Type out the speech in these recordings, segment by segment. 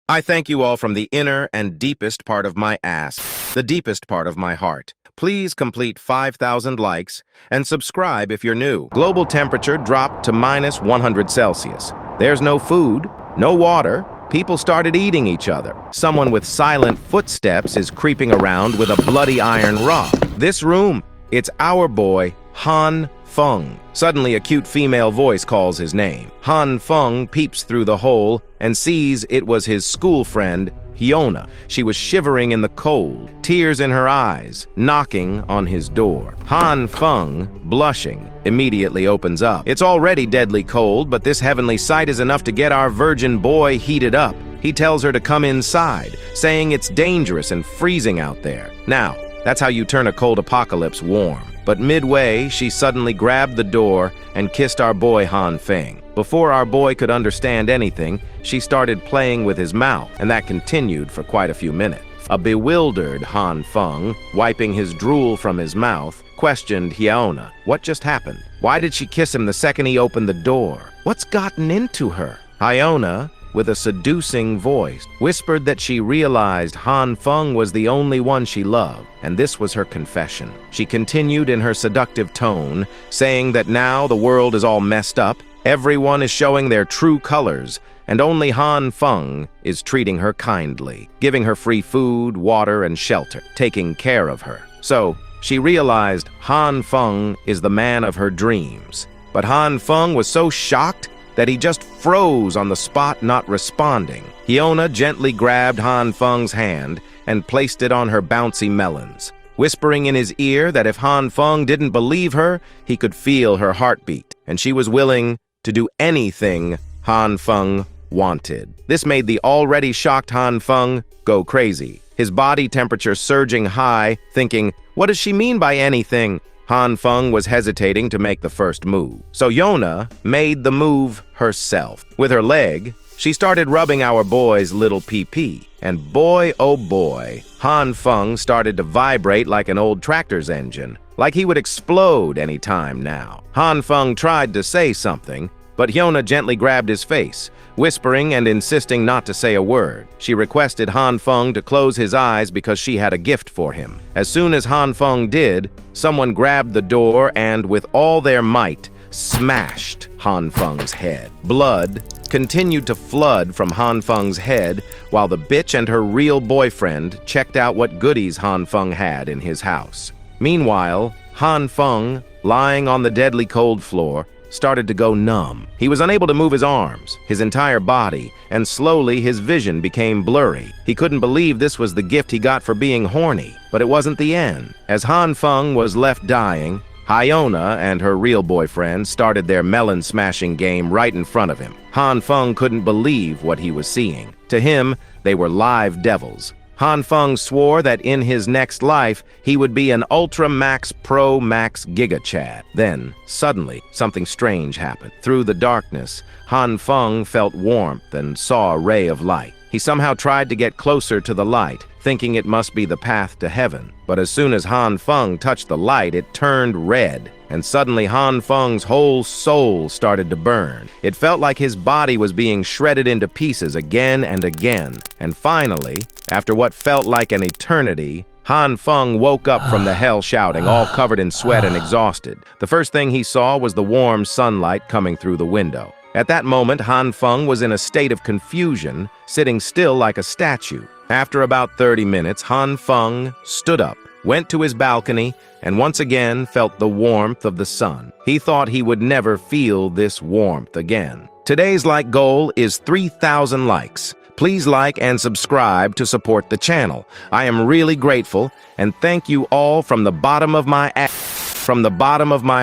I thank you all from the inner and deepest part of my ass, the deepest part of my heart. Please complete 5,000 likes and subscribe if you're new. Global temperature dropped to minus 100 Celsius. There's no food, no water. People started eating each other. Someone with silent footsteps is creeping around with a bloody iron rod. This room, it's our boy, Han Feng. Suddenly, a cute female voice calls his name. Han Feng peeps through the hole and sees it was his school friend, Hyona. She was shivering in the cold, tears in her eyes, knocking on his door. Han Feng, blushing, immediately opens up. It's already deadly cold, but this heavenly sight is enough to get our virgin boy heated up. He tells her to come inside, saying it's dangerous and freezing out there. Now, that's how you turn a cold apocalypse warm. But midway, she suddenly grabbed the door and kissed our boy Han Feng. Before our boy could understand anything, she started playing with his mouth, and that continued for quite a few minutes. A bewildered Han Feng, wiping his drool from his mouth, questioned Hyona. What just happened? Why did she kiss him the second he opened the door? What's gotten into her? Hyona, with a seducing voice, whispered that she realized Han Feng was the only one she loved, and this was her confession. She continued in her seductive tone, saying that now the world is all messed up, everyone is showing their true colors, and only Han Feng is treating her kindly, giving her free food, water, and shelter, taking care of her. So, she realized Han Feng is the man of her dreams. But Han Feng was so shocked that he just froze on the spot, not responding. Hyona gently grabbed Han Feng's hand and placed it on her bouncy melons, whispering in his ear that if Han Feng didn't believe her, he could feel her heartbeat, and she was willing to do anything Han Feng wanted. This made the already shocked Han Feng go crazy, his body temperature surging high, thinking, what does she mean by anything? Han Feng was hesitating to make the first move. So Hyona made the move herself. With her leg, she started rubbing our boy's little pee-pee. And boy, oh boy, Han Feng started to vibrate like an old tractor's engine, like he would explode any time now. Han Feng tried to say something, but Hyona gently grabbed his face, whispering and insisting not to say a word. She requested Han Feng to close his eyes because she had a gift for him. As soon as Han Feng did, someone grabbed the door and, with all their might, smashed Han Feng's head. Blood continued to flood from Han Feng's head while the bitch and her real boyfriend checked out what goodies Han Feng had in his house. Meanwhile, Han Feng, lying on the deadly cold floor, started to go numb. He was unable to move his arms, his entire body, and slowly his vision became blurry. He couldn't believe this was the gift he got for being horny, but it wasn't the end. As Han Feng was left dying, Hyona and her real boyfriend started their melon-smashing game right in front of him. Han Feng couldn't believe what he was seeing. To him, they were live devils. Han Feng swore that in his next life, he would be an Ultra Max Pro Max Giga Chad. Then, suddenly, something strange happened. Through the darkness, Han Feng felt warmth and saw a ray of light. He somehow tried to get closer to the light, thinking it must be the path to heaven. But as soon as Han Feng touched the light, it turned red, and suddenly Han Feng's whole soul started to burn. It felt like his body was being shredded into pieces again and again. And finally, after what felt like an eternity, Han Feng woke up from the hell shouting, all covered in sweat and exhausted. The first thing he saw was the warm sunlight coming through the window. At that moment, Han Feng was in a state of confusion, sitting still like a statue. After about 30 minutes, Han Feng stood up, went to his balcony, and once again felt the warmth of the sun. He thought he would never feel this warmth again. Today's like goal is 3,000 likes. Please like and subscribe to support the channel. I am really grateful, and thank you all from the bottom of my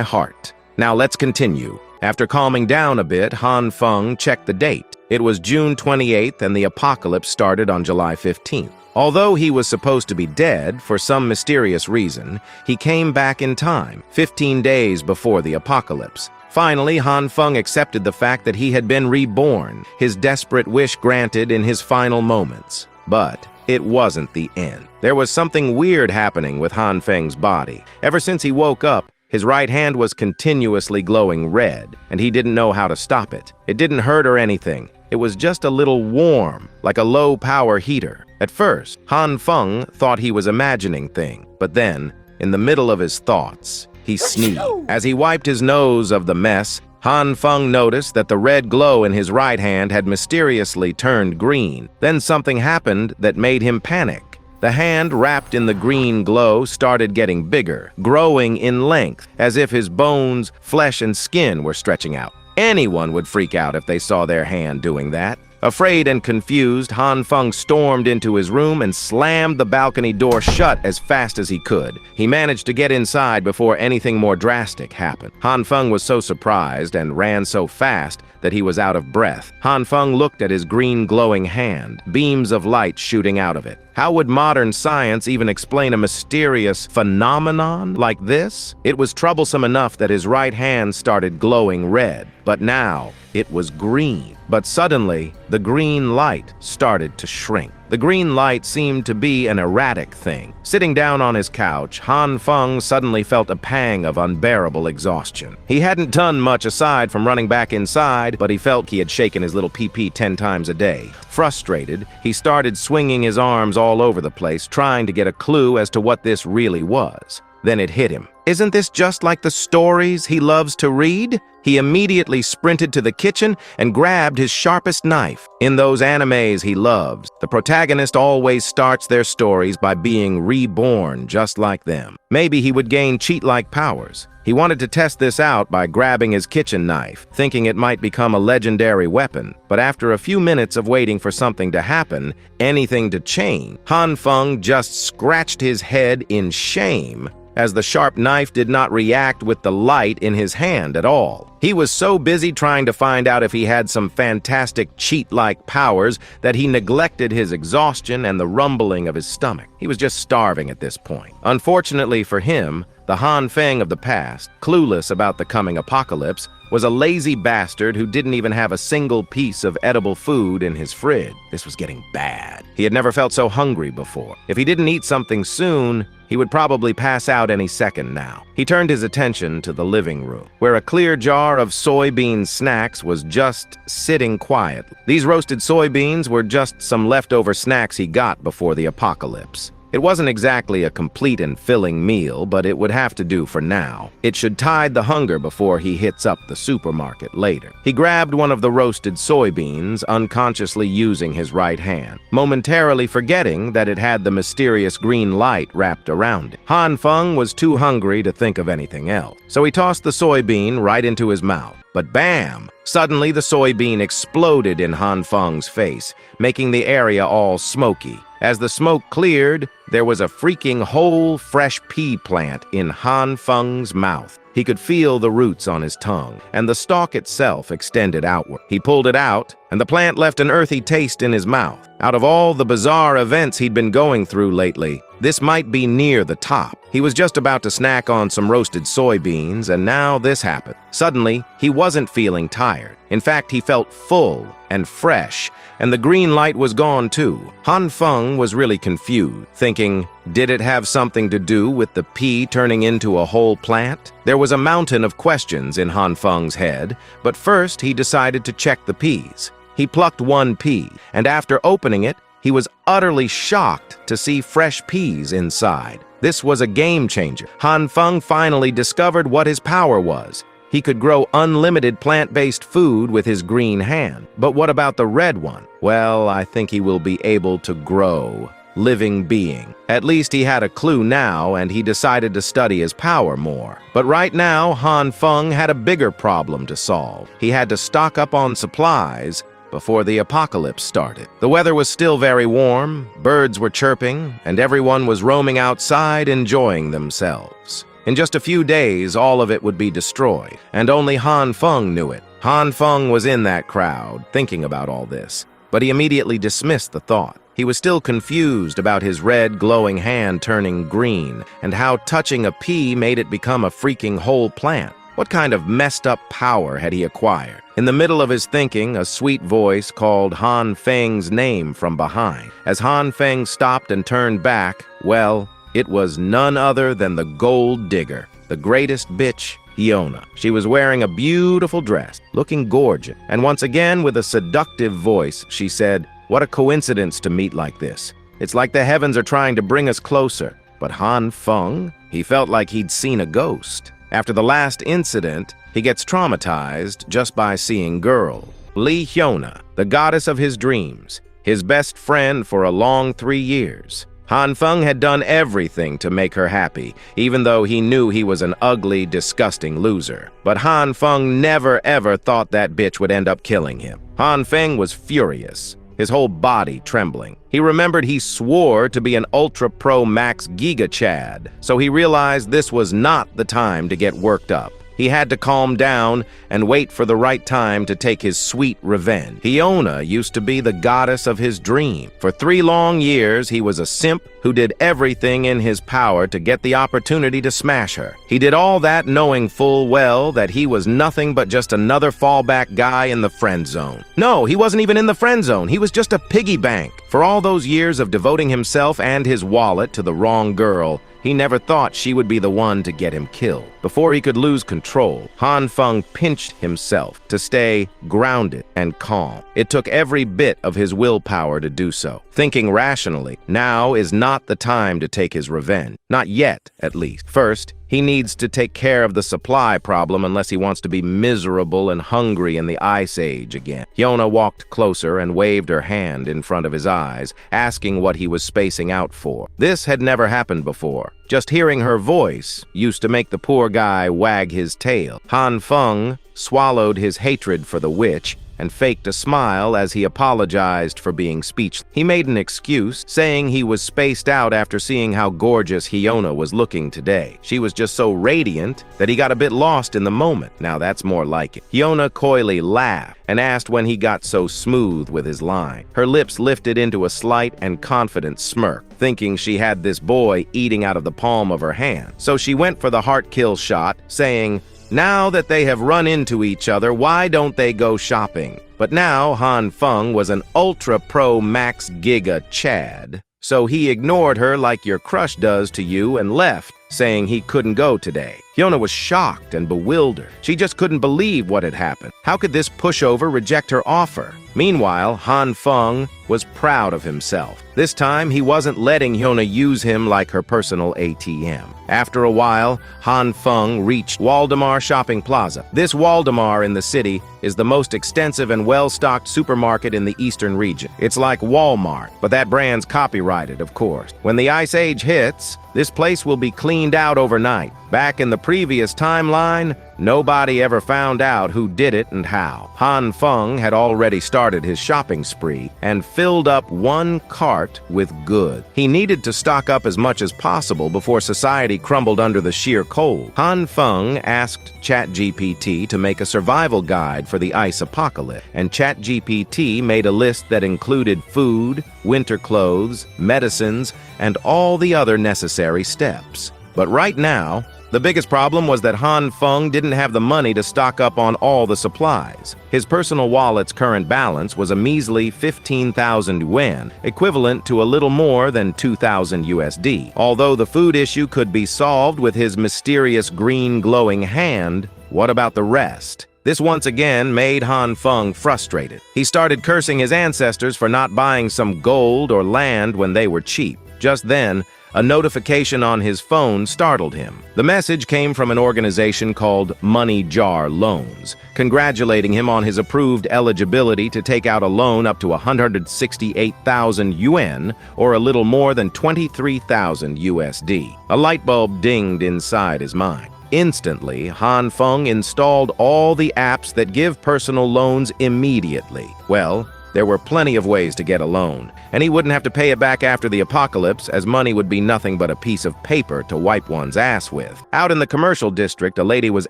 heart. Now let's continue. After calming down a bit, Han Feng checked the date. It was June 28th, and the apocalypse started on July 15th. Although he was supposed to be dead, for some mysterious reason, he came back in time, 15 days before the apocalypse. Finally, Han Feng accepted the fact that he had been reborn, his desperate wish granted in his final moments. But it wasn't the end. There was something weird happening with Han Feng's body. Ever since he woke up, his right hand was continuously glowing red, and he didn't know how to stop it. It didn't hurt or anything. It was just a little warm, like a low-power heater. At first, Han Feng thought he was imagining things, but then, in the middle of his thoughts, he sneezed. As he wiped his nose of the mess, Han Feng noticed that the red glow in his right hand had mysteriously turned green. Then something happened that made him panic. The hand wrapped in the green glow started getting bigger, growing in length, as if his bones, flesh, and skin were stretching out. Anyone would freak out if they saw their hand doing that. Afraid and confused, Han Feng stormed into his room and slammed the balcony door shut as fast as he could. He managed to get inside before anything more drastic happened. Han Feng was so surprised and ran so fast that he was out of breath. Han Feng looked at his green glowing hand, beams of light shooting out of it. How would modern science even explain a mysterious phenomenon like this? It was troublesome enough that his right hand started glowing red, but now it was green. But suddenly, the green light started to shrink. The green light seemed to be an erratic thing. Sitting down on his couch, Han Feng suddenly felt a pang of unbearable exhaustion. He hadn't done much aside from running back inside, but he felt he had shaken his little pee-pee 10 times a day. Frustrated, he started swinging his arms all over the place, trying to get a clue as to what this really was. Then it hit him. Isn't this just like the stories he loves to read? He immediately sprinted to the kitchen and grabbed his sharpest knife. In those animes he loves, the protagonist always starts their stories by being reborn just like them. Maybe he would gain cheat-like powers. He wanted to test this out by grabbing his kitchen knife, thinking it might become a legendary weapon. But after a few minutes of waiting for something to happen, anything to change, Han Feng just scratched his head in shame as the sharp knife did not react with the light in his hand at all. He was so busy trying to find out if he had some fantastic cheat-like powers that he neglected his exhaustion and the rumbling of his stomach. He was just starving at this point. Unfortunately for him, the Han Feng of the past, clueless about the coming apocalypse, was a lazy bastard who didn't even have a single piece of edible food in his fridge. This was getting bad. He had never felt so hungry before. If he didn't eat something soon, he would probably pass out any second now. He turned his attention to the living room, where a clear jar of soybean snacks was just sitting quietly. These roasted soybeans were just some leftover snacks he got before the apocalypse. It wasn't exactly a complete and filling meal, but it would have to do for now. It should tide the hunger before he hits up the supermarket later. He grabbed one of the roasted soybeans, unconsciously using his right hand, momentarily forgetting that it had the mysterious green light wrapped around it. Han Feng was too hungry to think of anything else, so he tossed the soybean right into his mouth. But bam! Suddenly the soybean exploded in Han Feng's face, making the area all smoky. As the smoke cleared, there was a freaking whole fresh pea plant in Han Feng's mouth. He could feel the roots on his tongue, and the stalk itself extended outward. He pulled it out, and the plant left an earthy taste in his mouth. Out of all the bizarre events he'd been going through lately, this might be near the top. He was just about to snack on some roasted soybeans, and now this happened. Suddenly, he wasn't feeling tired. In fact, he felt full and fresh, and the green light was gone too. Han Feng was really confused, thinking, did it have something to do with the pea turning into a whole plant? There was a mountain of questions in Han Feng's head, but first he decided to check the peas. He plucked one pea, and after opening it, he was utterly shocked to see fresh peas inside. This was a game changer. Han Feng finally discovered what his power was. He could grow unlimited plant-based food with his green hand. But what about the red one? Well, I think he will be able to grow living being. At least he had a clue now, and he decided to study his power more. But right now, Han Feng had a bigger problem to solve. He had to stock up on supplies before the apocalypse started. The weather was still very warm, birds were chirping, and everyone was roaming outside enjoying themselves. In just a few days, all of it would be destroyed, and only Han Feng knew it. Han Feng was in that crowd, thinking about all this, but he immediately dismissed the thought. He was still confused about his red, glowing hand turning green, and how touching a pea made it become a freaking whole plant. What kind of messed up power had he acquired? In the middle of his thinking, a sweet voice called Han Feng's name from behind. As Han Feng stopped and turned back, well, it was none other than the gold digger, the greatest bitch Hyuna. She was wearing a beautiful dress, looking gorgeous, and once again with a seductive voice, she said, "What a coincidence to meet like this. It's like the heavens are trying to bring us closer." But Han Feng, he felt like he'd seen a ghost. After the last incident, he gets traumatized just by seeing girls. Lee Hyuna, the goddess of his dreams, his best friend for a long 3 years. Han Feng had done everything to make her happy, even though he knew he was an ugly, disgusting loser. But Han Feng never ever thought that bitch would end up killing him. Han Feng was furious, his whole body trembling. He remembered he swore to be an Ultra Pro Max Giga Chad, so he realized this was not the time to get worked up. He had to calm down and wait for the right time to take his sweet revenge. Hyuna used to be the goddess of his dream. For 3 long years, he was a simp who did everything in his power to get the opportunity to smash her. He did all that knowing full well that he was nothing but just another fallback guy in the friend zone. No, he wasn't even in the friend zone. He was just a piggy bank. For all those years of devoting himself and his wallet to the wrong girl, he never thought she would be the one to get him killed. Before he could lose control, Han Feng pinched himself to stay grounded and calm. It took every bit of his willpower to do so. Thinking rationally, now is not the time to take his revenge. Not yet, at least. First, he needs to take care of the supply problem unless he wants to be miserable and hungry in the Ice Age again. Hyuna walked closer and waved her hand in front of his eyes, asking what he was spacing out for. This had never happened before. Just hearing her voice used to make the poor guy wag his tail. Han Feng swallowed his hatred for the witch and faked a smile as he apologized for being speechless. He made an excuse, saying he was spaced out after seeing how gorgeous Hyuna was looking today. She was just so radiant that he got a bit lost in the moment. Now that's more like it. Hyuna coyly laughed and asked when he got so smooth with his line. Her lips lifted into a slight and confident smirk, thinking she had this boy eating out of the palm of her hand. So she went for the heart kill shot, saying, "Now that they have run into each other, why don't they go shopping?" But now Han Feng was an Ultra Pro Max Giga Chad, so he ignored her like your crush does to you and left, saying he couldn't go today. Hyuna was shocked and bewildered. She just couldn't believe what had happened. How could this pushover reject her offer? Meanwhile, Han Feng was proud of himself. This time, he wasn't letting Hyuna use him like her personal ATM. After a while, Han Feng reached Waldemar Shopping Plaza. This Waldemar in the city is the most extensive and well-stocked supermarket in the eastern region. It's like Walmart, but that brand's copyrighted, of course. When the Ice Age hits, this place will be cleaned out overnight. Back in the previous timeline, nobody ever found out who did it and how. Han Feng had already started his shopping spree and filled up 1 cart with goods. He needed to stock up as much as possible before society crumbled under the sheer cold. Han Feng asked ChatGPT to make a survival guide for the ice apocalypse, and ChatGPT made a list that included food, winter clothes, medicines, and all the other necessary steps. But right now, the biggest problem was that Han Feng didn't have the money to stock up on all the supplies. His personal wallet's current balance was a measly 15,000 yuan, equivalent to a little more than 2,000 USD. Although the food issue could be solved with his mysterious green glowing hand, what about the rest? This once again made Han Feng frustrated. He started cursing his ancestors for not buying some gold or land when they were cheap. Just then, a notification on his phone startled him. The message came from an organization called Money Jar Loans, congratulating him on his approved eligibility to take out a loan up to 168,000 yuan, or a little more than 23,000 USD. A light bulb dinged inside his mind. Instantly, Han Feng installed all the apps that give personal loans immediately. Well, there were plenty of ways to get a loan, and he wouldn't have to pay it back after the apocalypse, as money would be nothing but a piece of paper to wipe one's ass with. Out in the commercial district, a lady was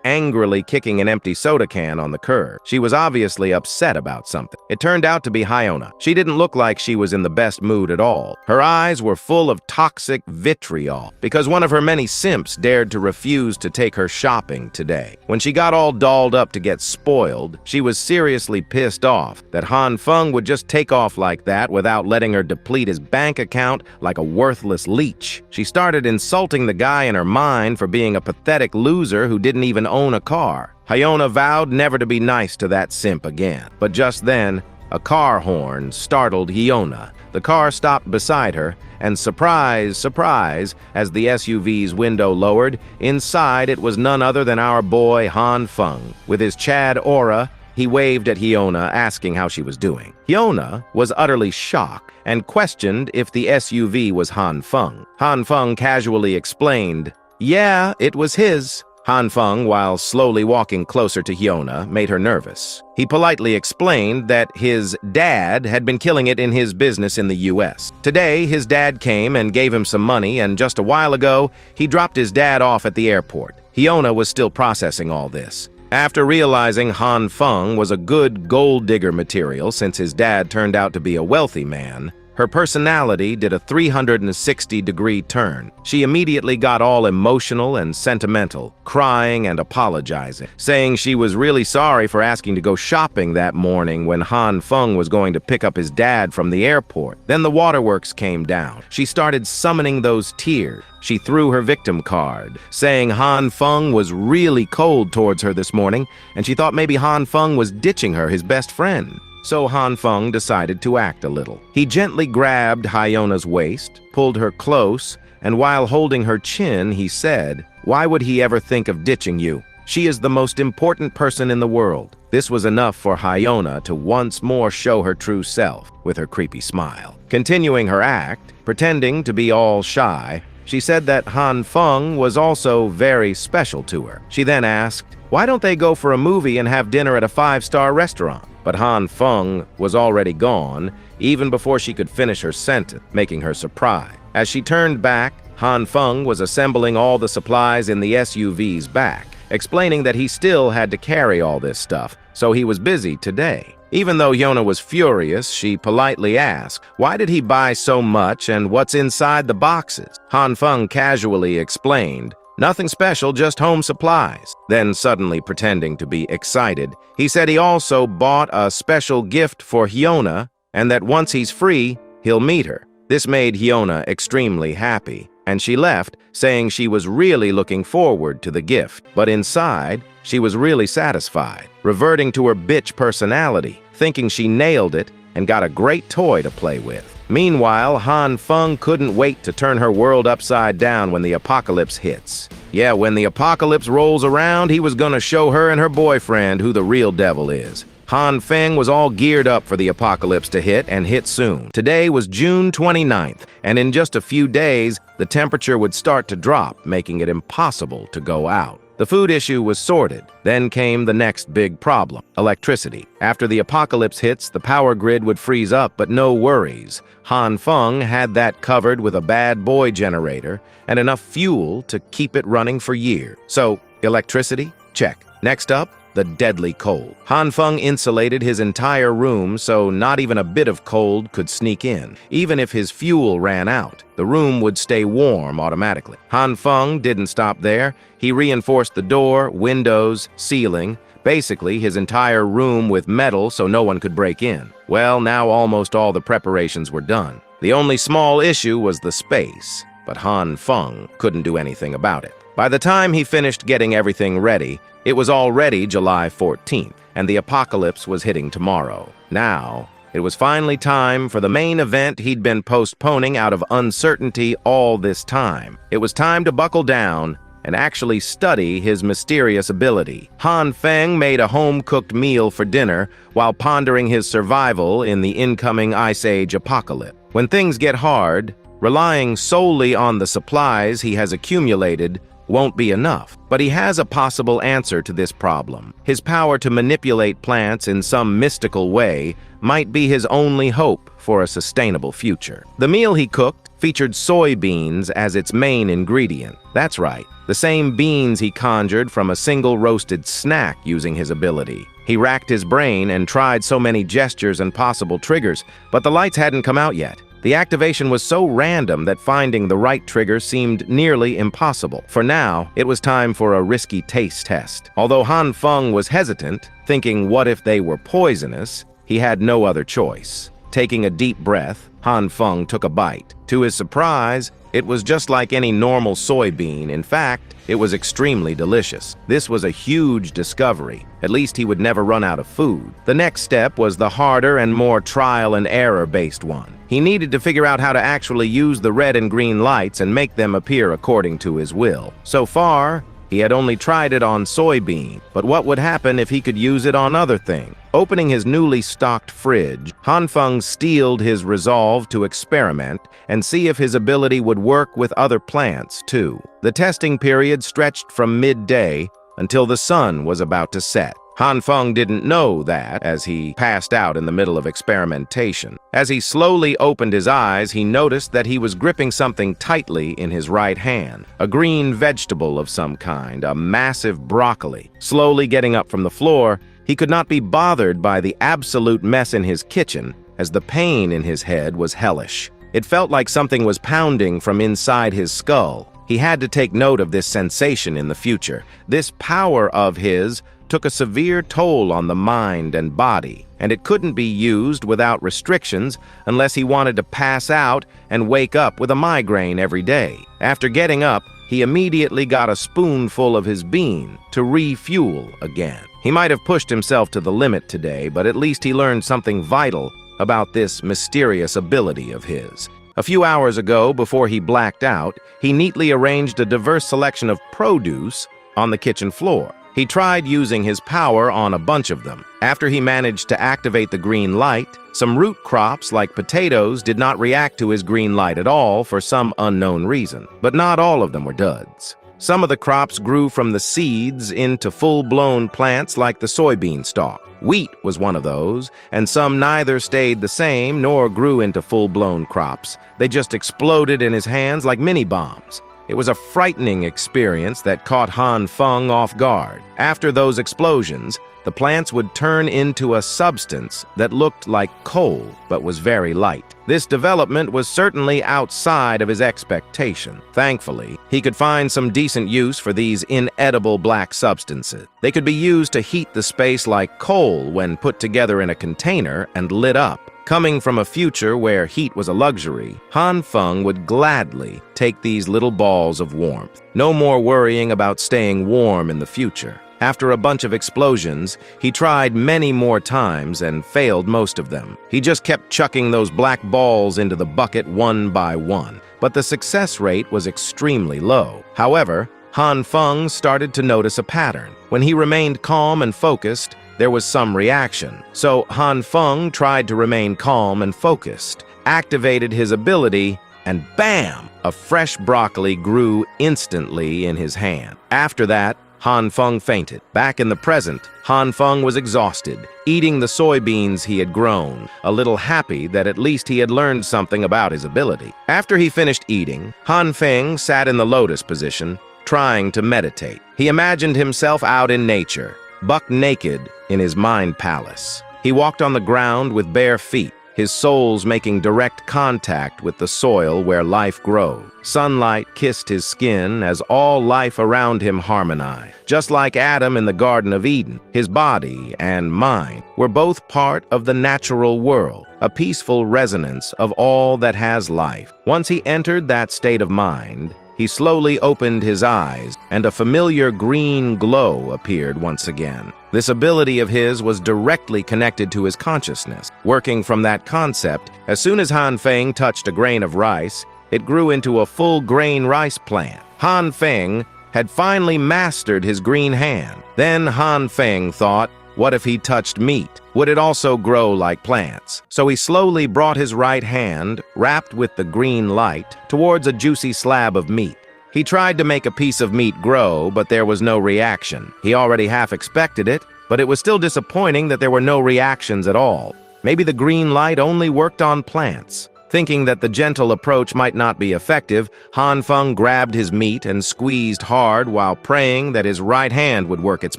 angrily kicking an empty soda can on the curb. She was obviously upset about something. It turned out to be Hyuna. She didn't look like she was in the best mood at all. Her eyes were full of toxic vitriol, because one of her many simps dared to refuse to take her shopping today. When she got all dolled up to get spoiled, she was seriously pissed off that Han Feng would just take off like that without letting her deplete his bank account like a worthless leech. She started insulting the guy in her mind for being a pathetic loser who didn't even own a car. Hyona vowed never to be nice to that simp again. But just then, a car horn startled Hyona. The car stopped beside her, and surprise, surprise, as the SUV's window lowered, inside it was none other than our boy Han Feng. With his Chad aura, he waved at Hyona, asking how she was doing. Hyona was utterly shocked and questioned if the SUV was Han Feng. Han Feng casually explained, "Yeah, it was his." Han Feng, while slowly walking closer to Hyona, made her nervous. He politely explained that his dad had been killing it in his business in the US. Today, his dad came and gave him some money, and just a while ago, he dropped his dad off at the airport. Hyona was still processing all this. After realizing Han Feng was a good gold digger material since his dad turned out to be a wealthy man, her personality did a 360-degree turn. She immediately got all emotional and sentimental, crying and apologizing, saying she was really sorry for asking to go shopping that morning when Han Feng was going to pick up his dad from the airport. Then the waterworks came down. She started summoning those tears. She threw her victim card, saying Han Feng was really cold towards her this morning, and she thought maybe Han Feng was ditching her, his best friend. So Han Feng decided to act a little. He gently grabbed Hyona's waist, pulled her close, and while holding her chin, he said, "Why would he ever think of ditching you? She is the most important person in the world." This was enough for Hyona to once more show her true self with her creepy smile. Continuing her act, pretending to be all shy, she said that Han Feng was also very special to her. She then asked, "Why don't they go for a movie and have dinner at a 5-star restaurant?" But Han Feng was already gone, even before she could finish her sentence, making her surprised. As she turned back, Han Feng was assembling all the supplies in the SUV's back, explaining that he still had to carry all this stuff, so he was busy today. Even though Hyona was furious, she politely asked, "Why did he buy so much and what's inside the boxes?" Han Feng casually explained, "Nothing special, just home supplies." Then suddenly pretending to be excited, he said he also bought a special gift for Hyona and that once he's free, he'll meet her. This made Hyona extremely happy, and she left, saying she was really looking forward to the gift. But inside, she was really satisfied, reverting to her bitch personality, thinking she nailed it and got a great toy to play with. Meanwhile, Han Feng couldn't wait to turn her world upside down when the apocalypse hits. Yeah, when the apocalypse rolls around, he was gonna show her and her boyfriend who the real devil is. Han Feng was all geared up for the apocalypse to hit, and hit soon. Today was June 29th, and in just a few days, the temperature would start to drop, making it impossible to go out. The food issue was sorted. Then came the next big problem, electricity. After the apocalypse hits, the power grid would freeze up, but no worries. Han Feng had that covered with a bad boy generator and enough fuel to keep it running for years. So, electricity? Check. Next up, the deadly cold. Han Feng insulated his entire room so not even a bit of cold could sneak in. Even if his fuel ran out, the room would stay warm automatically. Han Feng didn't stop there. He reinforced the door, windows, ceiling, basically his entire room with metal so no one could break in. Well, now almost all the preparations were done. The only small issue was the space, but Han Feng couldn't do anything about it. By the time he finished getting everything ready, it was already July 14th, and the apocalypse was hitting tomorrow. Now, it was finally time for the main event he'd been postponing out of uncertainty all this time. It was time to buckle down and actually study his mysterious ability. Han Feng made a home-cooked meal for dinner while pondering his survival in the incoming Ice Age apocalypse. When things get hard, relying solely on the supplies he has accumulated won't be enough. But he has a possible answer to this problem. His power to manipulate plants in some mystical way might be his only hope for a sustainable future. The meal he cooked featured soybeans as its main ingredient. That's right, the same beans he conjured from a single roasted snack using his ability. He racked his brain and tried so many gestures and possible triggers, but the lights hadn't come out yet. The activation was so random that finding the right trigger seemed nearly impossible. For now, it was time for a risky taste test. Although Han Feng was hesitant, thinking what if they were poisonous, he had no other choice. Taking a deep breath, Han Feng took a bite. To his surprise, it was just like any normal soybean. In fact, it was extremely delicious. This was a huge discovery. At least he would never run out of food. The next step was the harder and more trial and error-based one. He needed to figure out how to actually use the red and green lights and make them appear according to his will. So far, he had only tried it on soybean, but what would happen if he could use it on other things? Opening his newly stocked fridge, Han Feng steeled his resolve to experiment and see if his ability would work with other plants, too. The testing period stretched from midday until the sun was about to set. Han Feng didn't know that as he passed out in the middle of experimentation. As he slowly opened his eyes, he noticed that he was gripping something tightly in his right hand. A green vegetable of some kind, a massive broccoli. Slowly getting up from the floor, he could not be bothered by the absolute mess in his kitchen, as the pain in his head was hellish. It felt like something was pounding from inside his skull. He had to take note of this sensation in the future. This power of his took a severe toll on the mind and body, and it couldn't be used without restrictions unless he wanted to pass out and wake up with a migraine every day. After getting up, he immediately got a spoonful of his bean to refuel again. He might have pushed himself to the limit today, but at least he learned something vital about this mysterious ability of his. A few hours ago, before he blacked out, he neatly arranged a diverse selection of produce on the kitchen floor. He tried using his power on a bunch of them. After he managed to activate the green light, some root crops like potatoes did not react to his green light at all for some unknown reason. But not all of them were duds. Some of the crops grew from the seeds into full-blown plants like the soybean stalk. Wheat was one of those, and some neither stayed the same nor grew into full-blown crops. They just exploded in his hands like mini-bombs. It was a frightening experience that caught Han Feng off guard. After those explosions, the plants would turn into a substance that looked like coal but was very light. This development was certainly outside of his expectation. Thankfully, he could find some decent use for these inedible black substances. They could be used to heat the space like coal when put together in a container and lit up. Coming from a future where heat was a luxury, Han Feng would gladly take these little balls of warmth. No more worrying about staying warm in the future. After a bunch of explosions, he tried many more times and failed most of them. He just kept chucking those black balls into the bucket one by one, but the success rate was extremely low. However, Han Feng started to notice a pattern. When he remained calm and focused, there was some reaction. So Han Feng tried to remain calm and focused, activated his ability, and bam! A fresh broccoli grew instantly in his hand. After that, Han Feng fainted. Back in the present, Han Feng was exhausted, eating the soybeans he had grown, a little happy that at least he had learned something about his ability. After he finished eating, Han Feng sat in the lotus position, trying to meditate. He imagined himself out in nature, buck naked in his mind palace. He walked on the ground with bare feet, his soles making direct contact with the soil where life grows. Sunlight kissed his skin as all life around him harmonized. Just like Adam in the Garden of Eden, his body and mind were both part of the natural world, a peaceful resonance of all that has life. Once he entered that state of mind, he slowly opened his eyes, and a familiar green glow appeared once again. This ability of his was directly connected to his consciousness. Working from that concept, as soon as Han Feng touched a grain of rice, it grew into a full-grain rice plant. Han Feng had finally mastered his green hand. Then Han Feng thought, what if he touched meat? Would it also grow like plants? So he slowly brought his right hand, wrapped with the green light, towards a juicy slab of meat. He tried to make a piece of meat grow, but there was no reaction. He already half expected it, but it was still disappointing that there were no reactions at all. Maybe the green light only worked on plants. Thinking that the gentle approach might not be effective, Han Feng grabbed his meat and squeezed hard while praying that his right hand would work its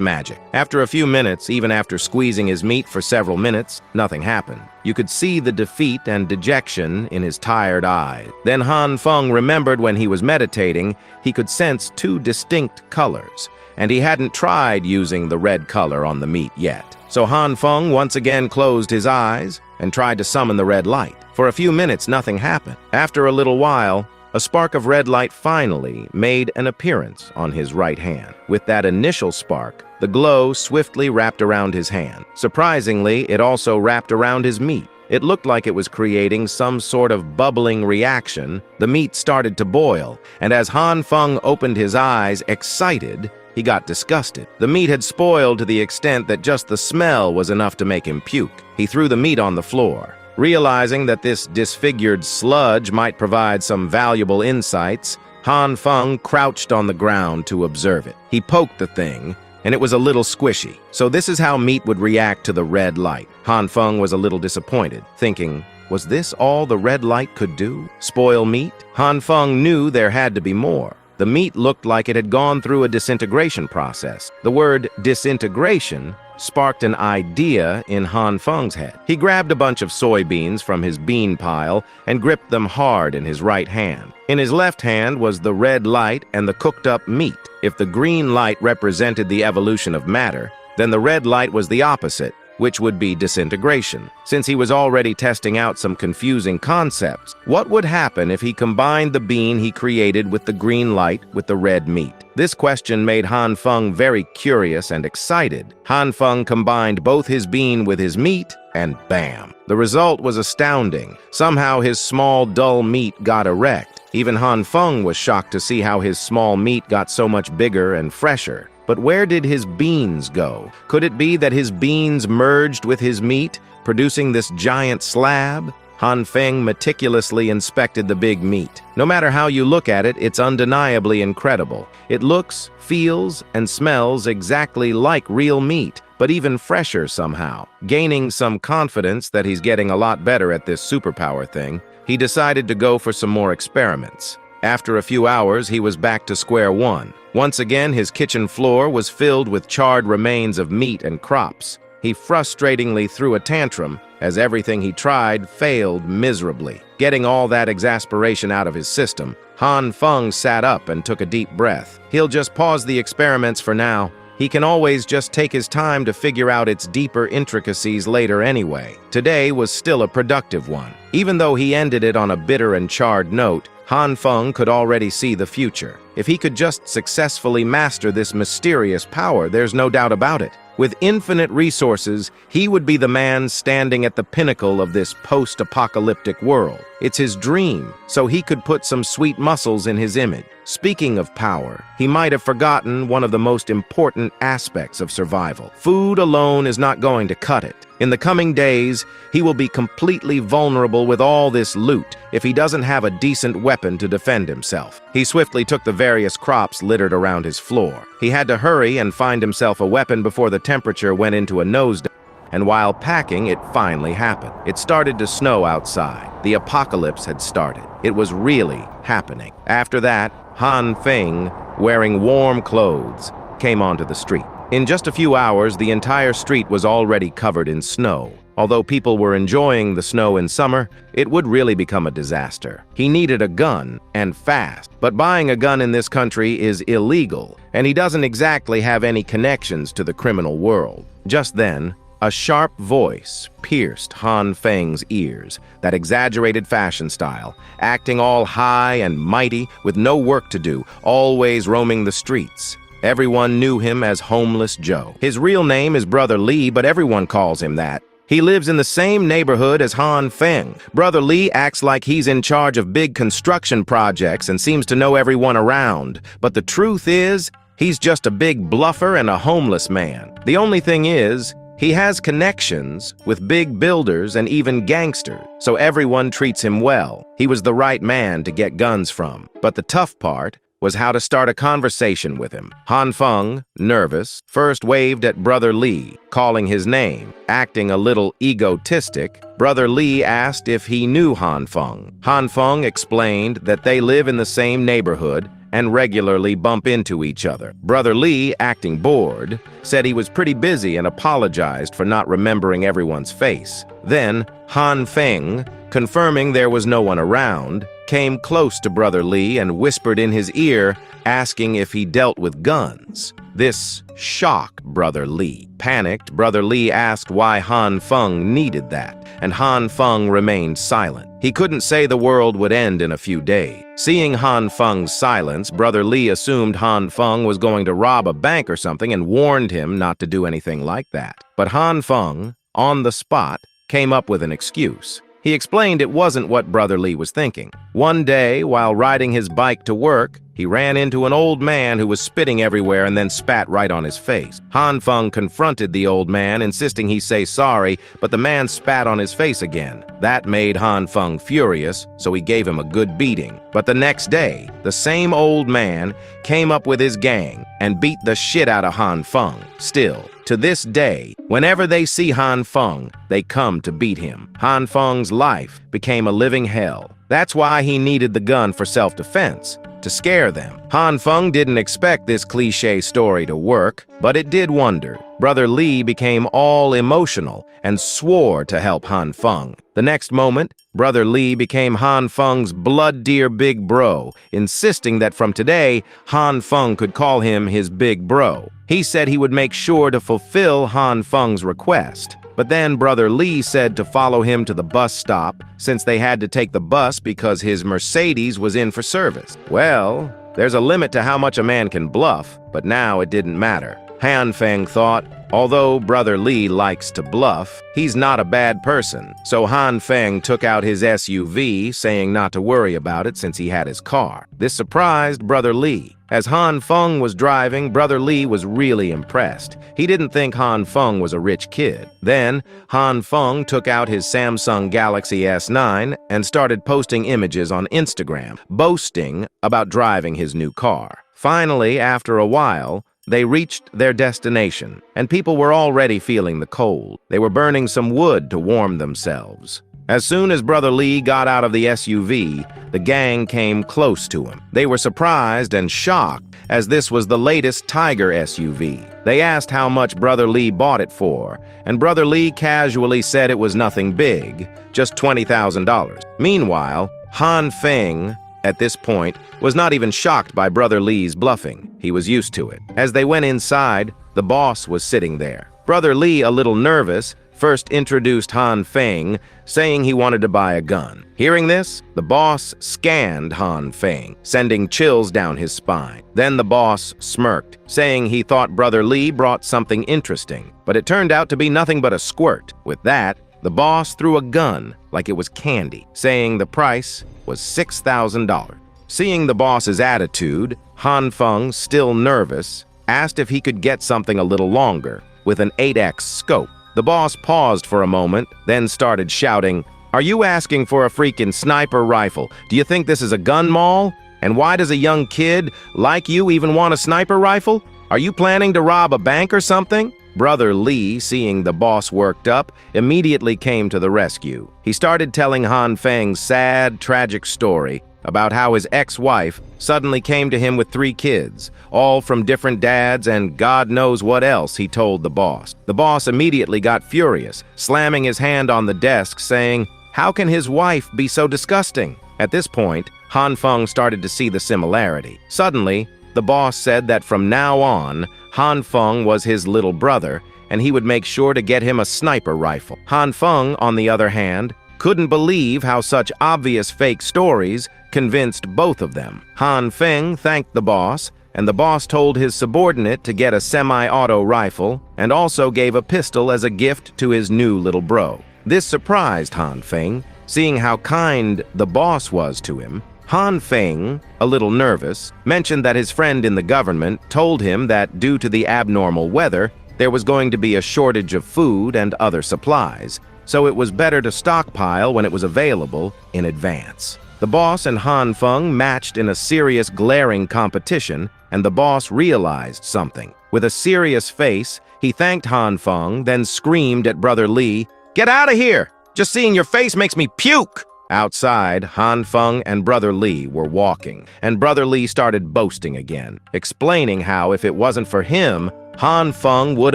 magic. After a few minutes, even after squeezing his meat for several minutes, nothing happened. You could see the defeat and dejection in his tired eyes. Then Han Feng remembered when he was meditating, he could sense two distinct colors, and he hadn't tried using the red color on the meat yet. So Han Feng once again closed his eyes and tried to summon the red light. For a few minutes, nothing happened. After a little while, a spark of red light finally made an appearance on his right hand. With that initial spark, the glow swiftly wrapped around his hand. Surprisingly, it also wrapped around his meat. It looked like it was creating some sort of bubbling reaction. The meat started to boil, and as Han Feng opened his eyes, excited, he got disgusted. The meat had spoiled to the extent that just the smell was enough to make him puke. He threw the meat on the floor. Realizing that this disfigured sludge might provide some valuable insights, Han Feng crouched on the ground to observe it. He poked the thing, and it was a little squishy. So this is how meat would react to the red light. Han Feng was a little disappointed, thinking, was this all the red light could do? Spoil meat? Han Feng knew there had to be more. The meat looked like it had gone through a disintegration process. The word disintegration sparked an idea in Han Feng's head. He grabbed a bunch of soybeans from his bean pile and gripped them hard in his right hand. In his left hand was the red light and the cooked-up meat. If the green light represented the evolution of matter, then the red light was the opposite, which would be disintegration. Since he was already testing out some confusing concepts, what would happen if he combined the bean he created with the green light with the red meat? This question made Han Feng very curious and excited. Han Feng combined both his bean with his meat, and bam! The result was astounding. Somehow his small, dull meat got erect. Even Han Feng was shocked to see how his small meat got so much bigger and fresher. But where did his beans go? Could it be that his beans merged with his meat, producing this giant slab? Han Feng meticulously inspected the big meat. No matter how you look at it, it's undeniably incredible. It looks, feels, and smells exactly like real meat, but even fresher somehow. Gaining some confidence that he's getting a lot better at this superpower thing, he decided to go for some more experiments. After a few hours, he was back to square one. Once again, his kitchen floor was filled with charred remains of meat and crops. He frustratingly threw a tantrum as everything he tried failed miserably. Getting all that exasperation out of his system, Han Feng sat up and took a deep breath. He'll just pause the experiments for now. He can always just take his time to figure out its deeper intricacies later anyway. Today was still a productive one. Even though he ended it on a bitter and charred note, Han Feng could already see the future. If he could just successfully master this mysterious power, there's no doubt about it. With infinite resources, he would be the man standing at the pinnacle of this post-apocalyptic world. It's his dream, so he could put some sweet muscles in his image. Speaking of power, he might have forgotten one of the most important aspects of survival. Food alone is not going to cut it. In the coming days, he will be completely vulnerable with all this loot if he doesn't have a decent weapon to defend himself. He swiftly took the various crops littered around his floor. He had to hurry and find himself a weapon before the temperature went into a nosedive. And while packing, it finally happened. It started to snow outside. The apocalypse had started. It was really happening. After that, Han Feng, wearing warm clothes, came onto the street. In just a few hours, the entire street was already covered in snow. Although people were enjoying the snow in summer, it would really become a disaster. He needed a gun, and fast. But buying a gun in this country is illegal, and he doesn't exactly have any connections to the criminal world. Just then, a sharp voice pierced Han Feng's ears, that exaggerated fashion style, acting all high and mighty with no work to do, always roaming the streets. Everyone knew him as Homeless Joe. His real name is Brother Lee, but everyone calls him that. He lives in the same neighborhood as Han Feng. Brother Lee acts like he's in charge of big construction projects and seems to know everyone around. But the truth is, he's just a big bluffer and a homeless man. The only thing is, he has connections with big builders and even gangsters, so everyone treats him well. He was the right man to get guns from. But the tough part, was how to start a conversation with him. Han Feng, nervous, first waved at Brother Lee, calling his name. Acting a little egotistic, Brother Lee asked if he knew Han Feng. Han Feng explained that they live in the same neighborhood and regularly bump into each other. Brother Lee, acting bored, said he was pretty busy and apologized for not remembering everyone's face. Then, Han Feng, confirming there was no one around, came close to Brother Lee and whispered in his ear, asking if he dealt with guns. This shocked Brother Lee. Panicked, Brother Lee asked why Han Feng needed that, and Han Feng remained silent. He couldn't say the world would end in a few days. Seeing Han Feng's silence, Brother Lee assumed Han Feng was going to rob a bank or something and warned him not to do anything like that. But Han Feng, on the spot, came up with an excuse. He explained it wasn't what Brother Lee was thinking. One day, while riding his bike to work, he ran into an old man who was spitting everywhere and then spat right on his face. Han Feng confronted the old man, insisting he say sorry, but the man spat on his face again. That made Han Feng furious, so he gave him a good beating. But the next day, the same old man came up with his gang and beat the shit out of Han Feng. Still, to this day, whenever they see Han Feng, they come to beat him. Han Feng's life became a living hell. That's why he needed the gun for self-defense, to scare them. Han Feng didn't expect this cliché story to work, but it did wonder. Brother Lee became all emotional and swore to help Han Feng. The next moment, Brother Lee became Han Feng's blood dear big bro, insisting that from today, Han Feng could call him his big bro. He said he would make sure to fulfill Han Feng's request. But then Brother Lee said to follow him to the bus stop, since they had to take the bus because his Mercedes was in for service. Well, there's a limit to how much a man can bluff, but now it didn't matter. Han Feng thought, although Brother Lee likes to bluff, he's not a bad person. So Han Feng took out his SUV, saying not to worry about it since he had his car. This surprised Brother Lee. As Han Feng was driving, Brother Lee was really impressed. He didn't think Han Feng was a rich kid. Then, Han Feng took out his Samsung Galaxy S9 and started posting images on Instagram, boasting about driving his new car. Finally, after a while, they reached their destination, and people were already feeling the cold. They were burning some wood to warm themselves. As soon as Brother Lee got out of the SUV, the gang came close to him. They were surprised and shocked, as this was the latest Tiger SUV. They asked how much Brother Lee bought it for, and Brother Lee casually said it was nothing big, just $20,000. Meanwhile, Han Feng, at this point, was not even shocked by Brother Lee's bluffing. He was used to it. As they went inside, the boss was sitting there. Brother Lee, a little nervous, first introduced Han Feng, saying he wanted to buy a gun. Hearing this, the boss scanned Han Feng, sending chills down his spine. Then the boss smirked, saying he thought Brother Lee brought something interesting, but it turned out to be nothing but a squirt. With that, the boss threw a gun like it was candy, saying the price was $6,000. Seeing the boss's attitude, Han Feng, still nervous, asked if he could get something a little longer, with an 8x scope. The boss paused for a moment, then started shouting, "Are you asking for a freaking sniper rifle? Do you think this is a gun mall? And why does a young kid like you even want a sniper rifle? Are you planning to rob a bank or something?" Brother Lee, seeing the boss worked up, immediately came to the rescue. He started telling Han Feng's sad, tragic story about how his ex-wife suddenly came to him with 3 kids, all from different dads, and God knows what else he told the boss. The boss immediately got furious, slamming his hand on the desk, saying, "How can his wife be so disgusting?" At this point, Han Feng started to see the similarity. Suddenly, the boss said that from now on, Han Feng was his little brother, and he would make sure to get him a sniper rifle. Han Feng, on the other hand, couldn't believe how such obvious fake stories convinced both of them. Han Feng thanked the boss, and the boss told his subordinate to get a semi-auto rifle and also gave a pistol as a gift to his new little bro. This surprised Han Feng, seeing how kind the boss was to him. Han Feng, a little nervous, mentioned that his friend in the government told him that due to the abnormal weather, there was going to be a shortage of food and other supplies, so it was better to stockpile when it was available in advance. The boss and Han Feng matched in a serious, glaring competition, and the boss realized something. With a serious face, he thanked Han Feng, then screamed at Brother Li, "Get out of here! Just seeing your face makes me puke!" Outside, Han Feng and Brother Li were walking, and Brother Li started boasting again, explaining how if it wasn't for him, Han Feng would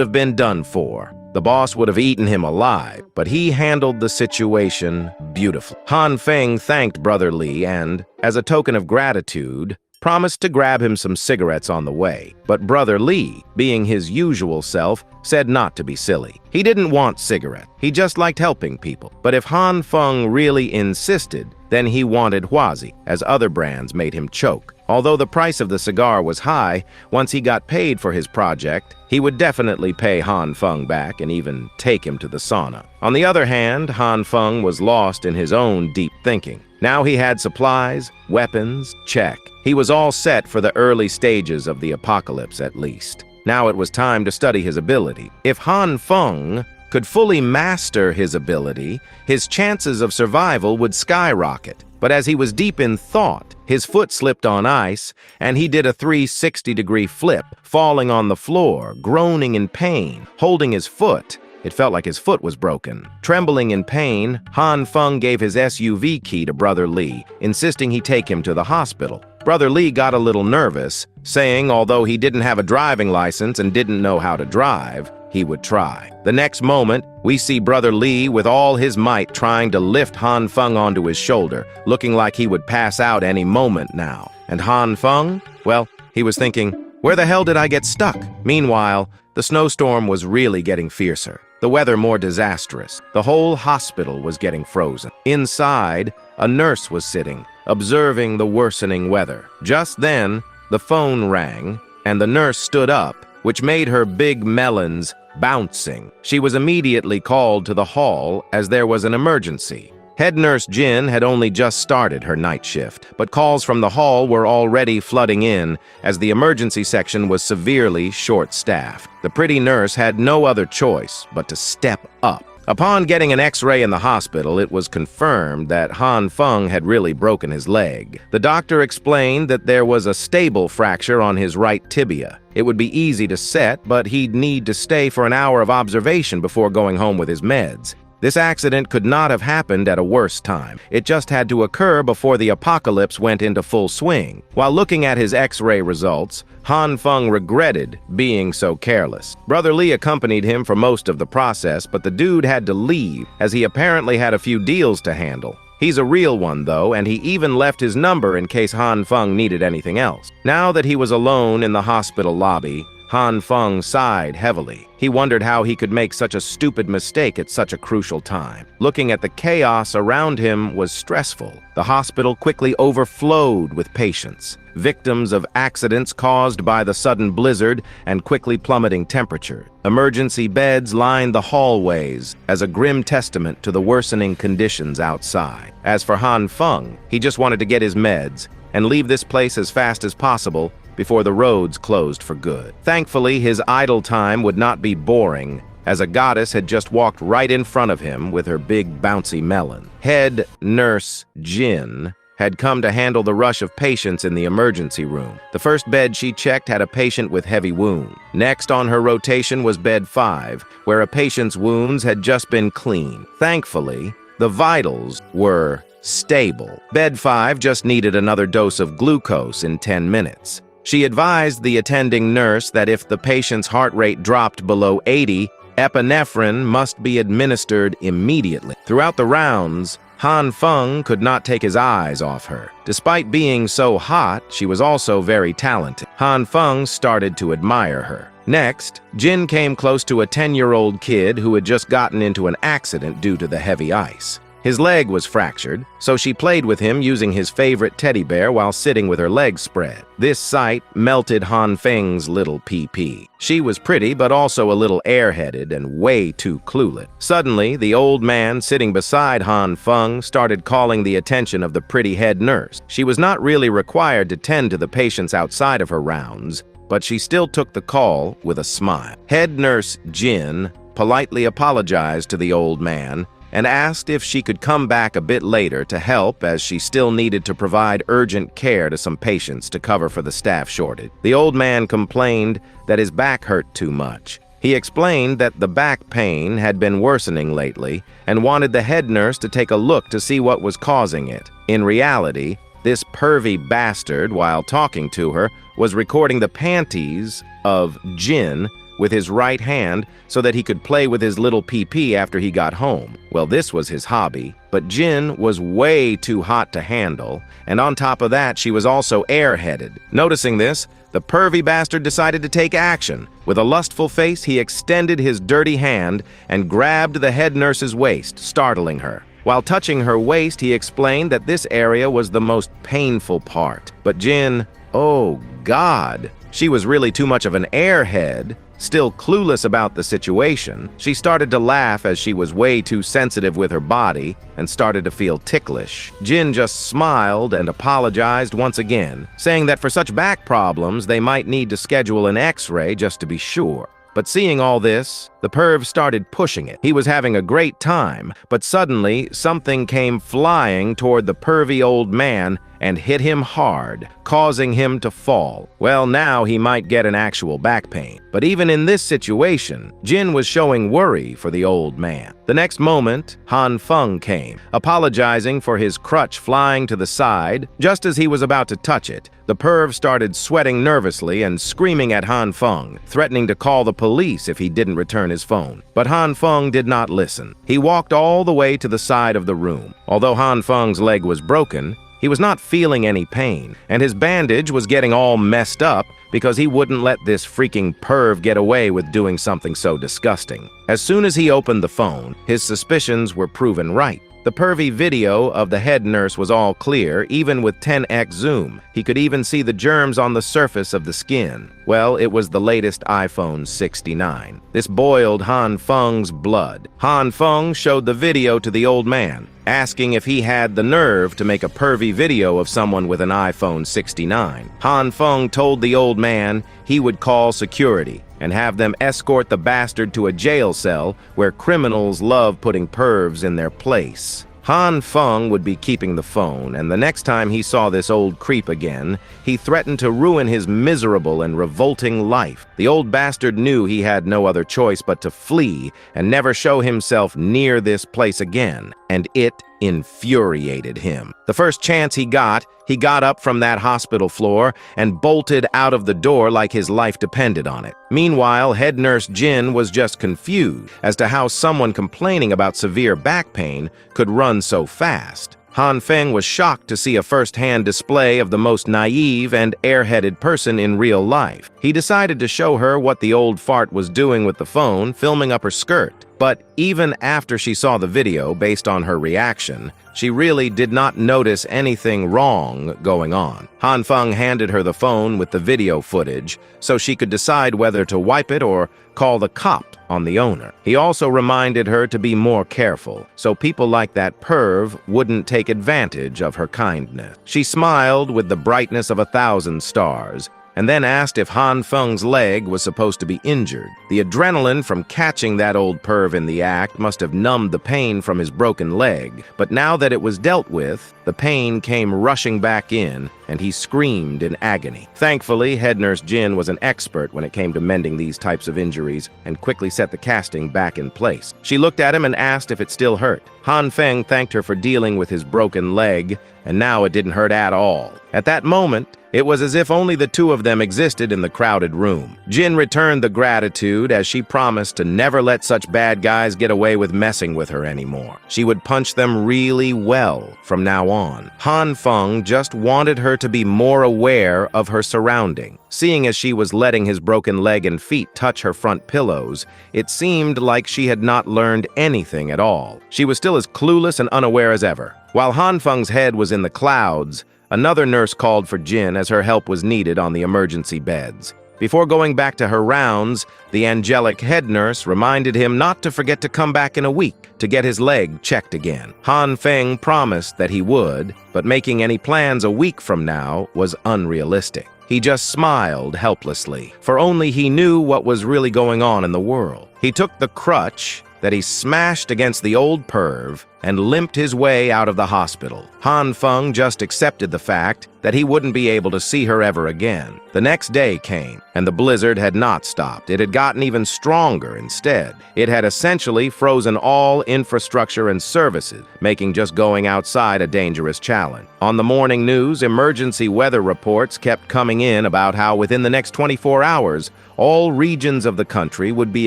have been done for. The boss would have eaten him alive, but he handled the situation beautifully. Han Feng thanked Brother Li and, as a token of gratitude, promised to grab him some cigarettes on the way. But Brother Li, being his usual self, said not to be silly. He didn't want cigarettes. He just liked helping people. But if Han Feng really insisted, then he wanted Huazi, as other brands made him choke. Although the price of the cigar was high, once he got paid for his project, he would definitely pay Han Feng back and even take him to the sauna. On the other hand, Han Feng was lost in his own deep thinking. Now he had supplies, weapons, check. He was all set for the early stages of the apocalypse at least. Now it was time to study his ability. If Han Feng could fully master his ability, his chances of survival would skyrocket. But as he was deep in thought, his foot slipped on ice, and he did a 360-degree flip, falling on the floor, groaning in pain, holding his foot. It felt like his foot was broken. Trembling in pain, Han Feng gave his SUV key to Brother Li, insisting he take him to the hospital. Brother Li got a little nervous, saying although he didn't have a driving license and didn't know how to drive, he would try. The next moment, we see Brother Li with all his might trying to lift Han Feng onto his shoulder, looking like he would pass out any moment now. And Han Feng? Well, he was thinking, where the hell did I get stuck? Meanwhile, the snowstorm was really getting fiercer, the weather more disastrous. The whole hospital was getting frozen. Inside, a nurse was sitting, observing the worsening weather. Just then, the phone rang, and the nurse stood up, which made her big melons bouncing. She was immediately called to the hall as there was an emergency. Head nurse Jin had only just started her night shift, but calls from the hall were already flooding in as the emergency section was severely short-staffed. The pretty nurse had no other choice but to step up. Upon getting an X-ray in the hospital, it was confirmed that Han Feng had really broken his leg. The doctor explained that there was a stable fracture on his right tibia. It would be easy to set, but he'd need to stay for an hour of observation before going home with his meds. This accident could not have happened at a worse time. It just had to occur before the apocalypse went into full swing. While looking at his X-ray results, Han Feng regretted being so careless. Brother Li accompanied him for most of the process, but the dude had to leave as he apparently had a few deals to handle. He's a real one, though, and he even left his number in case Han Feng needed anything else. Now that he was alone in the hospital lobby, Han Feng sighed heavily. He wondered how he could make such a stupid mistake at such a crucial time. Looking at the chaos around him was stressful. The hospital quickly overflowed with patients, victims of accidents caused by the sudden blizzard and quickly plummeting temperature. Emergency beds lined the hallways as a grim testament to the worsening conditions outside. As for Han Feng, he just wanted to get his meds and leave this place as fast as possible before the roads closed for good. Thankfully, his idle time would not be boring, as a goddess had just walked right in front of him with her big bouncy melon. Head nurse Jin had come to handle the rush of patients in the emergency room. The first bed she checked had a patient with heavy wound. Next on her rotation was bed 5, where a patient's wounds had just been cleaned. Thankfully, the vitals were stable. Bed 5 just needed another dose of glucose in 10 minutes. She advised the attending nurse that if the patient's heart rate dropped below 80, epinephrine must be administered immediately. Throughout the rounds, Han Feng could not take his eyes off her. Despite being so hot, she was also very talented. Han Feng started to admire her. Next, Jin came close to a 10-year-old kid who had just gotten into an accident due to the heavy ice. His leg was fractured, so she played with him using his favorite teddy bear while sitting with her legs spread. This sight melted Han Feng's little PP. She was pretty, but also a little airheaded and way too clueless. Suddenly, the old man sitting beside Han Feng started calling the attention of the pretty head nurse. She was not really required to tend to the patients outside of her rounds, but she still took the call with a smile. Head nurse Jin politely apologized to the old man and asked if she could come back a bit later to help, as she still needed to provide urgent care to some patients to cover for the staff shortage. The old man complained that his back hurt too much. He explained that the back pain had been worsening lately and wanted the head nurse to take a look to see what was causing it. In reality, this pervy bastard, while talking to her, was recording the panties of Jin with his right hand so that he could play with his little pee-pee after he got home. Well, this was his hobby, but Jin was way too hot to handle, and on top of that, she was also airheaded. Noticing this, the pervy bastard decided to take action. With a lustful face, he extended his dirty hand and grabbed the head nurse's waist, startling her. While touching her waist, he explained that this area was the most painful part. But Jin, oh God, she was really too much of an airhead. Still clueless about the situation, she started to laugh as she was way too sensitive with her body and started to feel ticklish. Jin just smiled and apologized once again, saying that for such back problems, they might need to schedule an X-ray just to be sure. But seeing all this, the perv started pushing it. He was having a great time, but suddenly something came flying toward the pervy old man and hit him hard, causing him to fall. Well, now he might get an actual back pain. But even in this situation, Jin was showing worry for the old man. The next moment, Han Feng came, apologizing for his crutch flying to the side. Just as he was about to touch it, the perv started sweating nervously and screaming at Han Feng, threatening to call the police if he didn't return his phone. But Han Feng did not listen. He walked all the way to the side of the room. Although Han Feng's leg was broken, he was not feeling any pain, and his bandage was getting all messed up because he wouldn't let this freaking perv get away with doing something so disgusting. As soon as he opened the phone, his suspicions were proven right. The pervy video of the head nurse was all clear, even with 10x zoom. He could even see the germs on the surface of the skin. Well, it was the latest iPhone 69. This boiled Han Feng's blood. Han Feng showed the video to the old man, asking if he had the nerve to make a pervy video of someone with an iPhone 69. Han Feng told the old man he would call security and have them escort the bastard to a jail cell where criminals love putting pervs in their place. Han Feng would be keeping the phone, and the next time he saw this old creep again, he threatened to ruin his miserable and revolting life. The old bastard knew he had no other choice but to flee and never show himself near this place again, and it infuriated him. The first chance he got up from that hospital floor and bolted out of the door like his life depended on it. Meanwhile, head nurse Jin was just confused as to how someone complaining about severe back pain could run so fast. Han Feng was shocked to see a first-hand display of the most naive and airheaded person in real life. He decided to show her what the old fart was doing with the phone, filming up her skirt. But even after she saw the video, based on her reaction, she really did not notice anything wrong going on. Han Feng handed her the phone with the video footage so she could decide whether to wipe it or call the cop on the owner. He also reminded her to be more careful, so people like that perv wouldn't take advantage of her kindness. She smiled with the brightness of 1,000 stars, and then asked if Han Feng's leg was supposed to be injured. The adrenaline from catching that old perv in the act must have numbed the pain from his broken leg, but now that it was dealt with, the pain came rushing back in, and he screamed in agony. Thankfully, head nurse Jin was an expert when it came to mending these types of injuries and quickly set the casting back in place. She looked at him and asked if it still hurt. Han Feng thanked her for dealing with his broken leg, and now it didn't hurt at all. At that moment, it was as if only the two of them existed in the crowded room. Jin returned the gratitude as she promised to never let such bad guys get away with messing with her anymore. She would punch them really well from now on. Han Feng just wanted her to be more aware of her surrounding. Seeing as she was letting his broken leg and feet touch her front pillows, it seemed like she had not learned anything at all. She was still as clueless and unaware as ever. While Han Feng's head was in the clouds, another nurse called for Jin as her help was needed on the emergency beds. Before going back to her rounds, the angelic head nurse reminded him not to forget to come back in a week to get his leg checked again. Han Feng promised that he would, but making any plans a week from now was unrealistic. He just smiled helplessly, for only he knew what was really going on in the world. He took the crutch that he smashed against the old perv and limped his way out of the hospital. Han Feng just accepted the fact that he wouldn't be able to see her ever again. The next day came, and the blizzard had not stopped. It had gotten even stronger instead. It had essentially frozen all infrastructure and services, making just going outside a dangerous challenge. On the morning news, emergency weather reports kept coming in about how within the next 24 hours, all regions of the country would be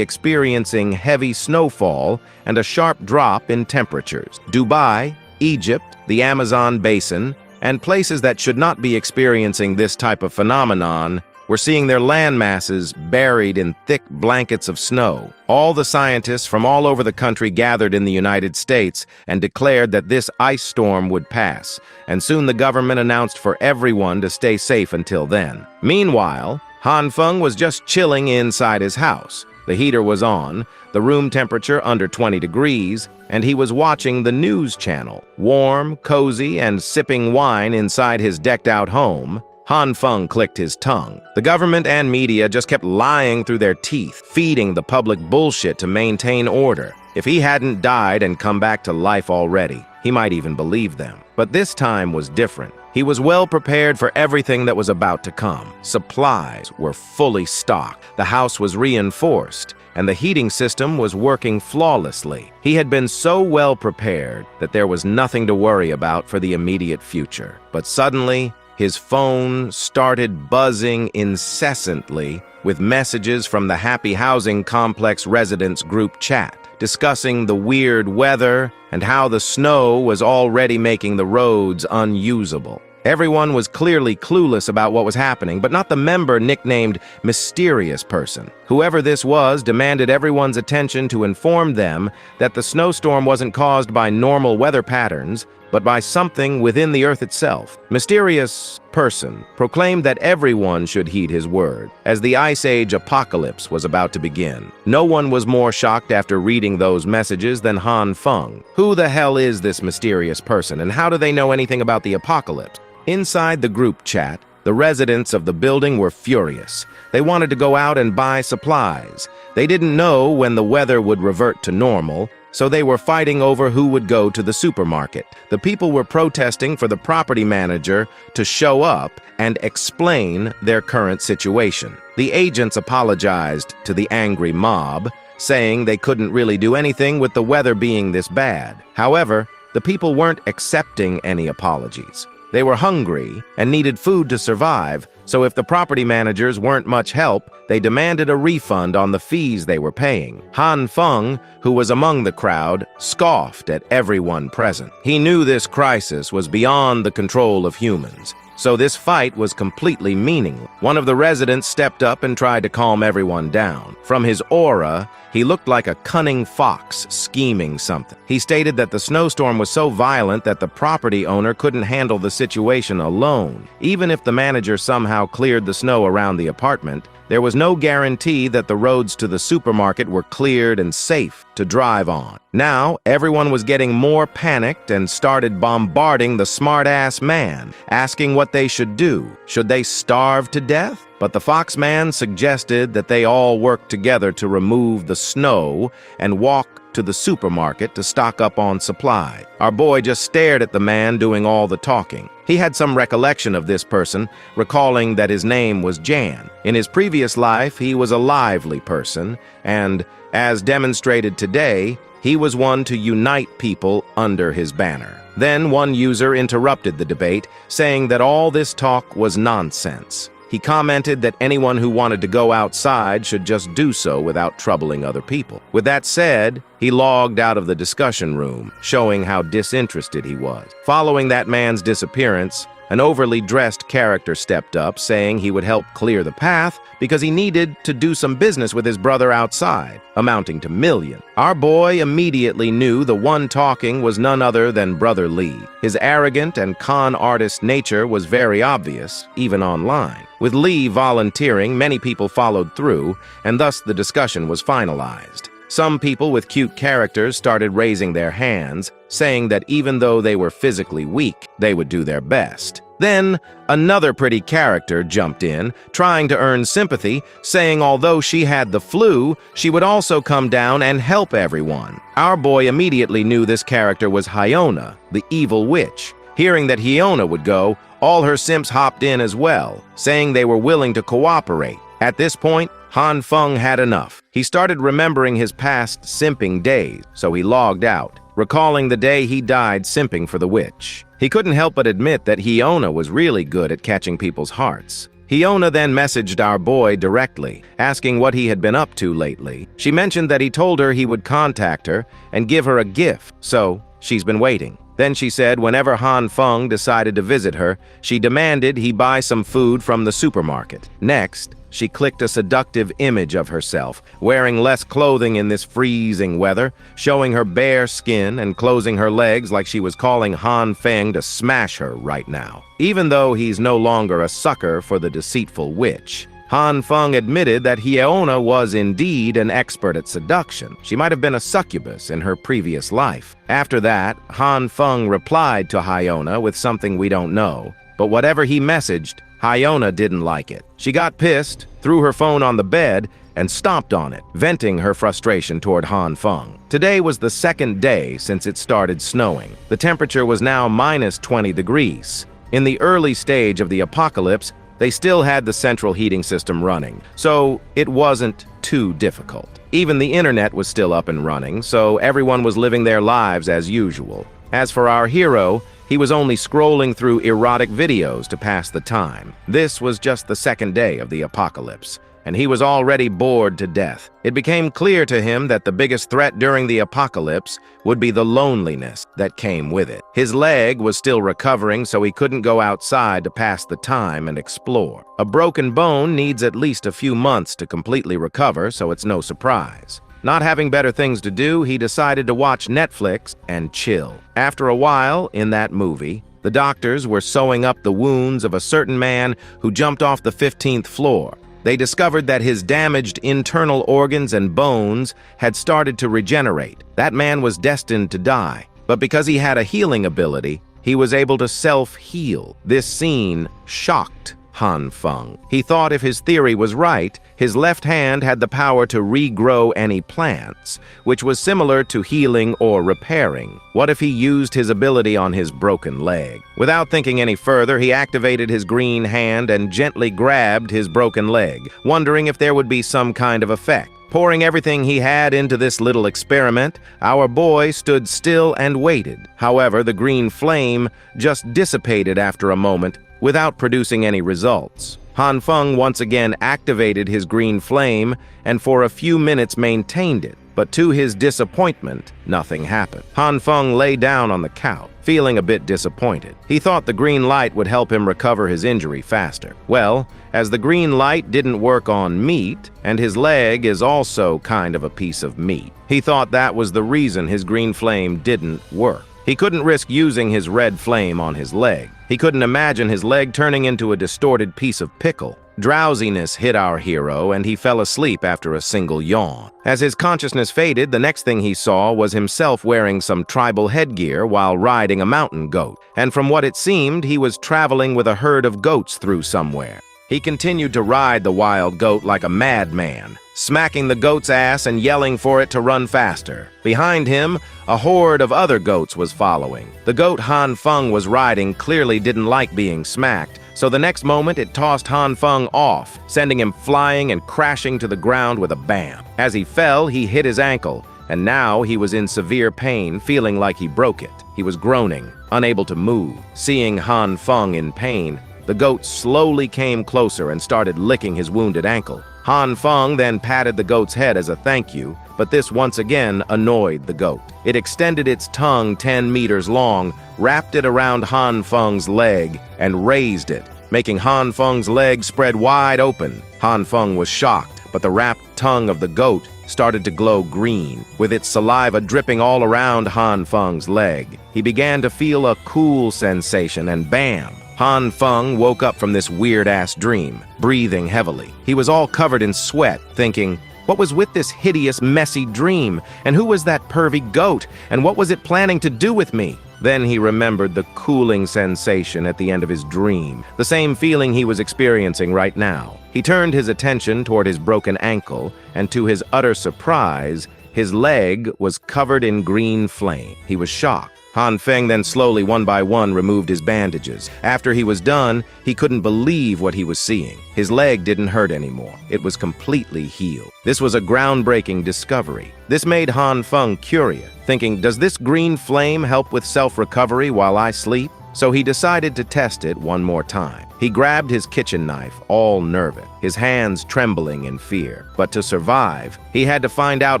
experiencing heavy snowfall and a sharp drop in temperatures. Dubai, Egypt, the Amazon basin, and places that should not be experiencing this type of phenomenon were seeing their land masses buried in thick blankets of snow. All the scientists from all over the country gathered in the United States and declared that this ice storm would pass, and soon the government announced for everyone to stay safe until then. Meanwhile, Han Feng was just chilling inside his house. The heater was on, the room temperature under 20 degrees, and he was watching the news channel. Warm, cozy, and sipping wine inside his decked-out home, Han Feng clicked his tongue. The government and media just kept lying through their teeth, feeding the public bullshit to maintain order. If he hadn't died and come back to life already, he might even believe them. But this time was different. He was well prepared for everything that was about to come. Supplies were fully stocked, the house was reinforced, and the heating system was working flawlessly. He had been so well prepared that there was nothing to worry about for the immediate future. But suddenly, his phone started buzzing incessantly with messages from the Happy Housing Complex residents group chat, discussing the weird weather and how the snow was already making the roads unusable. Everyone was clearly clueless about what was happening, but not the member nicknamed Mysterious Person. Whoever this was demanded everyone's attention to inform them that the snowstorm wasn't caused by normal weather patterns, but by something within the Earth itself. Mysterious Person proclaimed that everyone should heed his word, as the Ice Age apocalypse was about to begin. No one was more shocked after reading those messages than Han Feng. Who the hell is this mysterious person, and how do they know anything about the apocalypse? Inside the group chat, the residents of the building were furious. They wanted to go out and buy supplies. They didn't know when the weather would revert to normal, so they were fighting over who would go to the supermarket. The people were protesting for the property manager to show up and explain their current situation. The agents apologized to the angry mob, saying they couldn't really do anything with the weather being this bad. However, the people weren't accepting any apologies. They were hungry and needed food to survive, so if the property managers weren't much help, they demanded a refund on the fees they were paying. Han Feng, who was among the crowd, scoffed at everyone present. He knew this crisis was beyond the control of humans, so this fight was completely meaningless. One of the residents stepped up and tried to calm everyone down. From his aura, he looked like a cunning fox scheming something. He stated that the snowstorm was so violent that the property owner couldn't handle the situation alone. Even if the manager somehow cleared the snow around the apartment, there was no guarantee that the roads to the supermarket were cleared and safe to drive on. Now, everyone was getting more panicked and started bombarding the smart-ass man, asking what they should do. Should they starve to death? But the Fox Man suggested that they all work together to remove the snow and walk to the supermarket to stock up on supply. Our boy just stared at the man doing all the talking. He had some recollection of this person, recalling that his name was Jan. In his previous life, he was a lively person, and, as demonstrated today, he was one to unite people under his banner. Then one user interrupted the debate, saying that all this talk was nonsense. He commented that anyone who wanted to go outside should just do so without troubling other people. With that said, he logged out of the discussion room, showing how disinterested he was. Following that man's disappearance, an overly dressed character stepped up, saying he would help clear the path because he needed to do some business with his brother outside, amounting to millions. Our boy immediately knew the one talking was none other than Brother Lee. His arrogant and con artist nature was very obvious, even online. With Lee volunteering, many people followed through, and thus the discussion was finalized. Some people with cute characters started raising their hands, saying that even though they were physically weak, they would do their best. Then, another pretty character jumped in, trying to earn sympathy, saying although she had the flu, she would also come down and help everyone. Our boy immediately knew this character was Hyona, the evil witch. Hearing that Hyona would go, all her simps hopped in as well, saying they were willing to cooperate. At this point, Han Feng had enough. He started remembering his past simping days, so he logged out, recalling the day he died simping for the witch. He couldn't help but admit that Hyona was really good at catching people's hearts. Hyona then messaged our boy directly, asking what he had been up to lately. She mentioned that he told her he would contact her and give her a gift, so she's been waiting. Then she said whenever Han Feng decided to visit her, she demanded he buy some food from the supermarket. Next, she clicked a seductive image of herself, wearing less clothing in this freezing weather, showing her bare skin and closing her legs like she was calling Han Feng to smash her right now. Even though he's no longer a sucker for the deceitful witch, Han Feng admitted that Hyona was indeed an expert at seduction. She might have been a succubus in her previous life. After that, Han Feng replied to Hyona with something we don't know, but whatever he messaged, Hyona didn't like it. She got pissed, threw her phone on the bed, and stomped on it, venting her frustration toward Han Feng. Today was the second day since it started snowing. The temperature was now minus 20 degrees. In the early stage of the apocalypse, they still had the central heating system running, so it wasn't too difficult. Even the internet was still up and running, so everyone was living their lives as usual. As for our hero, he was only scrolling through erotic videos to pass the time. This was just the second day of the apocalypse, and he was already bored to death. It became clear to him that the biggest threat during the apocalypse would be the loneliness that came with it. His leg was still recovering, so he couldn't go outside to pass the time and explore. A broken bone needs at least a few months to completely recover, so it's no surprise. Not having better things to do, he decided to watch Netflix and chill. After a while, in that movie, the doctors were sewing up the wounds of a certain man who jumped off the 15th floor. They discovered that his damaged internal organs and bones had started to regenerate. That man was destined to die, but because he had a healing ability, he was able to self-heal. This scene shocked Han Feng. He thought if his theory was right, his left hand had the power to regrow any plants, which was similar to healing or repairing. What if he used his ability on his broken leg? Without thinking any further, he activated his green hand and gently grabbed his broken leg, wondering if there would be some kind of effect. Pouring everything he had into this little experiment, our boy stood still and waited. However, the green flame just dissipated after a moment, without producing any results. Han Feng once again activated his green flame and for a few minutes maintained it, but to his disappointment, nothing happened. Han Feng lay down on the couch, feeling a bit disappointed. He thought the green light would help him recover his injury faster. Well, as the green light didn't work on meat, and his leg is also kind of a piece of meat, he thought that was the reason his green flame didn't work. He couldn't risk using his red flame on his leg. He couldn't imagine his leg turning into a distorted piece of pickle. Drowsiness hit our hero, and he fell asleep after a single yawn. As his consciousness faded, the next thing he saw was himself wearing some tribal headgear while riding a mountain goat. And from what it seemed, he was traveling with a herd of goats through somewhere. He continued to ride the wild goat like a madman, smacking the goat's ass and yelling for it to run faster. Behind him, a horde of other goats was following. The goat Han Feng was riding clearly didn't like being smacked, so the next moment it tossed Han Feng off, sending him flying and crashing to the ground with a bam. As he fell, he hit his ankle, and now he was in severe pain, feeling like he broke it. He was groaning, unable to move. Seeing Han Feng in pain, the goat slowly came closer and started licking his wounded ankle. Han Feng then patted the goat's head as a thank you, but this once again annoyed the goat. It extended its tongue 10 meters long, wrapped it around Han Feng's leg, and raised it, making Han Feng's leg spread wide open. Han Feng was shocked, but the wrapped tongue of the goat started to glow green, with its saliva dripping all around Han Feng's leg. He began to feel a cool sensation, and bam! Han Feng woke up from this weird-ass dream, breathing heavily. He was all covered in sweat, thinking, what was with this hideous, messy dream? And who was that pervy goat? And what was it planning to do with me? Then he remembered the cooling sensation at the end of his dream, the same feeling he was experiencing right now. He turned his attention toward his broken ankle, and to his utter surprise, his leg was covered in green flame. He was shocked. Han Feng then slowly, one by one, removed his bandages. After he was done, he couldn't believe what he was seeing. His leg didn't hurt anymore. It was completely healed. This was a groundbreaking discovery. This made Han Feng curious, thinking, does this green flame help with self-recovery while I sleep? So he decided to test it one more time. He grabbed his kitchen knife, all nervous, his hands trembling in fear. But to survive, he had to find out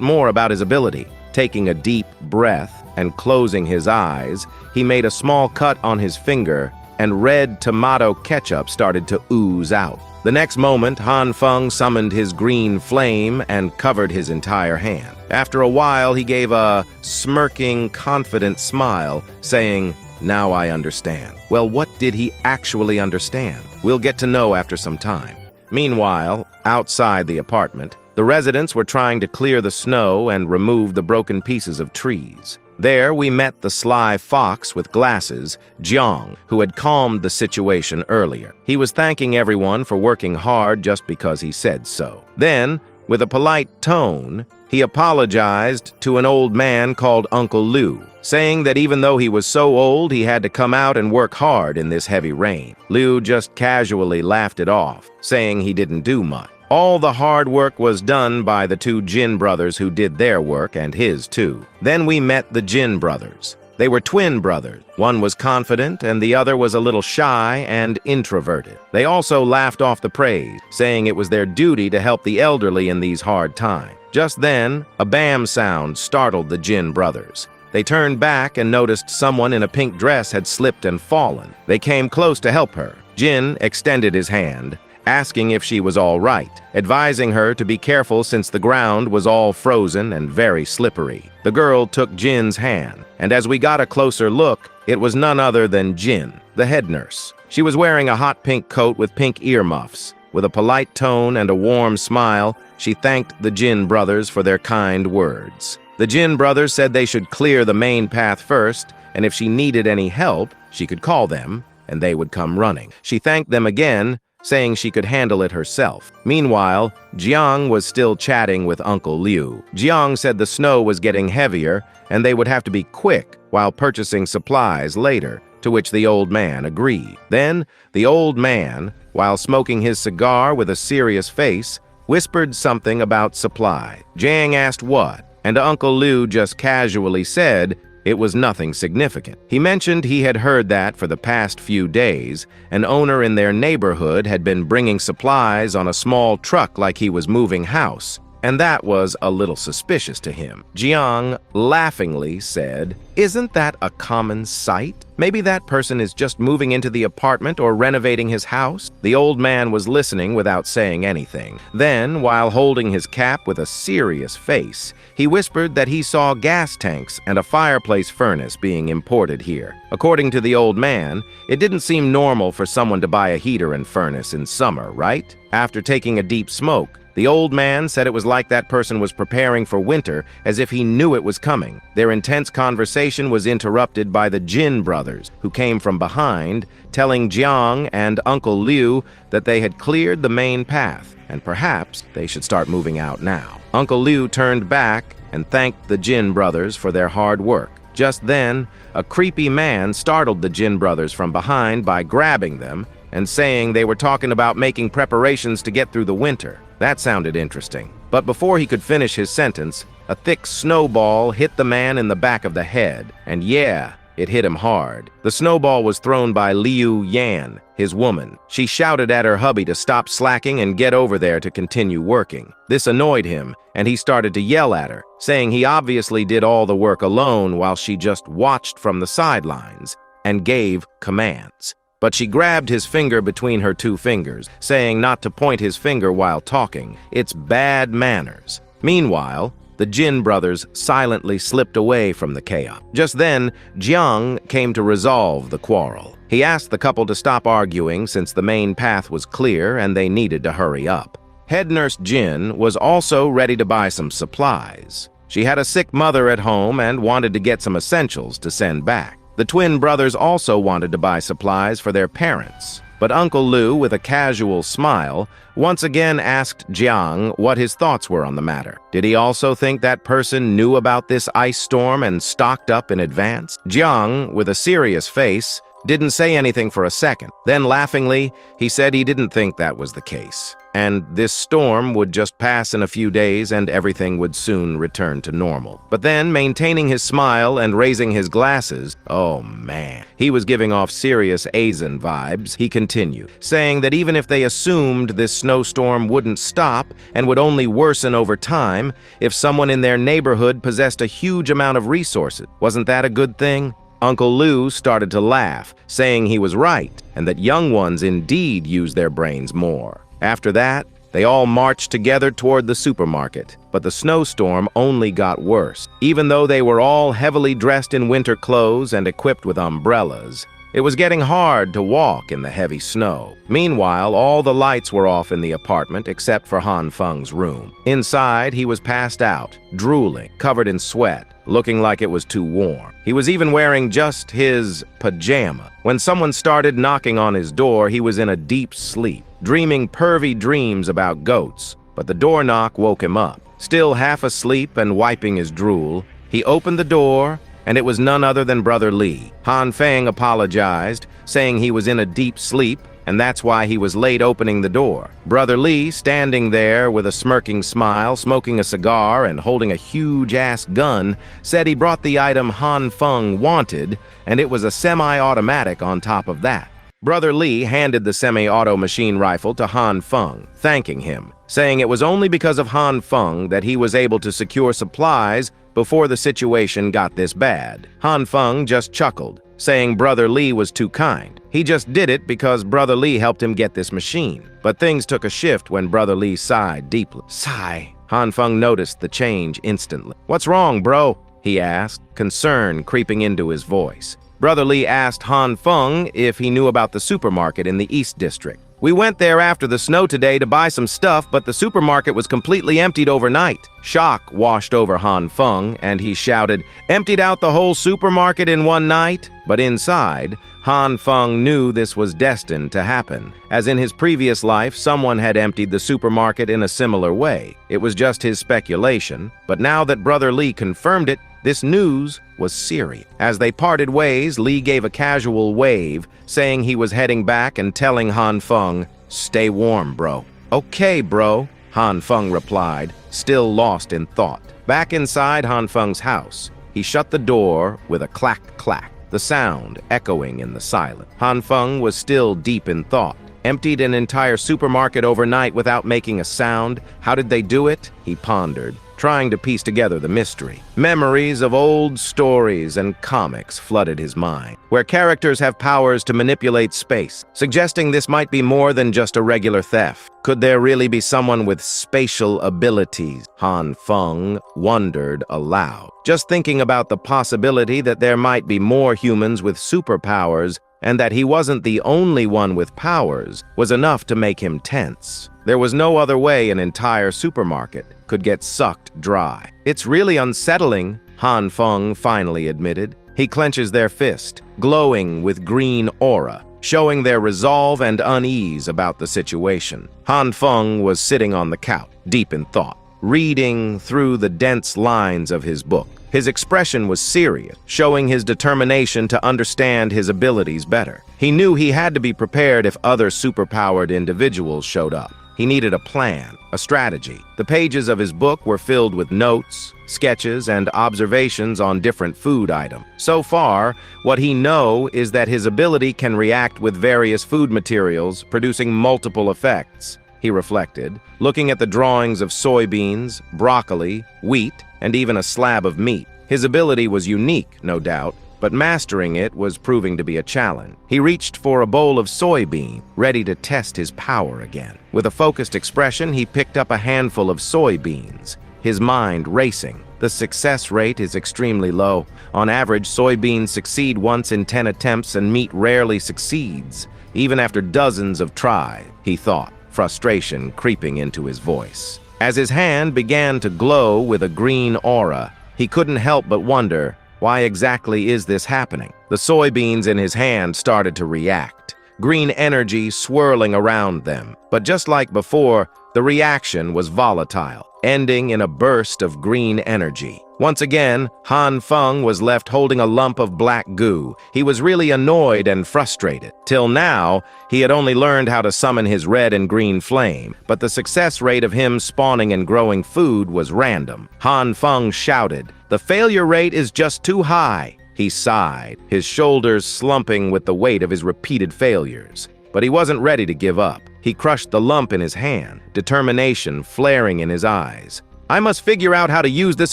more about his ability. Taking a deep breath and closing his eyes, he made a small cut on his finger, and red tomato ketchup started to ooze out. The next moment, Han Feng summoned his green flame and covered his entire hand. After a while, he gave a smirking, confident smile, saying, "Now I understand." Well, what did he actually understand? We'll get to know after some time. Meanwhile, outside the apartment, the residents were trying to clear the snow and remove the broken pieces of trees. There we met the sly fox with glasses, Jiang, who had calmed the situation earlier. He was thanking everyone for working hard just because he said so. Then, with a polite tone, he apologized to an old man called Uncle Liu, saying that even though he was so old, he had to come out and work hard in this heavy rain. Liu just casually laughed it off, saying he didn't do much. All the hard work was done by the two Jin brothers who did their work, and his too. Then we met the Jin brothers. They were twin brothers. One was confident and the other was a little shy and introverted. They also laughed off the praise, saying it was their duty to help the elderly in these hard times. Just then, a bam sound startled the Jin brothers. They turned back and noticed someone in a pink dress had slipped and fallen. They came close to help her. Jin extended his hand, asking if she was all right, advising her to be careful since the ground was all frozen and very slippery. The girl took Jin's hand, and as we got a closer look, it was none other than Jin, the head nurse. She was wearing a hot pink coat with pink earmuffs. With a polite tone and a warm smile, she thanked the Jin brothers for their kind words. The Jin brothers said they should clear the main path first, and if she needed any help, she could call them, and they would come running. She thanked them again, saying she could handle it herself. Meanwhile, Jiang was still chatting with Uncle Liu. Jiang said the snow was getting heavier, and they would have to be quick while purchasing supplies later, to which the old man agreed. Then, the old man, while smoking his cigar with a serious face, whispered something about supply. Jiang asked what, and Uncle Liu just casually said it was nothing significant. He mentioned he had heard that for the past few days, an owner in their neighborhood had been bringing supplies on a small truck like he was moving house, and that was a little suspicious to him. Jiang laughingly said, "Isn't that a common sight? Maybe that person is just moving into the apartment or renovating his house." The old man was listening without saying anything. Then, while holding his cap with a serious face, he whispered that he saw gas tanks and a fireplace furnace being imported here. According to the old man, it didn't seem normal for someone to buy a heater and furnace in summer, right? After taking a deep smoke, the old man said it was like that person was preparing for winter, as if he knew it was coming. Their intense conversation was interrupted by the Jin brothers, who came from behind, telling Jiang and Uncle Liu that they had cleared the main path, and perhaps they should start moving out now. Uncle Liu turned back and thanked the Jin brothers for their hard work. Just then, a creepy man startled the Jin brothers from behind by grabbing them and saying they were talking about making preparations to get through the winter. That sounded interesting. But before he could finish his sentence, a thick snowball hit the man in the back of the head. And yeah, it hit him hard. The snowball was thrown by Liu Yan, his woman. She shouted at her hubby to stop slacking and get over there to continue working. This annoyed him, and he started to yell at her, saying he obviously did all the work alone while she just watched from the sidelines and gave commands. But she grabbed his finger between her two fingers, saying not to point his finger while talking. It's bad manners. Meanwhile, the Jin brothers silently slipped away from the chaos. Just then, Jiang came to resolve the quarrel. He asked the couple to stop arguing since the main path was clear and they needed to hurry up. Head nurse Jin was also ready to buy some supplies. She had a sick mother at home and wanted to get some essentials to send back. The twin brothers also wanted to buy supplies for their parents. But Uncle Lu, with a casual smile, once again asked Jiang what his thoughts were on the matter. Did he also think that person knew about this ice storm and stocked up in advance? Jiang, with a serious face, didn't say anything for a second. Then, laughingly, he said he didn't think that was the case, and this storm would just pass in a few days and everything would soon return to normal. But then, maintaining his smile and raising his glasses, oh man, he was giving off serious Asian vibes, he continued, saying that even if they assumed this snowstorm wouldn't stop and would only worsen over time, if someone in their neighborhood possessed a huge amount of resources, wasn't that a good thing? Uncle Lu started to laugh, saying he was right, and that young ones indeed use their brains more. After that, they all marched together toward the supermarket, but the snowstorm only got worse. Even though they were all heavily dressed in winter clothes and equipped with umbrellas, it was getting hard to walk in the heavy snow. Meanwhile, all the lights were off in the apartment except for Han Feng's room. Inside, he was passed out, drooling, covered in sweat, looking like it was too warm. He was even wearing just his pajama. When someone started knocking on his door, he was in a deep sleep, dreaming pervy dreams about goats. But the door knock woke him up. Still half asleep and wiping his drool, he opened the door, and it was none other than Brother Li. Han Feng apologized, saying he was in a deep sleep, and that's why he was late opening the door. Brother Li, standing there with a smirking smile, smoking a cigar and holding a huge-ass gun, said he brought the item Han Feng wanted, and it was a semi-automatic on top of that. Brother Li handed the semi-auto machine rifle to Han Feng, thanking him, saying it was only because of Han Feng that he was able to secure supplies before the situation got this bad. Han Feng just chuckled, saying Brother Li was too kind. He just did it because Brother Li helped him get this machine. But things took a shift when Brother Li sighed deeply. Sigh. Han Feng noticed the change instantly. "What's wrong, bro?" he asked, concern creeping into his voice. Brother Li asked Han Feng if he knew about the supermarket in the East District. "We went there after the snow today to buy some stuff, but the supermarket was completely emptied overnight." Shock washed over Han Feng, and he shouted, "Emptied out the whole supermarket in one night?" But inside, Han Feng knew this was destined to happen, as in his previous life someone had emptied the supermarket in a similar way. It was just his speculation, but now that Brother Li confirmed it, this news was serious. As they parted ways, Li gave a casual wave, saying he was heading back and telling Han Feng, "Stay warm, bro." "Okay, bro," Han Feng replied, still lost in thought. Back inside Han Feng's house, he shut the door with a clack-clack, the sound echoing in the silence. Han Feng was still deep in thought. Emptied an entire supermarket overnight without making a sound? How did they do it? He pondered, trying to piece together the mystery. Memories of old stories and comics flooded his mind, where characters have powers to manipulate space, suggesting this might be more than just a regular theft. Could there really be someone with spatial abilities? Han Feng wondered aloud, just thinking about the possibility that there might be more humans with superpowers and that he wasn't the only one with powers was enough to make him tense. There was no other way an entire supermarket could get sucked dry. "It's really unsettling," Han Feng finally admitted. He clenches their fist, glowing with green aura, showing their resolve and unease about the situation. Han Feng was sitting on the couch, deep in thought, reading through the dense lines of his book. His expression was serious, showing his determination to understand his abilities better. He knew he had to be prepared if other superpowered individuals showed up. He needed a plan, a strategy. The pages of his book were filled with notes, sketches, and observations on different food items. So far, what he knows is that his ability can react with various food materials, producing multiple effects. He reflected, looking at the drawings of soybeans, broccoli, wheat, and even a slab of meat. His ability was unique, no doubt, but mastering it was proving to be a challenge. He reached for a bowl of soybean, ready to test his power again. With a focused expression, he picked up a handful of soybeans, his mind racing. The success rate is extremely low. On average, soybeans succeed once in 10 attempts and meat rarely succeeds, even after dozens of tries, he thought, frustration creeping into his voice. As his hand began to glow with a green aura, he couldn't help but wonder, Why exactly is this happening? The soybeans in his hand started to react, green energy swirling around them. But just like before, the reaction was volatile, ending in a burst of green energy. Once again, Han Feng was left holding a lump of black goo. He was really annoyed and frustrated. Till now, he had only learned how to summon his red and green flame, but the success rate of him spawning and growing food was random. Han Feng shouted, "The failure rate is just too high." He sighed, his shoulders slumping with the weight of his repeated failures. But he wasn't ready to give up. He crushed the lump in his hand, determination flaring in his eyes. "I must figure out how to use this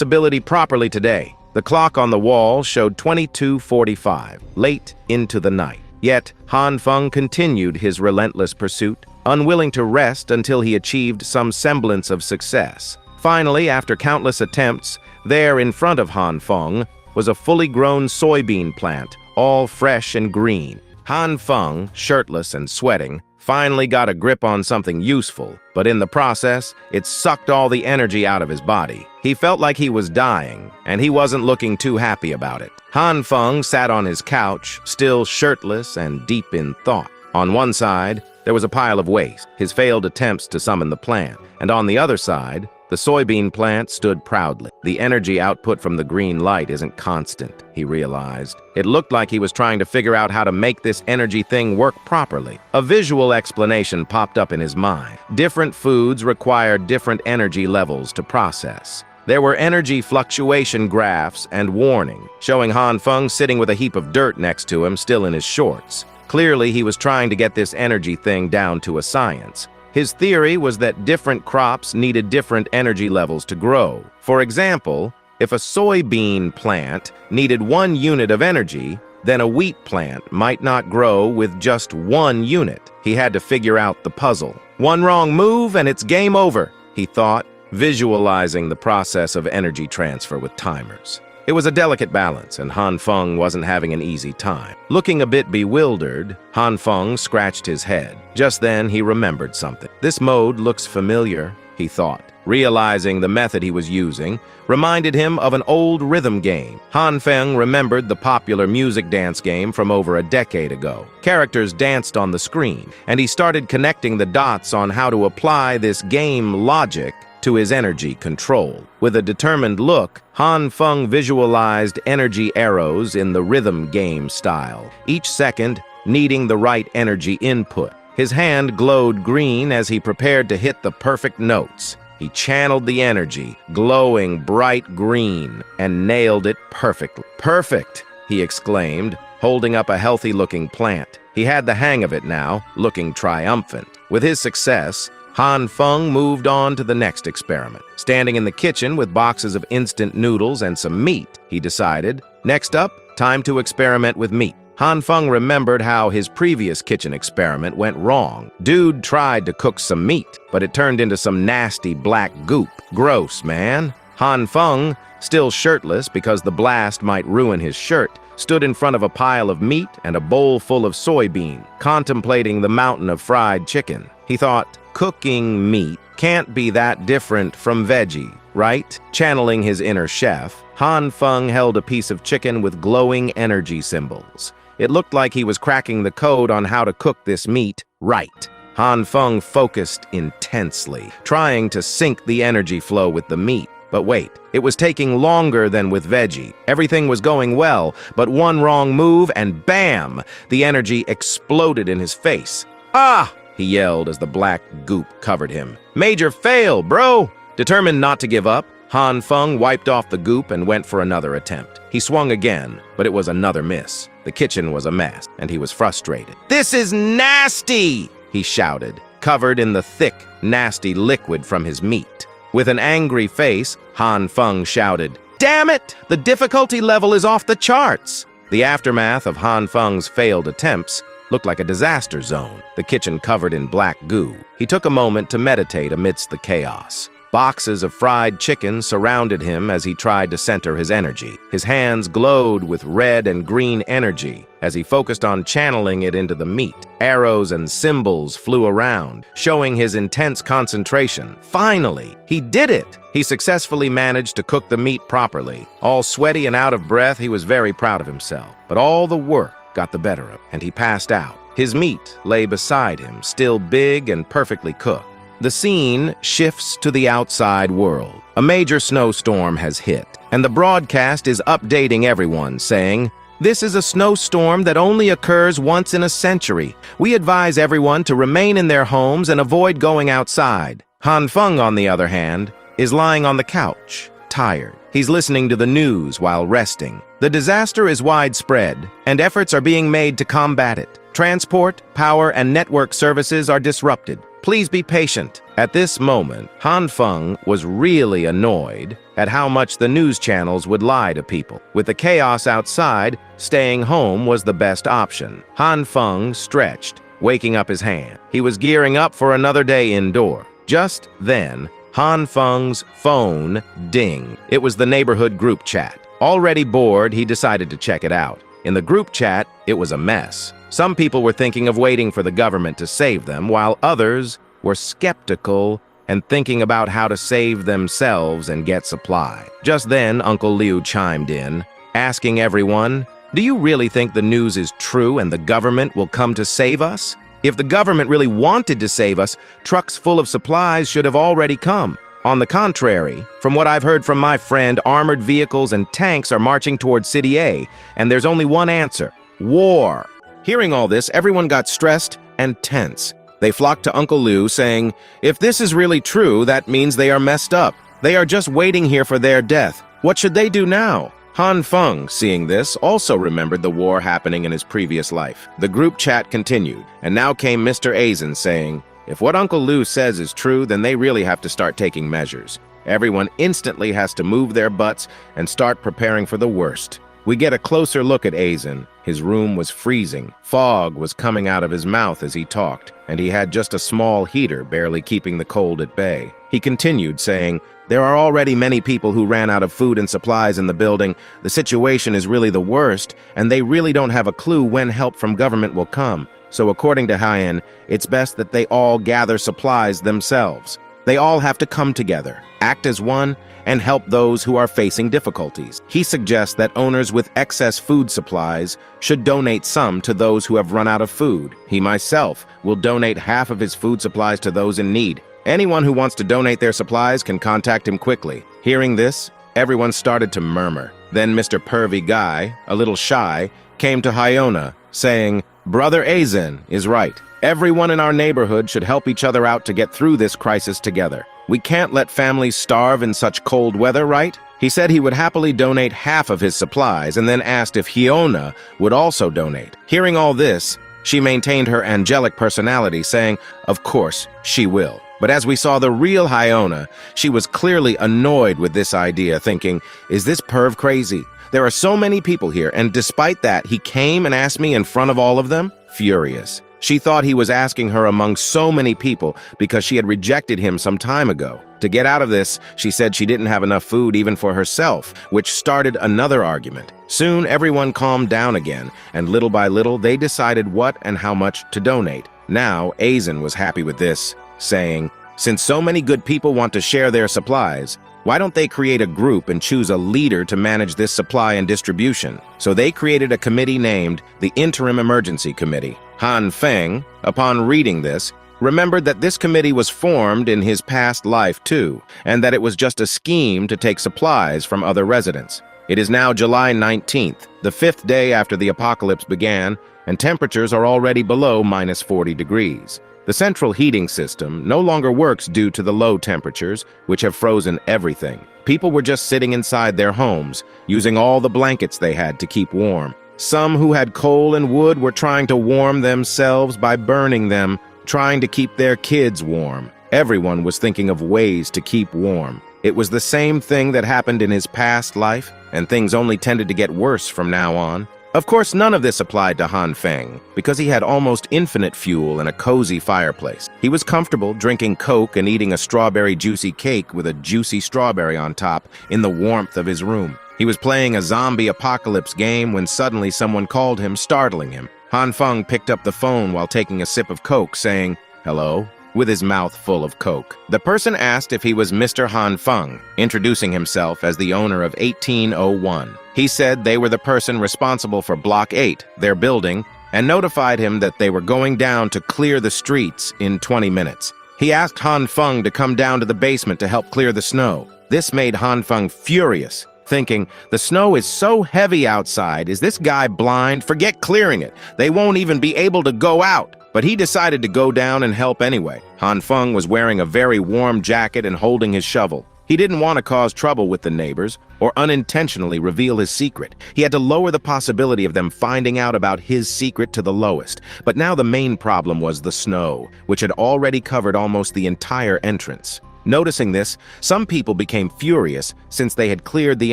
ability properly today." The clock on the wall showed 22:45, late into the night. Yet, Han Feng continued his relentless pursuit, unwilling to rest until he achieved some semblance of success. Finally, after countless attempts, there in front of Han Feng was a fully grown soybean plant, all fresh and green. Han Feng, shirtless and sweating, finally got a grip on something useful, but in the process, it sucked all the energy out of his body. He felt like he was dying, and he wasn't looking too happy about it. Han Feng sat on his couch, still shirtless and deep in thought. On one side, there was a pile of waste, his failed attempts to summon the plant, and on the other side, the soybean plant stood proudly. The energy output from the green light isn't constant, he realized. It looked like he was trying to figure out how to make this energy thing work properly. A visual explanation popped up in his mind. Different foods require different energy levels to process. There were energy fluctuation graphs and warning, showing Han Feng sitting with a heap of dirt next to him, still in his shorts. Clearly, he was trying to get this energy thing down to a science. His theory was that different crops needed different energy levels to grow. For example, if a soybean plant needed 1 unit of energy, then a wheat plant might not grow with just 1 unit. He had to figure out the puzzle. One wrong move and it's game over, he thought, visualizing the process of energy transfer with timers. It was a delicate balance, and Han Feng wasn't having an easy time. Looking a bit bewildered, Han Feng scratched his head. Just then, he remembered something. This mode looks familiar, he thought. Realizing the method he was using reminded him of an old rhythm game. Han Feng remembered the popular music dance game from over a decade ago. Characters danced on the screen, and he started connecting the dots on how to apply this game logic to his energy control. With a determined look, Han Feng visualized energy arrows in the rhythm game style, each second needing the right energy input. His hand glowed green as he prepared to hit the perfect notes. He channeled the energy, glowing bright green, and nailed it perfectly. "Perfect!" he exclaimed, holding up a healthy-looking plant. He had the hang of it now, looking triumphant. With his success, Han Feng moved on to the next experiment. Standing in the kitchen with boxes of instant noodles and some meat, he decided, next up, time to experiment with meat. Han Feng remembered how his previous kitchen experiment went wrong. Dude tried to cook some meat, but it turned into some nasty black goop. Gross, man. Han Feng, still shirtless because the blast might ruin his shirt, stood in front of a pile of meat and a bowl full of soybean, contemplating the mountain of fried chicken. He thought, cooking meat can't be that different from veggie, right? Channeling his inner chef, Han Feng held a piece of chicken with glowing energy symbols. It looked like he was cracking the code on how to cook this meat right. Han Feng focused intensely, trying to sync the energy flow with the meat. But wait, it was taking longer than with veggie. Everything was going well, but one wrong move and bam! The energy exploded in his face. "Ah!" he yelled as the black goop covered him. "Major fail, bro!" Determined not to give up, Han Feng wiped off the goop and went for another attempt. He swung again, but it was another miss. The kitchen was a mess, and he was frustrated. "This is nasty!" he shouted, covered in the thick, nasty liquid from his meat. With an angry face, Han Feng shouted, "Damn it! The difficulty level is off the charts!" The aftermath of Han Feng's failed attempts looked like a disaster zone, the kitchen covered in black goo. He took a moment to meditate amidst the chaos. Boxes of fried chicken surrounded him as he tried to center his energy. His hands glowed with red and green energy as he focused on channeling it into the meat. Arrows and symbols flew around, showing his intense concentration. Finally, he did it! He successfully managed to cook the meat properly. All sweaty and out of breath, he was very proud of himself. But all the work got the better of him, and he passed out. His meat lay beside him, still big and perfectly cooked. The scene shifts to the outside world. A major snowstorm has hit, and the broadcast is updating everyone, saying, "This is a snowstorm that only occurs once in a century. We advise everyone to remain in their homes and avoid going outside." Han Feng, on the other hand, is lying on the couch, tired. He's listening to the news while resting. The disaster is widespread, and efforts are being made to combat it. Transport, power, and network services are disrupted. Please be patient. At this moment, Han Feng was really annoyed at how much the news channels would lie to people. With the chaos outside, staying home was the best option. Han Feng stretched, waking up his hand. He was gearing up for another day indoor. Just then, Han Feng's phone dinged. It was the neighborhood group chat. Already bored, he decided to check it out. In the group chat, it was a mess. Some people were thinking of waiting for the government to save them, while others were skeptical and thinking about how to save themselves and get supply. Just then, Uncle Liu chimed in, asking everyone, "Do you really think the news is true and the government will come to save us? If the government really wanted to save us, trucks full of supplies should have already come. On the contrary, from what I've heard from my friend, armored vehicles and tanks are marching towards City A, and there's only one answer: war." Hearing all this, everyone got stressed and tense. They flocked to Uncle Liu, saying, "If this is really true, that means they are messed up. They are just waiting here for their death. What should they do now?" Han Feng, seeing this, also remembered the war happening in his previous life. The group chat continued, and now came Mr. Aizen saying, "If what Uncle Liu says is true, then they really have to start taking measures. Everyone instantly has to move their butts and start preparing for the worst." We get a closer look at Aizen. His room was freezing. Fog was coming out of his mouth as he talked, and he had just a small heater barely keeping the cold at bay. He continued, saying, "There are already many people who ran out of food and supplies in the building. The situation is really the worst, and they really don't have a clue when help from government will come. So according to Hyen, it's best that they all gather supplies themselves. They all have to come together, act as one, and help those who are facing difficulties." He suggests that owners with excess food supplies should donate some to those who have run out of food. He myself will donate half of his food supplies to those in need. Anyone who wants to donate their supplies can contact him quickly. Hearing this, everyone started to murmur. Then Mr. Pervy Guy, a little shy, came to Hyona, saying, "Brother Aizen is right. Everyone in our neighborhood should help each other out to get through this crisis together. We can't let families starve in such cold weather, right?" He said he would happily donate half of his supplies and then asked if Hyona would also donate. Hearing all this, she maintained her angelic personality, saying, "Of course, she will." But as we saw the real Hyona, she was clearly annoyed with this idea, thinking, "Is this perv crazy? There are so many people here, and despite that, he came and asked me in front of all of them?" Furious. She thought he was asking her among so many people because she had rejected him some time ago. To get out of this, she said she didn't have enough food even for herself, which started another argument. Soon, everyone calmed down again, and little by little, they decided what and how much to donate. Now, Aizen was happy with this, saying, "Since so many good people want to share their supplies, why don't they create a group and choose a leader to manage this supply and distribution?" So they created a committee named the Interim Emergency Committee. Han Feng, upon reading this, remembered that this committee was formed in his past life too, and that it was just a scheme to take supplies from other residents. It is now July 19th, the 5th day after the apocalypse began, and temperatures are already below -40 degrees. The central heating system no longer works due to the low temperatures, which have frozen everything. People were just sitting inside their homes, using all the blankets they had to keep warm. Some who had coal and wood were trying to warm themselves by burning them, trying to keep their kids warm. Everyone was thinking of ways to keep warm. It was the same thing that happened in his past life, and things only tended to get worse from now on. Of course, none of this applied to Han Feng, because he had almost infinite fuel and a cozy fireplace. He was comfortable drinking Coke and eating a strawberry juicy cake with a juicy strawberry on top in the warmth of his room. He was playing a zombie apocalypse game when suddenly someone called him, startling him. Han Feng picked up the phone while taking a sip of Coke, saying, "Hello?" with his mouth full of Coke. The person asked if he was Mr. Han Feng, introducing himself as the owner of 1801. He said they were the person responsible for Block 8, their building, and notified him that they were going down to clear the streets in 20 minutes. He asked Han Feng to come down to the basement to help clear the snow. This made Han Feng furious, thinking, the snow is so heavy outside, is this guy blind? Forget clearing it. They won't even be able to go out. But he decided to go down and help anyway. Han Feng was wearing a very warm jacket and holding his shovel. He didn't want to cause trouble with the neighbors or unintentionally reveal his secret. He had to lower the possibility of them finding out about his secret to the lowest. But now the main problem was the snow, which had already covered almost the entire entrance. Noticing this, some people became furious since they had cleared the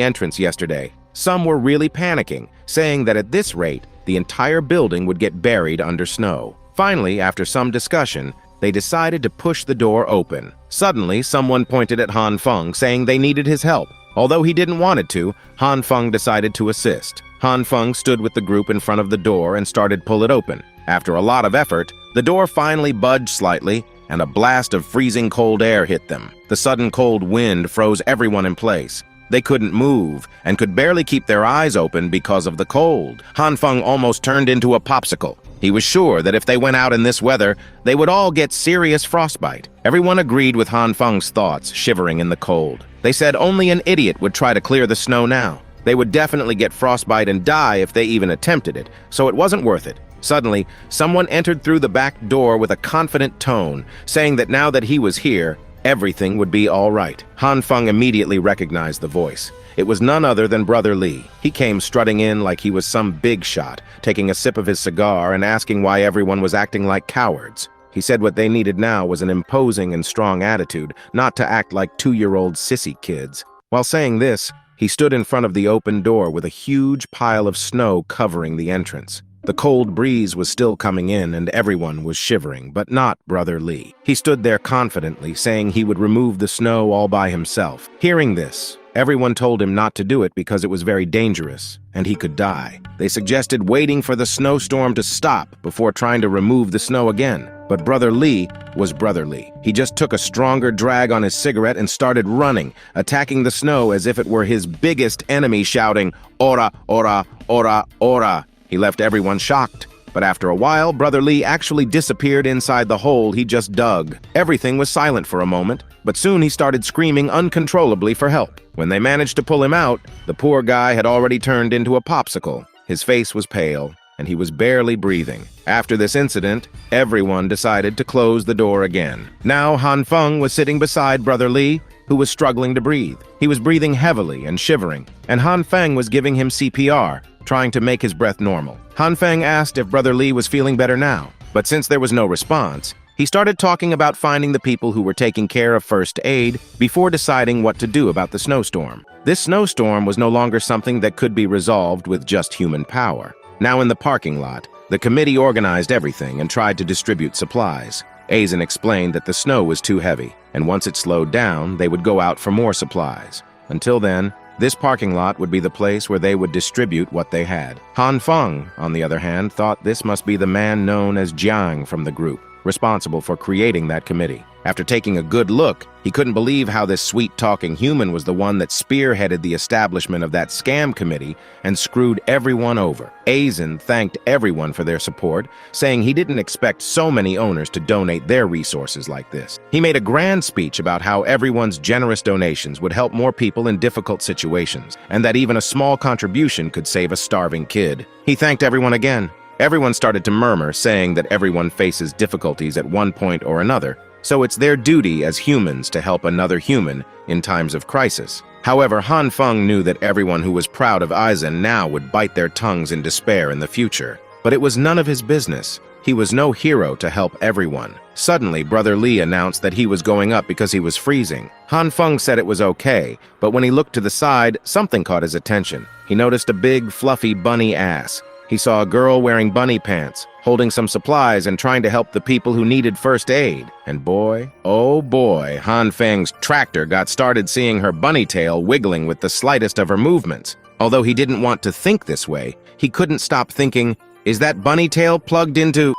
entrance yesterday. Some were really panicking, saying that at this rate, the entire building would get buried under snow. Finally, after some discussion, they decided to push the door open. Suddenly, someone pointed at Han Feng, saying they needed his help. Although he didn't want it to, Han Feng decided to assist. Han Feng stood with the group in front of the door and started to pull it open. After a lot of effort, the door finally budged slightly, and a blast of freezing cold air hit them. The sudden cold wind froze everyone in place. They couldn't move and could barely keep their eyes open because of the cold. Han Feng almost turned into a popsicle. He was sure that if they went out in this weather, they would all get serious frostbite. Everyone agreed with Han Feng's thoughts, shivering in the cold. They said only an idiot would try to clear the snow now. They would definitely get frostbite and die if they even attempted it, so it wasn't worth it. Suddenly, someone entered through the back door with a confident tone, saying that now that he was here, everything would be all right. Han Feng immediately recognized the voice. It was none other than Brother Li. He came strutting in like he was some big shot, taking a sip of his cigar and asking why everyone was acting like cowards. He said what they needed now was an imposing and strong attitude, not to act like 2-year-old sissy kids. While saying this, he stood in front of the open door with a huge pile of snow covering the entrance. The cold breeze was still coming in and everyone was shivering, but not Brother Li. He stood there confidently, saying he would remove the snow all by himself. Hearing this, everyone told him not to do it because it was very dangerous, and he could die. They suggested waiting for the snowstorm to stop before trying to remove the snow again. But Brother Li was Brother Li. He just took a stronger drag on his cigarette and started running, attacking the snow as if it were his biggest enemy, shouting, "Ora, ora, ora, ora." He left everyone shocked. But after a while, Brother Li actually disappeared inside the hole he just dug. Everything was silent for a moment, but soon he started screaming uncontrollably for help. When they managed to pull him out, the poor guy had already turned into a popsicle. His face was pale, and he was barely breathing. After this incident, everyone decided to close the door again. Now Han Feng was sitting beside Brother Li, who was struggling to breathe. He was breathing heavily and shivering, and Han Feng was giving him CPR, trying to make his breath normal. Han Feng asked if Brother Li was feeling better now, but since there was no response, he started talking about finding the people who were taking care of first aid before deciding what to do about the snowstorm. This snowstorm was no longer something that could be resolved with just human power. Now in the parking lot, the committee organized everything and tried to distribute supplies. Aizen explained that the snow was too heavy, and once it slowed down, they would go out for more supplies. Until then, this parking lot would be the place where they would distribute what they had. Han Feng, on the other hand, thought this must be the man known as Jiang from the group, responsible for creating that committee. After taking a good look, he couldn't believe how this sweet-talking human was the one that spearheaded the establishment of that scam committee and screwed everyone over. Aizen thanked everyone for their support, saying he didn't expect so many owners to donate their resources like this. He made a grand speech about how everyone's generous donations would help more people in difficult situations, and that even a small contribution could save a starving kid. He thanked everyone again. Everyone started to murmur, saying that everyone faces difficulties at one point or another, so it's their duty as humans to help another human in times of crisis. However, Han Feng knew that everyone who was proud of Aizen now would bite their tongues in despair in the future. But it was none of his business. He was no hero to help everyone. Suddenly, Brother Li announced that he was going up because he was freezing. Han Feng said it was okay, but when he looked to the side, something caught his attention. He noticed a big, fluffy bunny ass. he saw a girl wearing bunny pants, holding some supplies and trying to help the people who needed first aid. And boy, oh boy, Han Feng's tractor got started seeing her bunny tail wiggling with the slightest of her movements. Although he didn't want to think this way, he couldn't stop thinking, is that bunny tail plugged into...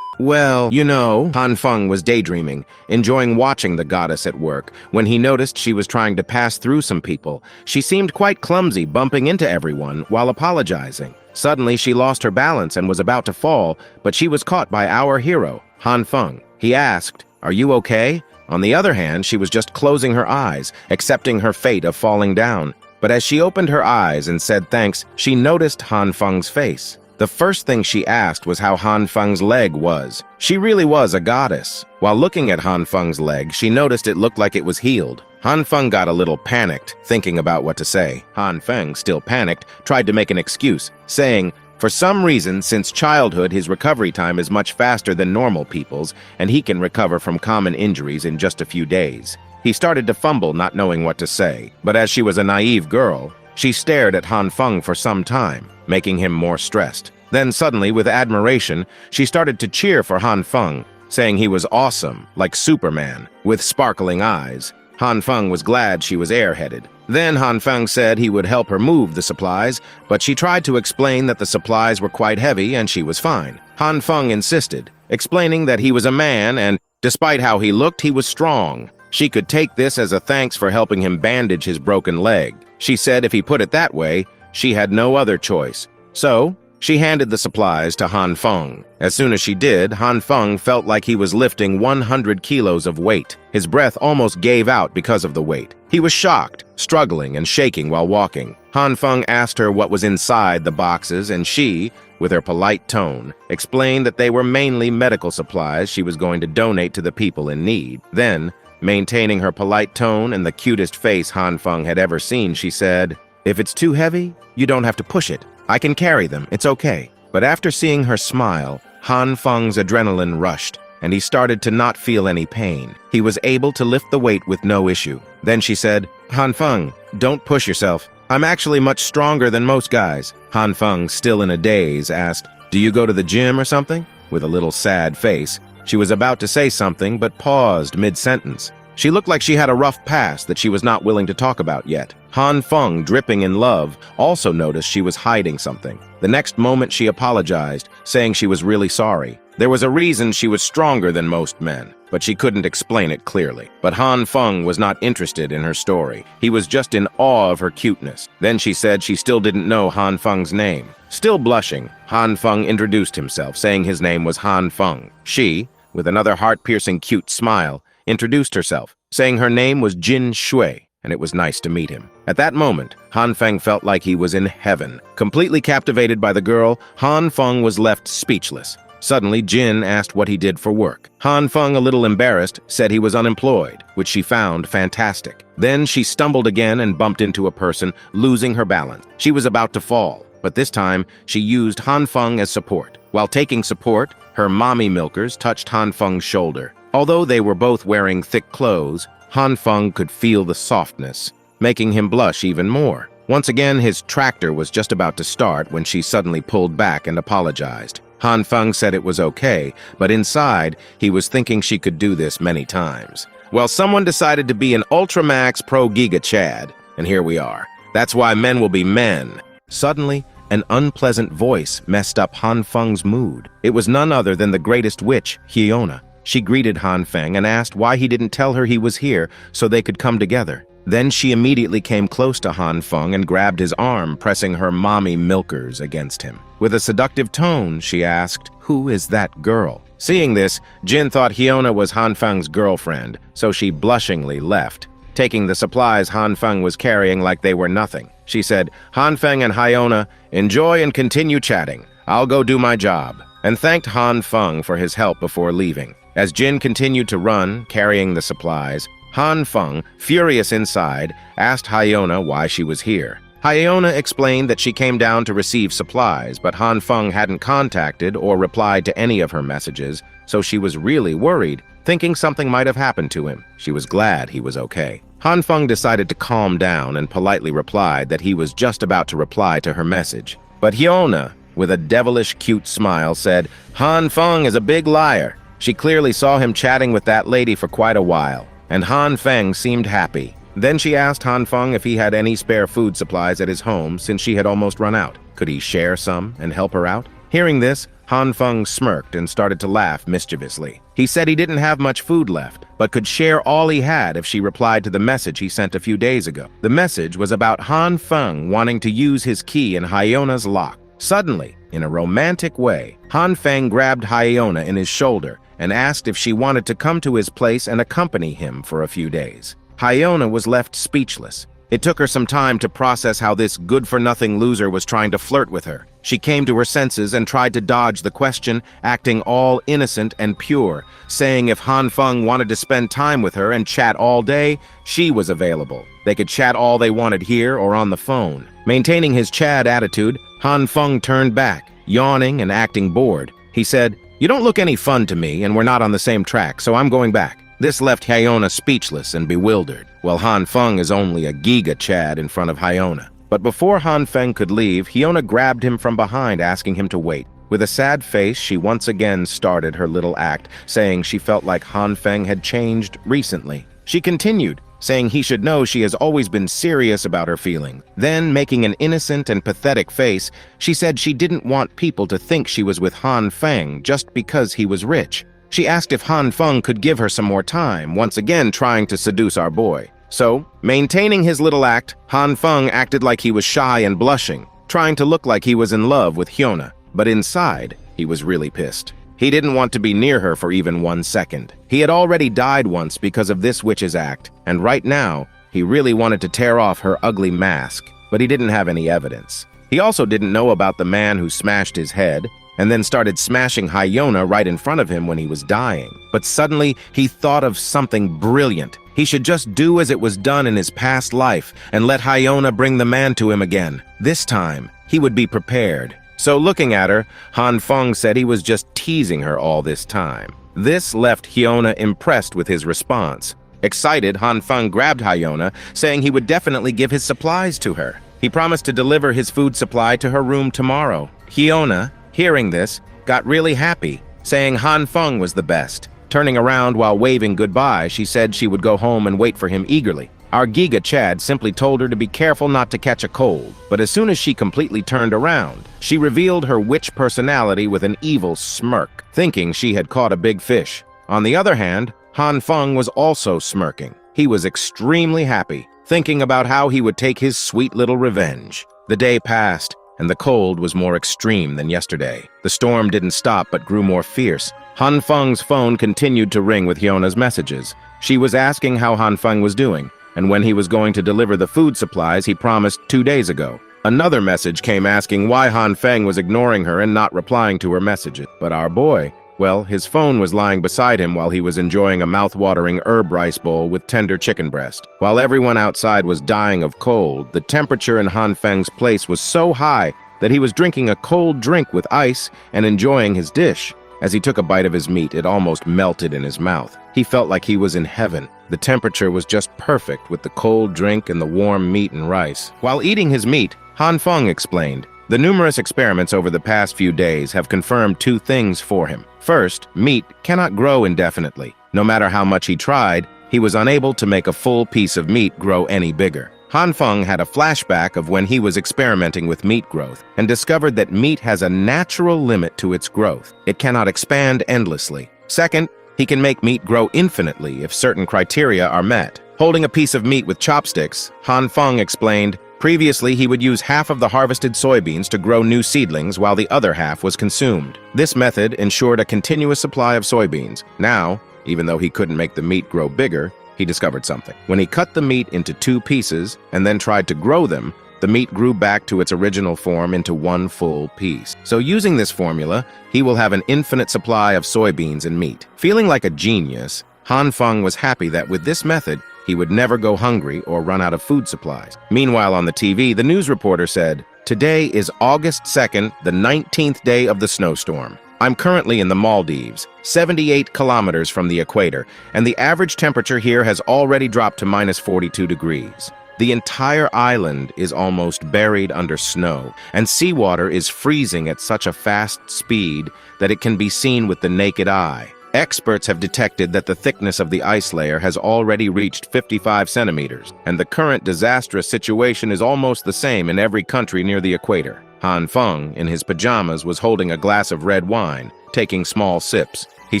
Well, you know, Han Feng was daydreaming, enjoying watching the goddess at work, when he noticed she was trying to pass through some people. She seemed quite clumsy, bumping into everyone while apologizing. Suddenly, she lost her balance and was about to fall, but she was caught by our hero, Han Feng. He asked, "Are you okay?" On the other hand, she was just closing her eyes, accepting her fate of falling down. But as she opened her eyes and said thanks, she noticed Han Feng's face. The first thing she asked was how Han Feng's leg was. She really was a goddess. While looking at Han Feng's leg, she noticed it looked like it was healed. Han Feng got a little panicked, thinking about what to say. Han Feng, still panicked, tried to make an excuse, saying, for some reason, since childhood, his recovery time is much faster than normal people's, and he can recover from common injuries in just a few days. He started to fumble, not knowing what to say, but as she was a naive girl, she stared at Han Feng for some time, making him more stressed. Then suddenly, with admiration, she started to cheer for Han Feng, saying he was awesome, like Superman, with sparkling eyes. Han Feng was glad she was airheaded. Then Han Feng said he would help her move the supplies, but she tried to explain that the supplies were quite heavy and she was fine. Han Feng insisted, explaining that he was a man and, despite how he looked, he was strong. She could take this as a thanks for helping him bandage his broken leg. She said if he put it that way, she had no other choice. So, she handed the supplies to Han Feng. As soon as she did, Han Feng felt like he was lifting 100 kilos of weight. His breath almost gave out because of the weight. He was shocked, struggling and shaking while walking. Han Feng asked her what was inside the boxes, and she, with her polite tone, explained that they were mainly medical supplies she was going to donate to the people in need. Then, maintaining her polite tone and the cutest face Han Feng had ever seen, she said, "If it's too heavy, you don't have to push it. I can carry them, it's okay." But after seeing her smile, Han Feng's adrenaline rushed, and he started to not feel any pain. He was able to lift the weight with no issue. Then she said, "Han Feng, don't push yourself. I'm actually much stronger than most guys." Han Feng, still in a daze, asked, "Do you go to the gym or something?" With a little sad face, she was about to say something but paused mid-sentence. She looked like she had a rough past that she was not willing to talk about yet. Han Feng, dripping in love, also noticed she was hiding something. The next moment she apologized, saying she was really sorry. There was a reason she was stronger than most men, but she couldn't explain it clearly. But Han Feng was not interested in her story. He was just in awe of her cuteness. Then she said she still didn't know Han Feng's name. Still blushing, Han Feng introduced himself, saying his name was Han Feng. She, with another heart-piercing cute smile, introduced herself, saying her name was Jin Shui, and it was nice to meet him. At that moment, Han Feng felt like he was in heaven. Completely captivated by the girl, Han Feng was left speechless. Suddenly, Jin asked what he did for work. Han Feng, a little embarrassed, said he was unemployed, which she found fantastic. Then she stumbled again and bumped into a person, losing her balance. She was about to fall, but this time, she used Han Feng as support. While taking support, her mommy milkers touched Han Feng's shoulder. Although they were both wearing thick clothes, Han Feng could feel the softness, making him blush even more. Once again, his tractor was just about to start when she suddenly pulled back and apologized. Han Feng said it was okay, but inside, he was thinking she could do this many times. Well, someone decided to be an Ultramax Pro Giga Chad, and here we are. That's why men will be men. Suddenly, an unpleasant voice messed up Han Feng's mood. It was none other than the greatest witch, Hyona. She greeted Han Feng and asked why he didn't tell her he was here so they could come together. Then she immediately came close to Han Feng and grabbed his arm, pressing her mommy milkers against him. With a seductive tone, she asked, "Who is that girl?" Seeing this, Jin thought Hyona was Han Feng's girlfriend, so she blushingly left, taking the supplies Han Feng was carrying like they were nothing. She said, "Han Feng and Hyona, enjoy and continue chatting. I'll go do my job," and thanked Han Feng for his help before leaving. As Jin continued to run, carrying the supplies, Han Feng, furious inside, asked Hyona why she was here. Hyona explained that she came down to receive supplies, but Han Feng hadn't contacted or replied to any of her messages, so she was really worried, thinking something might have happened to him. She was glad he was okay. Han Feng decided to calm down and politely replied that he was just about to reply to her message. But Hyona with a devilish cute smile, said, "Han Feng is a big liar." She clearly saw him chatting with that lady for quite a while, and Han Feng seemed happy. Then she asked Han Feng if he had any spare food supplies at his home since she had almost run out. Could he share some and help her out? Hearing this, Han Feng smirked and started to laugh mischievously. He said he didn't have much food left, but could share all he had if she replied to the message he sent a few days ago. The message was about Han Feng wanting to use his key in Hyona's lock. Suddenly, in a romantic way, Han Feng grabbed Hyona in his shoulder and asked if she wanted to come to his place and accompany him for a few days. Hyona was left speechless. It took her some time to process how this good-for-nothing loser was trying to flirt with her. She came to her senses and tried to dodge the question, acting all innocent and pure, saying if Han Feng wanted to spend time with her and chat all day, she was available. They could chat all they wanted here or on the phone. Maintaining his Chad attitude, Han Feng turned back, yawning and acting bored. He said, "You don't look any fun to me, and we're not on the same track, so I'm going back." This left Hyona speechless and bewildered. Well, Han Feng is only a giga Chad in front of Hyona. But before Han Feng could leave, Hyona grabbed him from behind, asking him to wait. With a sad face, she once again started her little act, saying she felt like Han Feng had changed recently. She continued, saying he should know she has always been serious about her feelings. Then, making an innocent and pathetic face, she said she didn't want people to think she was with Han Feng just because he was rich. She asked if Han Feng could give her some more time, once again trying to seduce our boy. So, maintaining his little act, Han Feng acted like he was shy and blushing, trying to look like he was in love with Hyona. But inside, he was really pissed. He didn't want to be near her for even 1 second. He had already died once because of this witch's act, and right now, he really wanted to tear off her ugly mask, but he didn't have any evidence. He also didn't know about the man who smashed his head, and then started smashing Hyona right in front of him when he was dying. But suddenly, he thought of something brilliant. He should just do as it was done in his past life and let Hyona bring the man to him again. This time, he would be prepared. So looking at her, Han Feng said he was just teasing her all this time. This left Hyona impressed with his response. Excited, Han Feng grabbed Hyona, saying he would definitely give his supplies to her. He promised to deliver his food supply to her room tomorrow. Hyona, hearing this, got really happy, saying Han Feng was the best. Turning around while waving goodbye, she said she would go home and wait for him eagerly. Our Giga Chad simply told her to be careful not to catch a cold, but as soon as she completely turned around, she revealed her witch personality with an evil smirk, thinking she had caught a big fish. On the other hand, Han Feng was also smirking. He was extremely happy, thinking about how he would take his sweet little revenge. The day passed, and the cold was more extreme than yesterday. The storm didn't stop but grew more fierce. Han Feng's phone continued to ring with Hyona's messages. She was asking how Han Feng was doing, and when he was going to deliver the food supplies he promised 2 days ago. Another message came asking why Han Feng was ignoring her and not replying to her messages. But our boy, well, his phone was lying beside him while he was enjoying a mouth-watering herb rice bowl with tender chicken breast. While everyone outside was dying of cold, the temperature in Han Feng's place was so high that he was drinking a cold drink with ice and enjoying his dish. As he took a bite of his meat, it almost melted in his mouth. He felt like he was in heaven. The temperature was just perfect with the cold drink and the warm meat and rice. While eating his meat, Han Feng explained, the numerous experiments over the past few days have confirmed 2 things for him. First, meat cannot grow indefinitely. No matter how much he tried, he was unable to make a full piece of meat grow any bigger. Han Feng had a flashback of when he was experimenting with meat growth and discovered that meat has a natural limit to its growth. It cannot expand endlessly. Second, he can make meat grow infinitely if certain criteria are met. Holding a piece of meat with chopsticks, Han Feng explained, previously he would use half of the harvested soybeans to grow new seedlings while the other half was consumed. This method ensured a continuous supply of soybeans. Now, even though he couldn't make the meat grow bigger, he discovered something. When he cut the meat into 2 pieces and then tried to grow them, the meat grew back to its original form into 1 full piece. So using this formula, he will have an infinite supply of soybeans and meat. Feeling like a genius, Han Feng was happy that with this method, he would never go hungry or run out of food supplies. Meanwhile, on the TV, the news reporter said, "Today is August 2nd, the 19th day of the snowstorm. I'm currently in the Maldives, 78 kilometers from the equator, and the average temperature here has already dropped to -42 degrees. The entire island is almost buried under snow, and seawater is freezing at such a fast speed that it can be seen with the naked eye. Experts have detected that the thickness of the ice layer has already reached 55 centimeters, and the current disastrous situation is almost the same in every country near the equator. Han Feng, in his pajamas, was holding a glass of red wine, taking small sips. He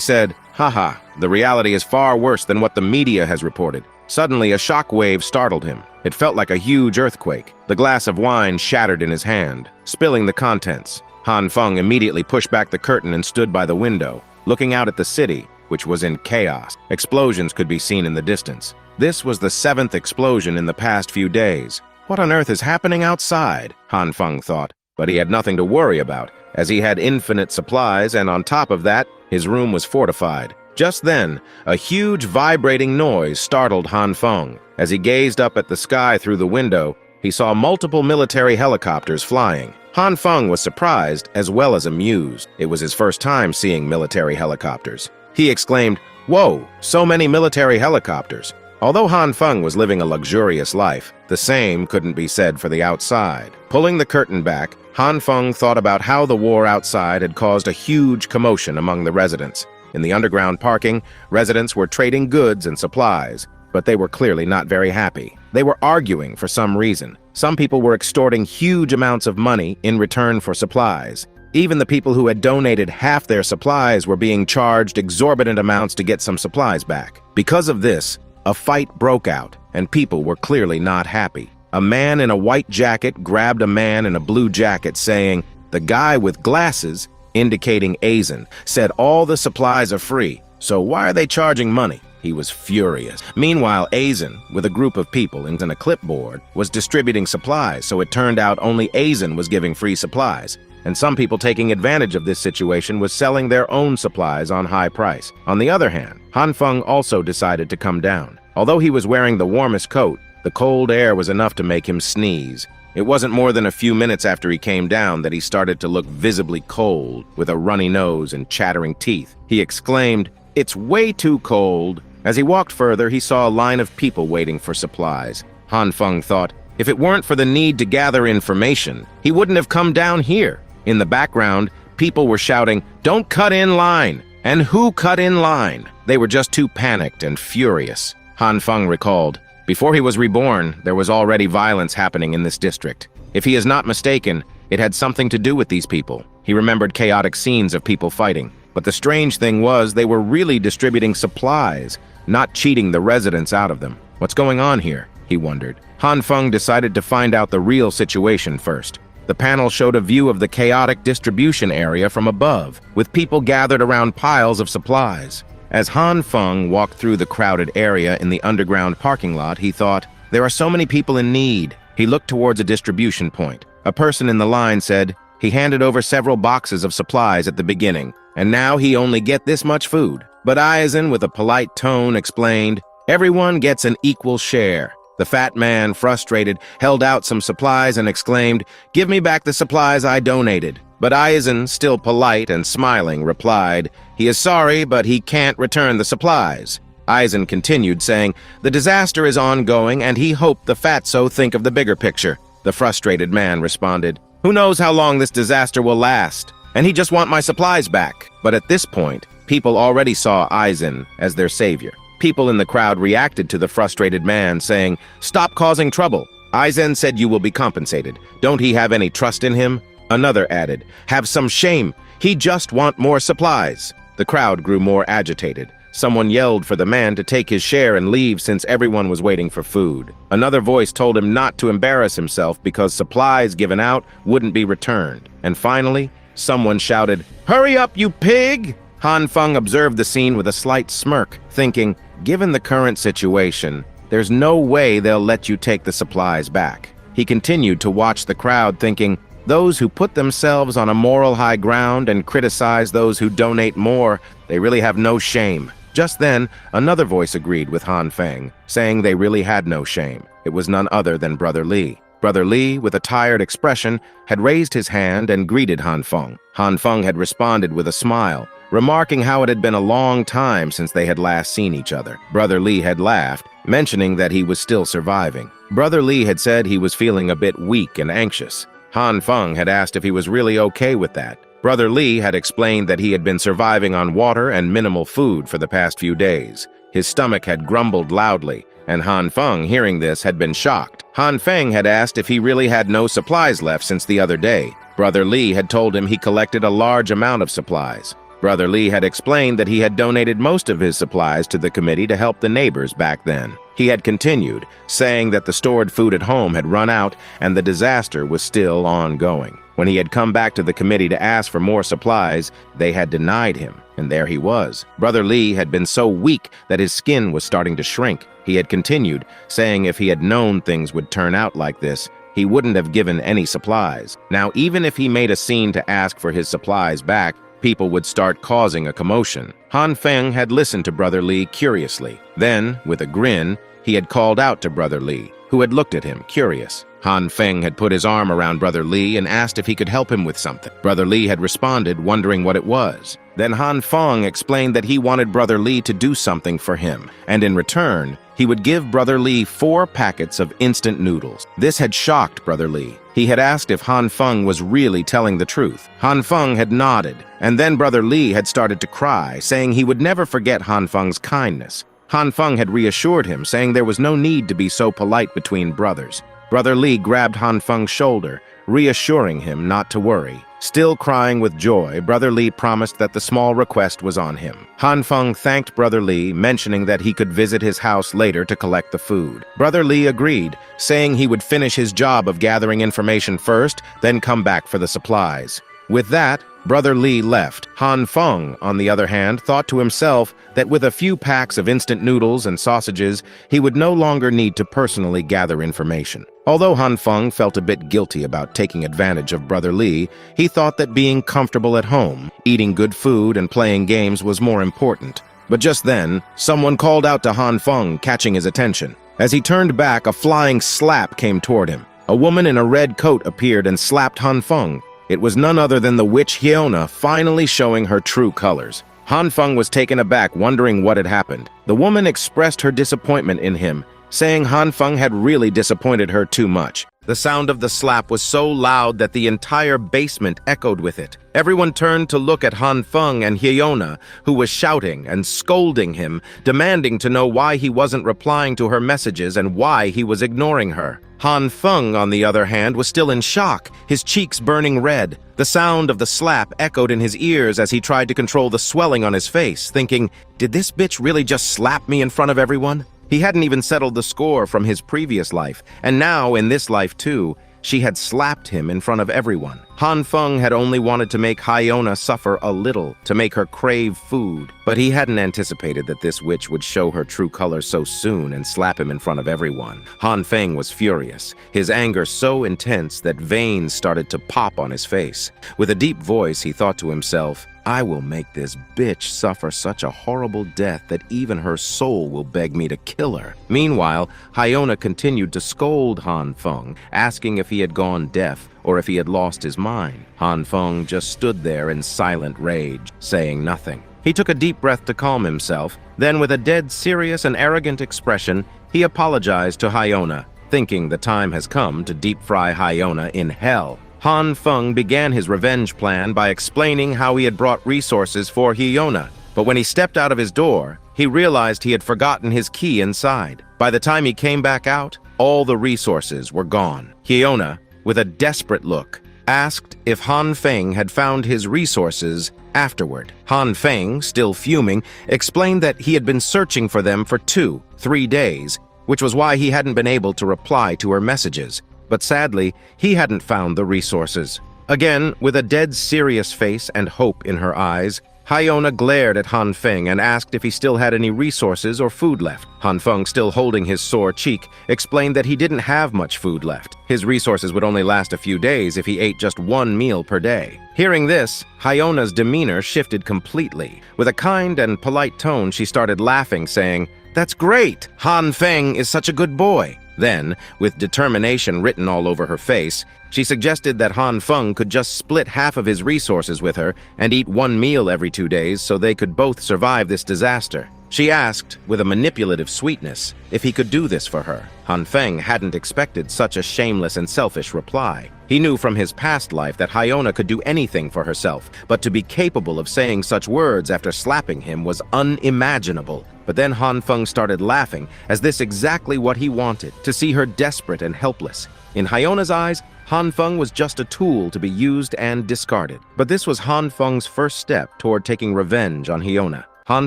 said, "Haha, the reality is far worse than what the media has reported." Suddenly, a shock wave startled him. It felt like a huge earthquake. The glass of wine shattered in his hand, spilling the contents. Han Feng immediately pushed back the curtain and stood by the window, looking out at the city, which was in chaos. Explosions could be seen in the distance. This was the 7th explosion in the past few days. What on earth is happening outside? Han Feng thought, but he had nothing to worry about, as he had infinite supplies, and on top of that, his room was fortified. Just then, a huge vibrating noise startled Han Feng. As he gazed up at the sky through the window, he saw multiple military helicopters flying. Han Feng was surprised as well as amused. It was his first time seeing military helicopters. He exclaimed, "Whoa, so many military helicopters." Although Han Feng was living a luxurious life, the same couldn't be said for the outside. Pulling the curtain back, Han Feng thought about how the war outside had caused a huge commotion among the residents. In the underground parking, residents were trading goods and supplies, but they were clearly not very happy. They were arguing for some reason. Some people were extorting huge amounts of money in return for supplies. Even the people who had donated half their supplies were being charged exorbitant amounts to get some supplies back. Because of this, a fight broke out, and people were clearly not happy. A man in a white jacket grabbed a man in a blue jacket, saying, "The guy with glasses," indicating Aizen, said all the supplies are free, so why are they charging money? He was furious. Meanwhile, Aizen, with a group of people and a clipboard, was distributing supplies, so it turned out only Aizen was giving free supplies. And some people taking advantage of this situation was selling their own supplies on high price. On the other hand, Han Feng also decided to come down. Although he was wearing the warmest coat, the cold air was enough to make him sneeze. It wasn't more than a few minutes after he came down that he started to look visibly cold, with a runny nose and chattering teeth. He exclaimed, "It's way too cold." As he walked further, he saw a line of people waiting for supplies. Han Feng thought, if it weren't for the need to gather information, he wouldn't have come down here. In the background, people were shouting, "Don't cut in line!" And who cut in line? They were just too panicked and furious. Han Feng recalled, before he was reborn, there was already violence happening in this district. If he is not mistaken, it had something to do with these people. He remembered chaotic scenes of people fighting. But the strange thing was they were really distributing supplies, not cheating the residents out of them. What's going on here? He wondered. Han Feng decided to find out the real situation first. The panel showed a view of the chaotic distribution area from above, with people gathered around piles of supplies. As Han Feng walked through the crowded area in the underground parking lot, he thought, there are so many people in need. He looked towards a distribution point. A person in the line said, he handed over several boxes of supplies at the beginning, and now he only get this much food. But Aizen, with a polite tone, explained, everyone gets an equal share. The fat man, frustrated, held out some supplies and exclaimed, give me back the supplies I donated. But Aizen, still polite and smiling, replied, he is sorry, but he can't return the supplies. Aizen continued, saying, the disaster is ongoing, and he hoped the fatso think of the bigger picture. The frustrated man responded, who knows how long this disaster will last? And he just want my supplies back. But at this point, people already saw Aizen as their savior. People in the crowd reacted to the frustrated man, saying, stop causing trouble. Aizen said you will be compensated. Don't he have any trust in him? Another added, have some shame. He just want more supplies. The crowd grew more agitated. Someone yelled for the man to take his share and leave since everyone was waiting for food. Another voice told him not to embarrass himself because supplies given out wouldn't be returned. And finally, someone shouted, hurry up, you pig! Han Feng observed the scene with a slight smirk, thinking, given the current situation, there's no way they'll let you take the supplies back. He continued to watch the crowd, thinking, those who put themselves on a moral high ground and criticize those who donate more, they really have no shame. Just then, another voice agreed with Han Feng, saying they really had no shame. It was none other than Brother Li. Brother Li, with a tired expression, had raised his hand and greeted Han Feng. Han Feng had responded with a smile, remarking how it had been a long time since they had last seen each other. Brother Li had laughed, mentioning that he was still surviving. Brother Lee had said he was feeling a bit weak and anxious. Han Feng had asked if he was really okay with that. Brother Lee had explained that he had been surviving on water and minimal food for the past few days. His stomach had grumbled loudly, and Han Feng, hearing this, had been shocked. Han Feng had asked if he really had no supplies left since the other day. Brother Lee had told him he collected a large amount of supplies. Brother Lee had explained that he had donated most of his supplies to the committee to help the neighbors back then. He had continued, saying that the stored food at home had run out and the disaster was still ongoing. When he had come back to the committee to ask for more supplies, they had denied him, and there he was. Brother Lee had been so weak that his skin was starting to shrink. He had continued, saying if he had known things would turn out like this, he wouldn't have given any supplies. Now, even if he made a scene to ask for his supplies back, people would start causing a commotion. Han Feng had listened to Brother Lee curiously. Then, with a grin, he had called out to Brother Lee, who had looked at him, curious. Han Feng had put his arm around Brother Lee and asked if he could help him with something. Brother Lee had responded, wondering what it was. Then Han Feng explained that he wanted Brother Lee to do something for him, and in return, he would give Brother Lee 4 packets of instant noodles. This had shocked Brother Lee. He had asked if Han Feng was really telling the truth. Han Feng had nodded, and then Brother Lee had started to cry, saying he would never forget Han Feng's kindness. Han Feng had reassured him, saying there was no need to be so polite between brothers. Brother Lee grabbed Han Feng's shoulder, reassuring him not to worry. Still crying with joy, Brother Lee promised that the small request was on him. Han Feng thanked Brother Lee, mentioning that he could visit his house later to collect the food. Brother Lee agreed, saying he would finish his job of gathering information first, then come back for the supplies. With that, Brother Lee left. Han Feng, on the other hand, thought to himself that with a few packs of instant noodles and sausages, he would no longer need to personally gather information. Although Han Feng felt a bit guilty about taking advantage of Brother Lee, he thought that being comfortable at home, eating good food, and playing games was more important. But just then, someone called out to Han Feng, catching his attention. As he turned back, a flying slap came toward him. A woman in a red coat appeared and slapped Han Feng. It was none other than the witch Hyona finally showing her true colors. Han Feng was taken aback, wondering what had happened. The woman expressed her disappointment in him, saying Han Feng had really disappointed her too much. The sound of the slap was so loud that the entire basement echoed with it. Everyone turned to look at Han Feng and Hyona, who was shouting and scolding him, demanding to know why he wasn't replying to her messages and why he was ignoring her. Han Feng, on the other hand, was still in shock, his cheeks burning red. The sound of the slap echoed in his ears as he tried to control the swelling on his face, thinking, "Did this bitch really just slap me in front of everyone?" He hadn't even settled the score from his previous life, and now, in this life too, she had slapped him in front of everyone. Han Feng had only wanted to make Hyona suffer a little, to make her crave food, but he hadn't anticipated that this witch would show her true colors so soon and slap him in front of everyone. Han Feng was furious, his anger so intense that veins started to pop on his face. With a deep voice, he thought to himself, "I will make this bitch suffer such a horrible death that even her soul will beg me to kill her." Meanwhile, Hyona continued to scold Han Feng, asking if he had gone deaf or if he had lost his mind. Han Feng just stood there in silent rage, saying nothing. He took a deep breath to calm himself, then with a dead serious and arrogant expression, he apologized to Hyona, thinking the time has come to deep fry Hyona in hell. Han Feng began his revenge plan by explaining how he had brought resources for Hyona, but when he stepped out of his door, he realized he had forgotten his key inside. By the time he came back out, all the resources were gone. Hyona, with a desperate look, asked if Han Feng had found his resources afterward. Han Feng, still fuming, explained that he had been searching for them for 3 days, which was why he hadn't been able to reply to her messages. But sadly, he hadn't found the resources. Again, with a dead serious face and hope in her eyes, Hyona glared at Han Feng and asked if he still had any resources or food left. Han Feng, still holding his sore cheek, explained that he didn't have much food left. His resources would only last a few days if he ate just 1 meal per day. Hearing this, Hyona's demeanor shifted completely. With a kind and polite tone, she started laughing, saying, "That's great! Han Feng is such a good boy." Then, with determination written all over her face, she suggested that Han Feng could just split half of his resources with her and eat 1 meal every 2 days so they could both survive this disaster. She asked, with a manipulative sweetness, if he could do this for her. Han Feng hadn't expected such a shameless and selfish reply. He knew from his past life that Hyona could do anything for herself, but to be capable of saying such words after slapping him was unimaginable. But then Han Feng started laughing, as this exactly what he wanted, to see her desperate and helpless. In Hyona's eyes, Han Feng was just a tool to be used and discarded. But this was Han Feng's first step toward taking revenge on Hyona. Han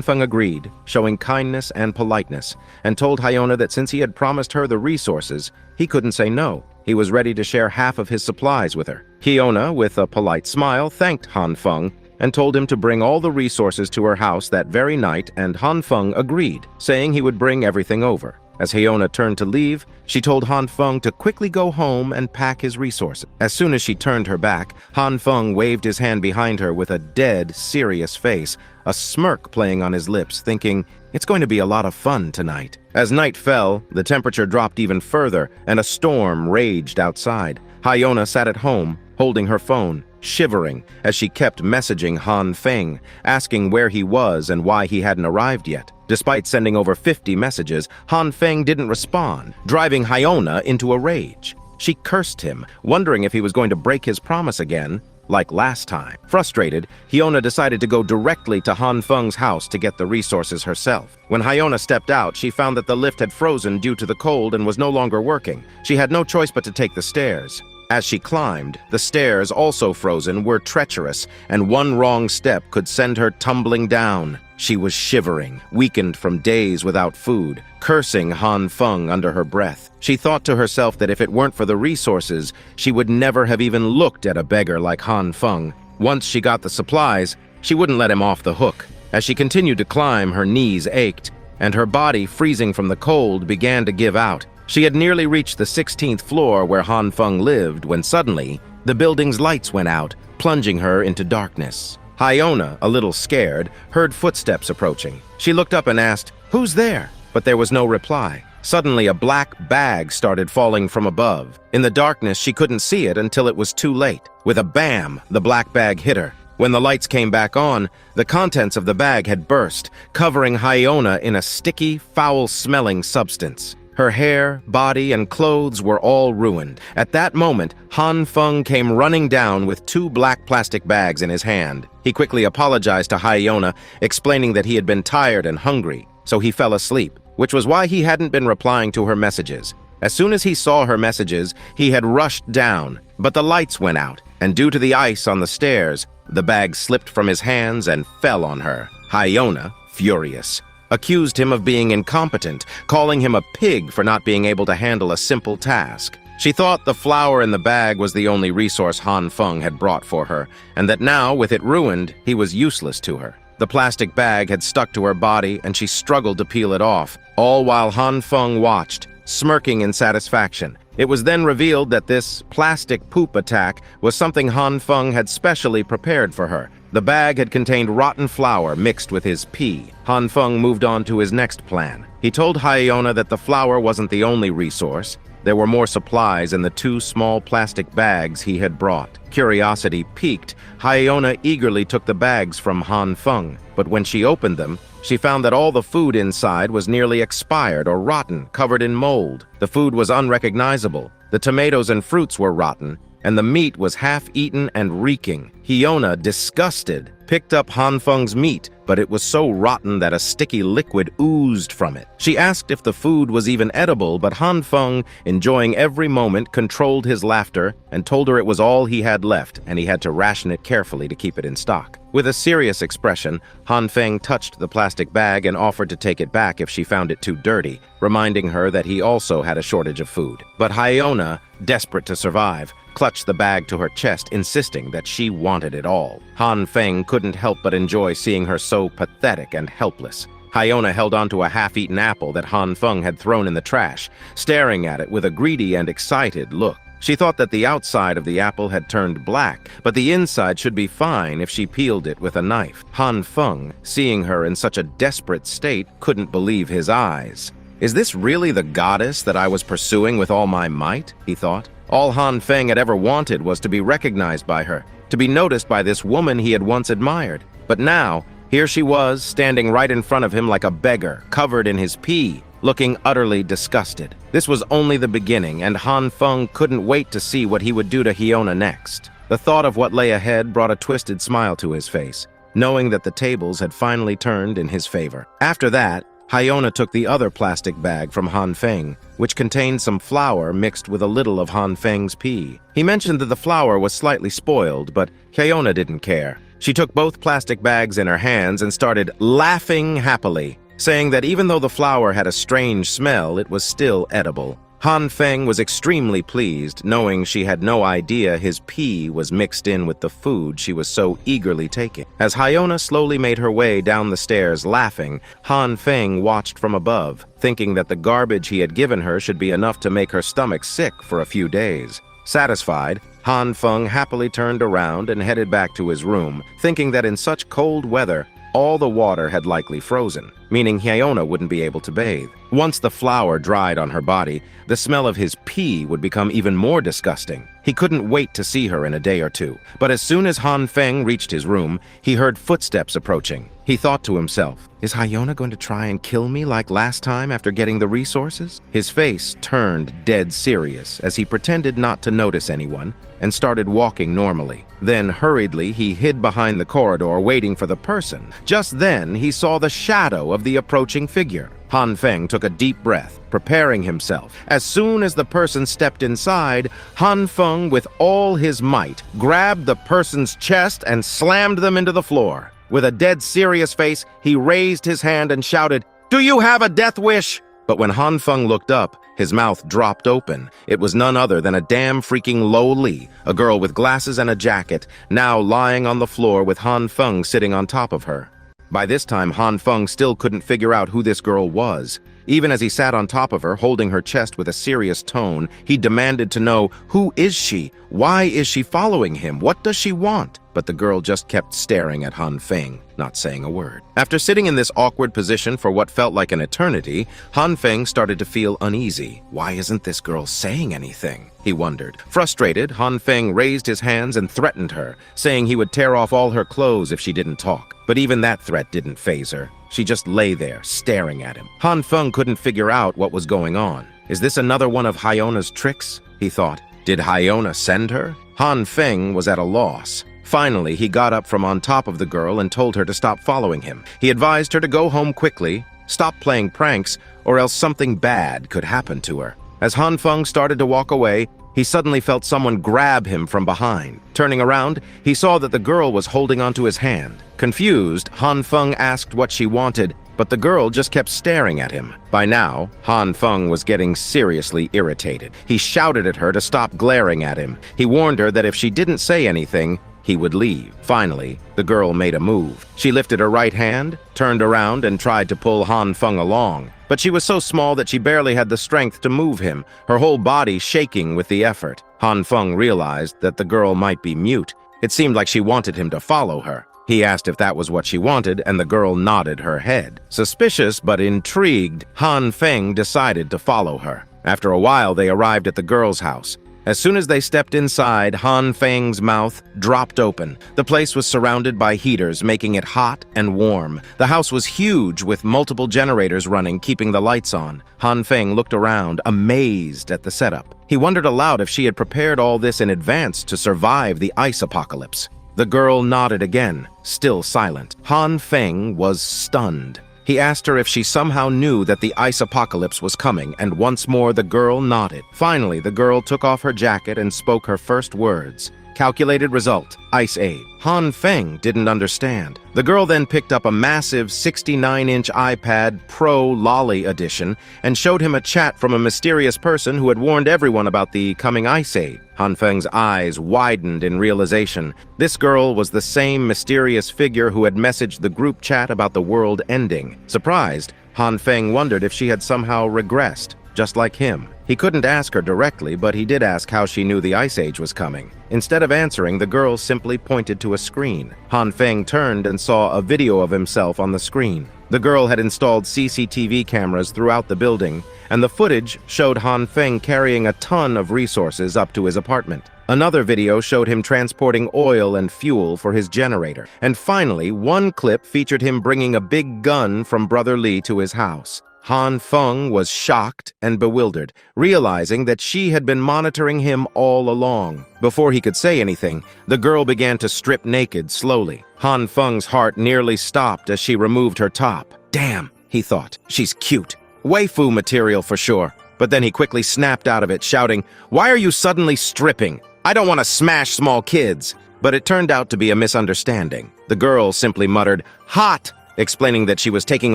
Feng agreed, showing kindness and politeness, and told Hyona that since he had promised her the resources, he couldn't say no. He was ready to share half of his supplies with her. Hyona, with a polite smile, thanked Han Feng and told him to bring all the resources to her house that very night, and Han Feng agreed, saying he would bring everything over. As Hyona turned to leave, she told Han Feng to quickly go home and pack his resources. As soon as she turned her back, Han Feng waved his hand behind her with a dead, serious face, a smirk playing on his lips, thinking, "It's going to be a lot of fun tonight." As night fell, the temperature dropped even further, and a storm raged outside. Hyona sat at home, holding her phone, shivering as she kept messaging Han Feng, asking where he was and why he hadn't arrived yet. Despite sending over 50 messages, Han Feng didn't respond, driving Hyona into a rage. She cursed him, wondering if he was going to break his promise again, like last time. Frustrated, Hyona decided to go directly to Han Feng's house to get the resources herself. When Hyona stepped out, she found that the lift had frozen due to the cold and was no longer working. She had no choice but to take the stairs. As she climbed, the stairs, also frozen, were treacherous, and one wrong step could send her tumbling down. She was shivering, weakened from days without food, cursing Han Feng under her breath. She thought to herself that if it weren't for the resources, she would never have even looked at a beggar like Han Feng. Once she got the supplies, she wouldn't let him off the hook. As she continued to climb, her knees ached, and her body, freezing from the cold, began to give out. She had nearly reached the 16th floor where Han Feng lived when suddenly, the building's lights went out, plunging her into darkness. Hyona, a little scared, heard footsteps approaching. She looked up and asked, "Who's there?" But there was no reply. Suddenly, a black bag started falling from above. In the darkness, she couldn't see it until it was too late. With a bam, the black bag hit her. When the lights came back on, the contents of the bag had burst, covering Hyona in a sticky, foul-smelling substance. Her hair, body, and clothes were all ruined. At that moment, Han Feng came running down with 2 black plastic bags in his hand. He quickly apologized to Hyona, explaining that he had been tired and hungry, so he fell asleep, which was why he hadn't been replying to her messages. As soon as he saw her messages, he had rushed down, but the lights went out, and due to the ice on the stairs, the bag slipped from his hands and fell on her. Hyona, furious, accused him of being incompetent, calling him a pig for not being able to handle a simple task. She thought the flour in the bag was the only resource Han Feng had brought for her, and that now, with it ruined, he was useless to her. The plastic bag had stuck to her body, and she struggled to peel it off, all while Han Feng watched, smirking in satisfaction. It was then revealed that this plastic poop attack was something Han Feng had specially prepared for her. The bag had contained rotten flour mixed with his pee. Han Feng moved on to his next plan. He told Hyona that the flour wasn't the only resource. There were more supplies in the 2 small plastic bags he had brought. Curiosity piqued, Hyona eagerly took the bags from Han Feng. But when she opened them, she found that all the food inside was nearly expired or rotten, covered in mold. The food was unrecognizable. The tomatoes and fruits were rotten, and the meat was half-eaten and reeking. Hyona, disgusted, picked up Han Feng's meat, but it was so rotten that a sticky liquid oozed from it. She asked if the food was even edible, but Han Feng, enjoying every moment, controlled his laughter and told her it was all he had left, and he had to ration it carefully to keep it in stock. With a serious expression, Han Feng touched the plastic bag and offered to take it back if she found it too dirty, reminding her that he also had a shortage of food. But Hyona, desperate to survive, clutched the bag to her chest, insisting that she wanted it all. Han Feng couldn't help but enjoy seeing her so pathetic and helpless. Hyona held onto a half-eaten apple that Han Feng had thrown in the trash, staring at it with a greedy and excited look. She thought that the outside of the apple had turned black, but the inside should be fine if she peeled it with a knife. Han Feng, seeing her in such a desperate state, couldn't believe his eyes. "Is this really the goddess that I was pursuing with all my might?" he thought. All Han Feng had ever wanted was to be recognized by her, to be noticed by this woman he had once admired. But now, Here she was, standing right in front of him like a beggar, covered in his pee, looking utterly disgusted. This was only the beginning, and Han Feng couldn't wait to see what he would do to Hyona next. The thought of what lay ahead brought a twisted smile to his face, knowing that the tables had finally turned in his favor. After that, Hyona took the other plastic bag from Han Feng, which contained some flour mixed with a little of Han Feng's pee. He mentioned that the flour was slightly spoiled, but Hyona didn't care. She took both plastic bags in her hands and started laughing happily, saying that even though the flour had a strange smell, it was still edible. Han Feng was extremely pleased, knowing she had no idea his pee was mixed in with the food she was so eagerly taking. As Hyona slowly made her way down the stairs laughing, Han Feng watched from above, thinking that the garbage he had given her should be enough to make her stomach sick for a few days. Satisfied, Han Feng happily turned around and headed back to his room, thinking that in such cold weather, all the water had likely frozen, meaning Hyona wouldn't be able to bathe. Once the flour dried on her body, the smell of his pee would become even more disgusting. He couldn't wait to see her in a day or two, but as soon as Han Feng reached his room, he heard footsteps approaching. He thought to himself, "Is Hyona going to try and kill me like last time after getting the resources?" His face turned dead serious as he pretended not to notice anyone and started walking normally. Then hurriedly he hid behind the corridor waiting for the person. Just then he saw the shadow of the approaching figure. Han Feng took a deep breath, preparing himself. As soon as the person stepped inside, Han Feng, with all his might, grabbed the person's chest and slammed them into the floor. With a dead serious face, he raised his hand and shouted, "Do you have a death wish?" But when Han Feng looked up, his mouth dropped open. It was none other than a damn freaking Lo Li, a girl with glasses and a jacket, now lying on the floor with Han Feng sitting on top of her. By this time, Han Feng still couldn't figure out who this girl was. Even as he sat on top of her, holding her chest with a serious tone, he demanded to know, who is she? Why is she following him? What does she want? But the girl just kept staring at Han Feng, not saying a word. After sitting in this awkward position for what felt like an eternity, Han Feng started to feel uneasy. Why isn't this girl saying anything? He wondered. Frustrated, Han Feng raised his hands and threatened her, saying he would tear off all her clothes if she didn't talk. But even that threat didn't faze her. She just lay there, staring at him. Han Feng couldn't figure out what was going on. Is this another one of Hyona's tricks? He thought. Did Hyona send her? Han Feng was at a loss. Finally, he got up from on top of the girl and told her to stop following him. He advised her to go home quickly, stop playing pranks, or else something bad could happen to her. As Han Feng started to walk away, he suddenly felt someone grab him from behind. Turning around, he saw that the girl was holding onto his hand. Confused, Han Feng asked what she wanted, but the girl just kept staring at him. By now, Han Feng was getting seriously irritated. He shouted at her to stop glaring at him. He warned her that if she didn't say anything, he would leave. Finally, the girl made a move. She lifted her right hand, turned around, and tried to pull Han Feng along. But she was so small that she barely had the strength to move him, her whole body shaking with the effort. Han Feng realized that the girl might be mute. It seemed like she wanted him to follow her. He asked if that was what she wanted, and the girl nodded her head. Suspicious but intrigued, Han Feng decided to follow her. After a while, they arrived at the girl's house. As soon as they stepped inside, Han Feng's mouth dropped open. The place was surrounded by heaters, making it hot and warm. The house was huge, with multiple generators running, keeping the lights on. Han Feng looked around, amazed at the setup. He wondered aloud if she had prepared all this in advance to survive the ice apocalypse. The girl nodded again, still silent. Han Feng was stunned. He asked her if she somehow knew that the ice apocalypse was coming, and once more the girl nodded. Finally, the girl took off her jacket and spoke her first words. Calculated result, Ice Age. Han Feng didn't understand. The girl then picked up a massive 69-inch iPad Pro Lolly edition and showed him a chat from a mysterious person who had warned everyone about the coming Ice Age. Han Feng's eyes widened in realization. This girl was the same mysterious figure who had messaged the group chat about the world ending. Surprised, Han Feng wondered if she had somehow regressed, just like him. He couldn't ask her directly, but he did ask how she knew the Ice Age was coming. Instead of answering, the girl simply pointed to a screen. Han Feng turned and saw a video of himself on the screen. The girl had installed CCTV cameras throughout the building, and the footage showed Han Feng carrying a ton of resources up to his apartment. Another video showed him transporting oil and fuel for his generator. And finally, one clip featured him bringing a big gun from Brother Lee to his house. Han Feng was shocked and bewildered, realizing that she had been monitoring him all along. Before he could say anything, the girl began to strip naked slowly. Han Feng's heart nearly stopped as she removed her top. Damn, he thought, she's cute. Waifu material for sure. But then he quickly snapped out of it, shouting, "Why are you suddenly stripping? I don't want to smash small kids." But it turned out to be a misunderstanding. The girl simply muttered, "Hot!" explaining that she was taking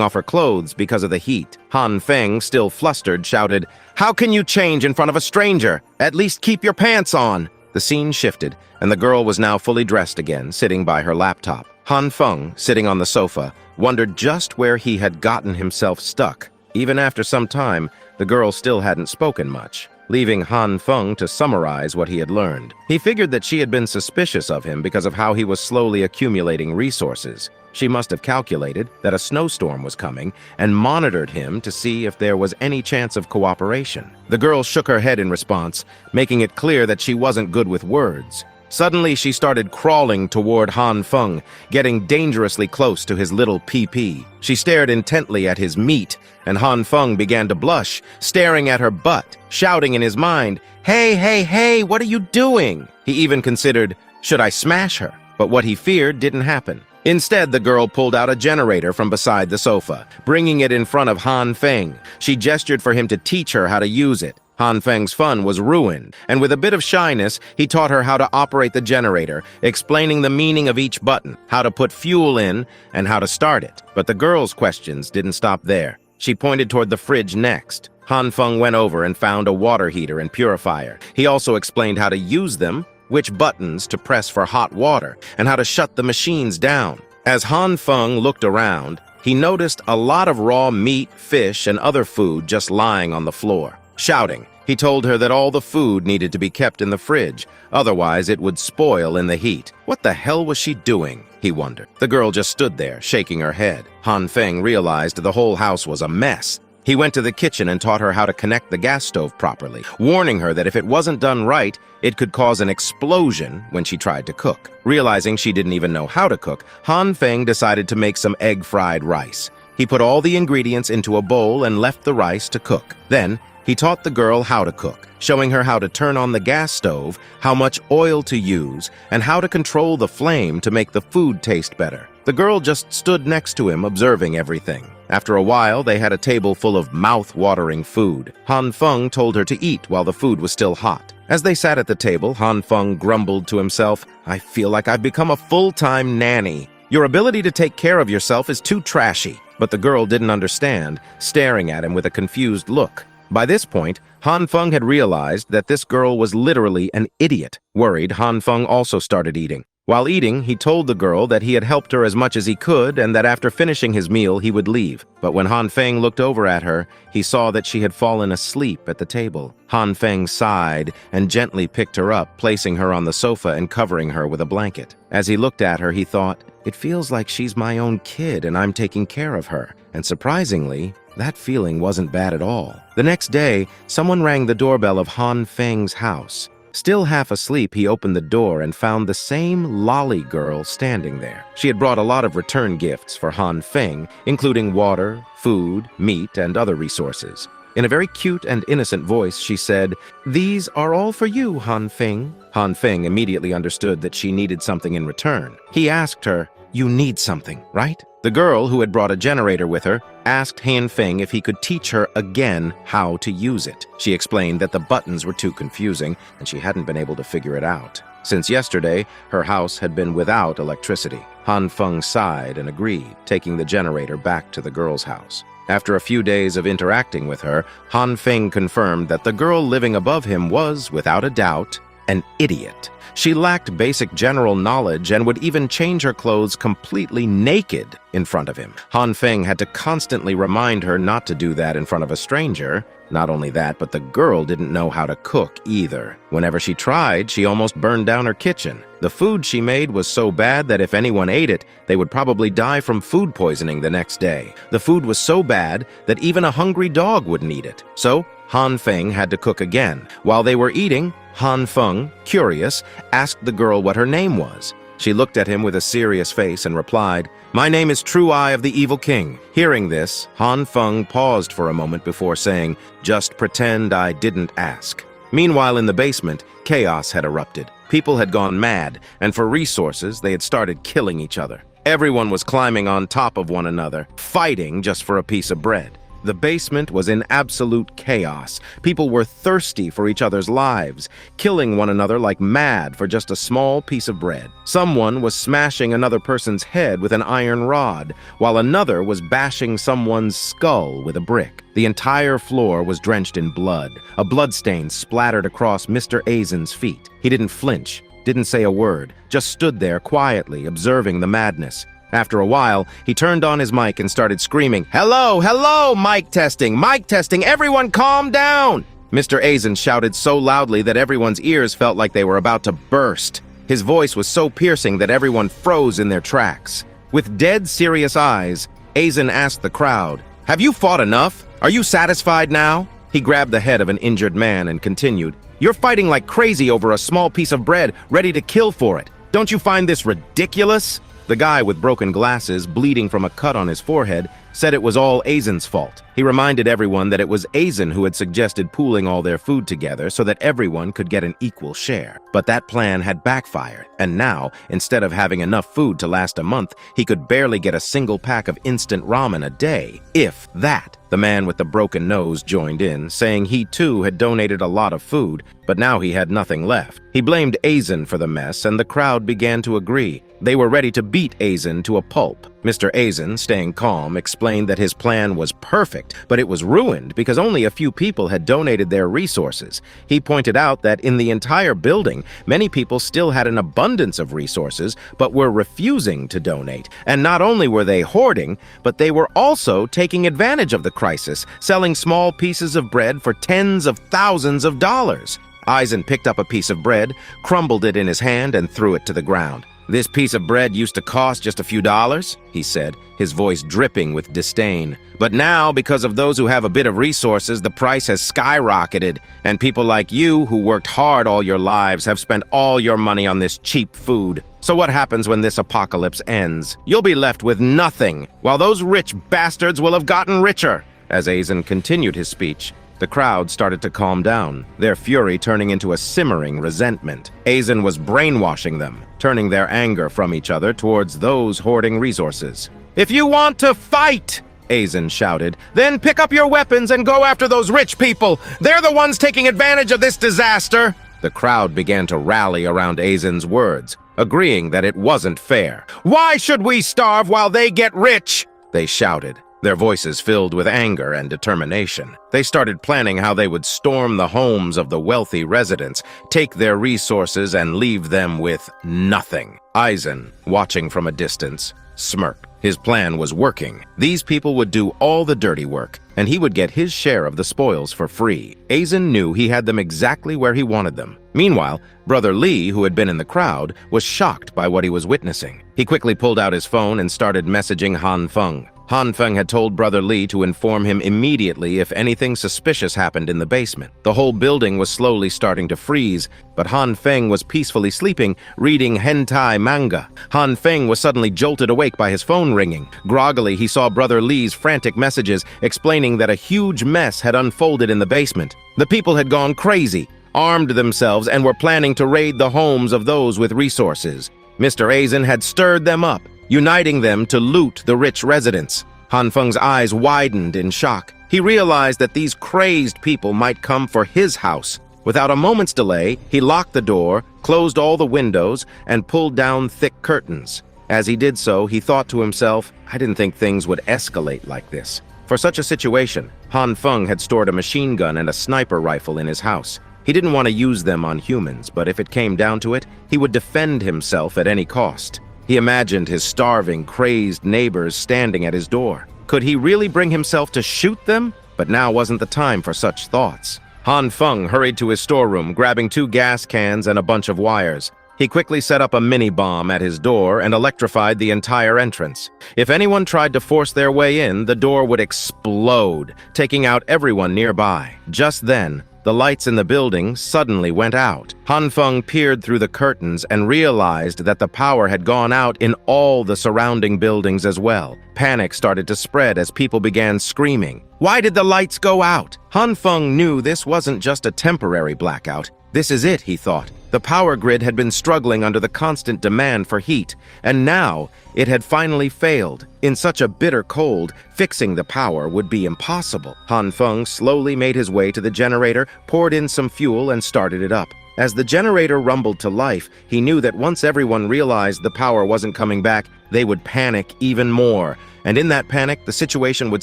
off her clothes because of the heat. Han Feng, still flustered, shouted, "How can you change in front of a stranger? At least keep your pants on." The scene shifted, and the girl was now fully dressed again, sitting by her laptop. Han Feng, sitting on the sofa, wondered just where he had gotten himself stuck. Even after some time, the girl still hadn't spoken much, leaving Han Feng to summarize what he had learned. He figured that she had been suspicious of him because of how he was slowly accumulating resources. She must have calculated that a snowstorm was coming and monitored him to see if there was any chance of cooperation. The girl shook her head in response, making it clear that she wasn't good with words. Suddenly, she started crawling toward Han Feng, getting dangerously close to his little PP. She stared intently at his meat, and Han Feng began to blush, staring at her butt, shouting in his mind, "Hey, hey, hey, what are you doing?" He even considered, should I smash her? But what he feared didn't happen. Instead, the girl pulled out a generator from beside the sofa, bringing it in front of Han Feng. She gestured for him to teach her how to use it. Han Feng's fun was ruined, and with a bit of shyness, he taught her how to operate the generator, explaining the meaning of each button, how to put fuel in, and how to start it. But the girl's questions didn't stop there. She pointed toward the fridge next. Han Feng went over and found a water heater and purifier. He also explained how to use them, which buttons to press for hot water, and how to shut the machines down. As Han Feng looked around, he noticed a lot of raw meat, fish, and other food just lying on the floor. Shouting, he told her that all the food needed to be kept in the fridge, otherwise it would spoil in the heat. What the hell was she doing? He wondered. The girl just stood there, shaking her head. Han Feng realized the whole house was a mess. He went to the kitchen and taught her how to connect the gas stove properly, warning her that if it wasn't done right, it could cause an explosion when she tried to cook. Realizing she didn't even know how to cook, Han Feng decided to make some egg-fried rice. He put all the ingredients into a bowl and left the rice to cook. Then, he taught the girl how to cook, showing her how to turn on the gas stove, how much oil to use, and how to control the flame to make the food taste better. The girl just stood next to him, observing everything. After a while, they had a table full of mouth-watering food. Han Feng told her to eat while the food was still hot. As they sat at the table, Han Feng grumbled to himself, "I feel like I've become a full-time nanny. Your ability to take care of yourself is too trashy." But the girl didn't understand, staring at him with a confused look. By this point, Han Feng had realized that this girl was literally an idiot. Worried, Han Feng also started eating. While eating, he told the girl that he had helped her as much as he could and that after finishing his meal, he would leave. But when Han Feng looked over at her, he saw that she had fallen asleep at the table. Han Feng sighed and gently picked her up, placing her on the sofa and covering her with a blanket. As he looked at her, he thought, "It feels like she's my own kid and I'm taking care of her." And surprisingly, that feeling wasn't bad at all. The next day, someone rang the doorbell of Han Feng's house. Still half asleep, he opened the door and found the same lolly girl standing there. She had brought a lot of return gifts for Han Feng, including water, food, meat, and other resources. In a very cute and innocent voice, she said, "These are all for you, Han Feng." Han Feng immediately understood that she needed something in return. He asked her, "You need something, right?" The girl, who had brought a generator with her, asked Han Feng if he could teach her again how to use it. She explained that the buttons were too confusing and she hadn't been able to figure it out. Since yesterday, her house had been without electricity. Han Feng sighed and agreed, taking the generator back to the girl's house. After a few days of interacting with her, Han Feng confirmed that the girl living above him was, without a doubt, an idiot. She lacked basic general knowledge and would even change her clothes completely naked in front of him. Han Feng had to constantly remind her not to do that in front of a stranger. Not only that, but the girl didn't know how to cook either. Whenever she tried, she almost burned down her kitchen. The food she made was so bad that if anyone ate it, they would probably die from food poisoning the next day. The food was so bad that even a hungry dog wouldn't eat it. So, Han Feng had to cook again. While they were eating, Han Feng, curious, asked the girl what her name was. She looked at him with a serious face and replied, "My name is True Eye of the Evil King." Hearing this, Han Feng paused for a moment before saying, "Just pretend I didn't ask." Meanwhile, in the basement, chaos had erupted. People had gone mad, and for resources, they had started killing each other. Everyone was climbing on top of one another, fighting just for a piece of bread. The basement was in absolute chaos. People were thirsty for each other's lives, killing one another like mad for just a small piece of bread. Someone was smashing another person's head with an iron rod, while another was bashing someone's skull with a brick. The entire floor was drenched in blood. A bloodstain splattered across Mr. Aizen's feet. He didn't flinch, didn't say a word, just stood there quietly, observing the madness. After a while, he turned on his mic and started screaming, "Hello, hello, mic testing, everyone calm down!" Mr. Aizen shouted so loudly that everyone's ears felt like they were about to burst. His voice was so piercing that everyone froze in their tracks. With dead serious eyes, Aizen asked the crowd, "Have you fought enough? Are you satisfied now?" He grabbed the head of an injured man and continued, "You're fighting like crazy over a small piece of bread, ready to kill for it. Don't you find this ridiculous?" The guy with broken glasses, bleeding from a cut on his forehead, said it was all Aizen's fault. He reminded everyone that it was Aizen who had suggested pooling all their food together so that everyone could get an equal share. But that plan had backfired, and now, instead of having enough food to last a month, he could barely get a single pack of instant ramen a day, if that. The man with the broken nose joined in, saying he too had donated a lot of food, but now he had nothing left. He blamed Aizen for the mess, and the crowd began to agree. They were ready to beat Aizen to a pulp. Mr. Aizen, staying calm, explained that his plan was perfect, but it was ruined because only a few people had donated their resources. He pointed out that in the entire building, many people still had an abundance of resources, but were refusing to donate. And not only were they hoarding, but they were also taking advantage of the crisis, selling small pieces of bread for tens of thousands of dollars. Aizen picked up a piece of bread, crumbled it in his hand, and threw it to the ground. "This piece of bread used to cost just a few dollars," he said, his voice dripping with disdain. "But now, because of those who have a bit of resources, the price has skyrocketed, and people like you, who worked hard all your lives, have spent all your money on this cheap food. So what happens when this apocalypse ends? You'll be left with nothing, while those rich bastards will have gotten richer." As Aizen continued his speech, the crowd started to calm down, their fury turning into a simmering resentment. Aizen was brainwashing them, turning their anger from each other towards those hoarding resources. "If you want to fight," Aizen shouted, "then pick up your weapons and go after those rich people. They're the ones taking advantage of this disaster." The crowd began to rally around Aizen's words, agreeing that it wasn't fair. "Why should we starve while they get rich?" they shouted, their voices filled with anger and determination. They started planning how they would storm the homes of the wealthy residents, take their resources, and leave them with nothing. Aizen, watching from a distance, smirked. His plan was working. These people would do all the dirty work, and he would get his share of the spoils for free. Aizen knew he had them exactly where he wanted them. Meanwhile, Brother Lee, who had been in the crowd, was shocked by what he was witnessing. He quickly pulled out his phone and started messaging Han Feng. Han Feng had told Brother Lee to inform him immediately if anything suspicious happened in the basement. The whole building was slowly starting to freeze, but Han Feng was peacefully sleeping, reading hentai manga. Han Feng was suddenly jolted awake by his phone ringing. Groggily, he saw Brother Lee's frantic messages explaining that a huge mess had unfolded in the basement. The people had gone crazy, armed themselves, and were planning to raid the homes of those with resources. Mr. Aizen had stirred them up, uniting them to loot the rich residents. Han Feng's eyes widened in shock. He realized that these crazed people might come for his house. Without a moment's delay, he locked the door, closed all the windows, and pulled down thick curtains. As he did so, he thought to himself, "I didn't think things would escalate like this." For such a situation, Han Feng had stored a machine gun and a sniper rifle in his house. He didn't want to use them on humans, but if it came down to it, he would defend himself at any cost. He imagined his starving, crazed neighbors standing at his door. Could he really bring himself to shoot them? But now wasn't the time for such thoughts. Han Feng hurried to his storeroom, grabbing 2 gas cans and a bunch of wires. He quickly set up a mini-bomb at his door and electrified the entire entrance. If anyone tried to force their way in, the door would explode, taking out everyone nearby. Just then, the lights in the building suddenly went out. Han Feng peered through the curtains and realized that the power had gone out in all the surrounding buildings as well. Panic started to spread as people began screaming. Why did the lights go out? Han Feng knew this wasn't just a temporary blackout. This is it, he thought. The power grid had been struggling under the constant demand for heat, and now it had finally failed. In such a bitter cold, fixing the power would be impossible. Han Feng slowly made his way to the generator, poured in some fuel, and started it up. As the generator rumbled to life, he knew that once everyone realized the power wasn't coming back, they would panic even more. And in that panic, the situation would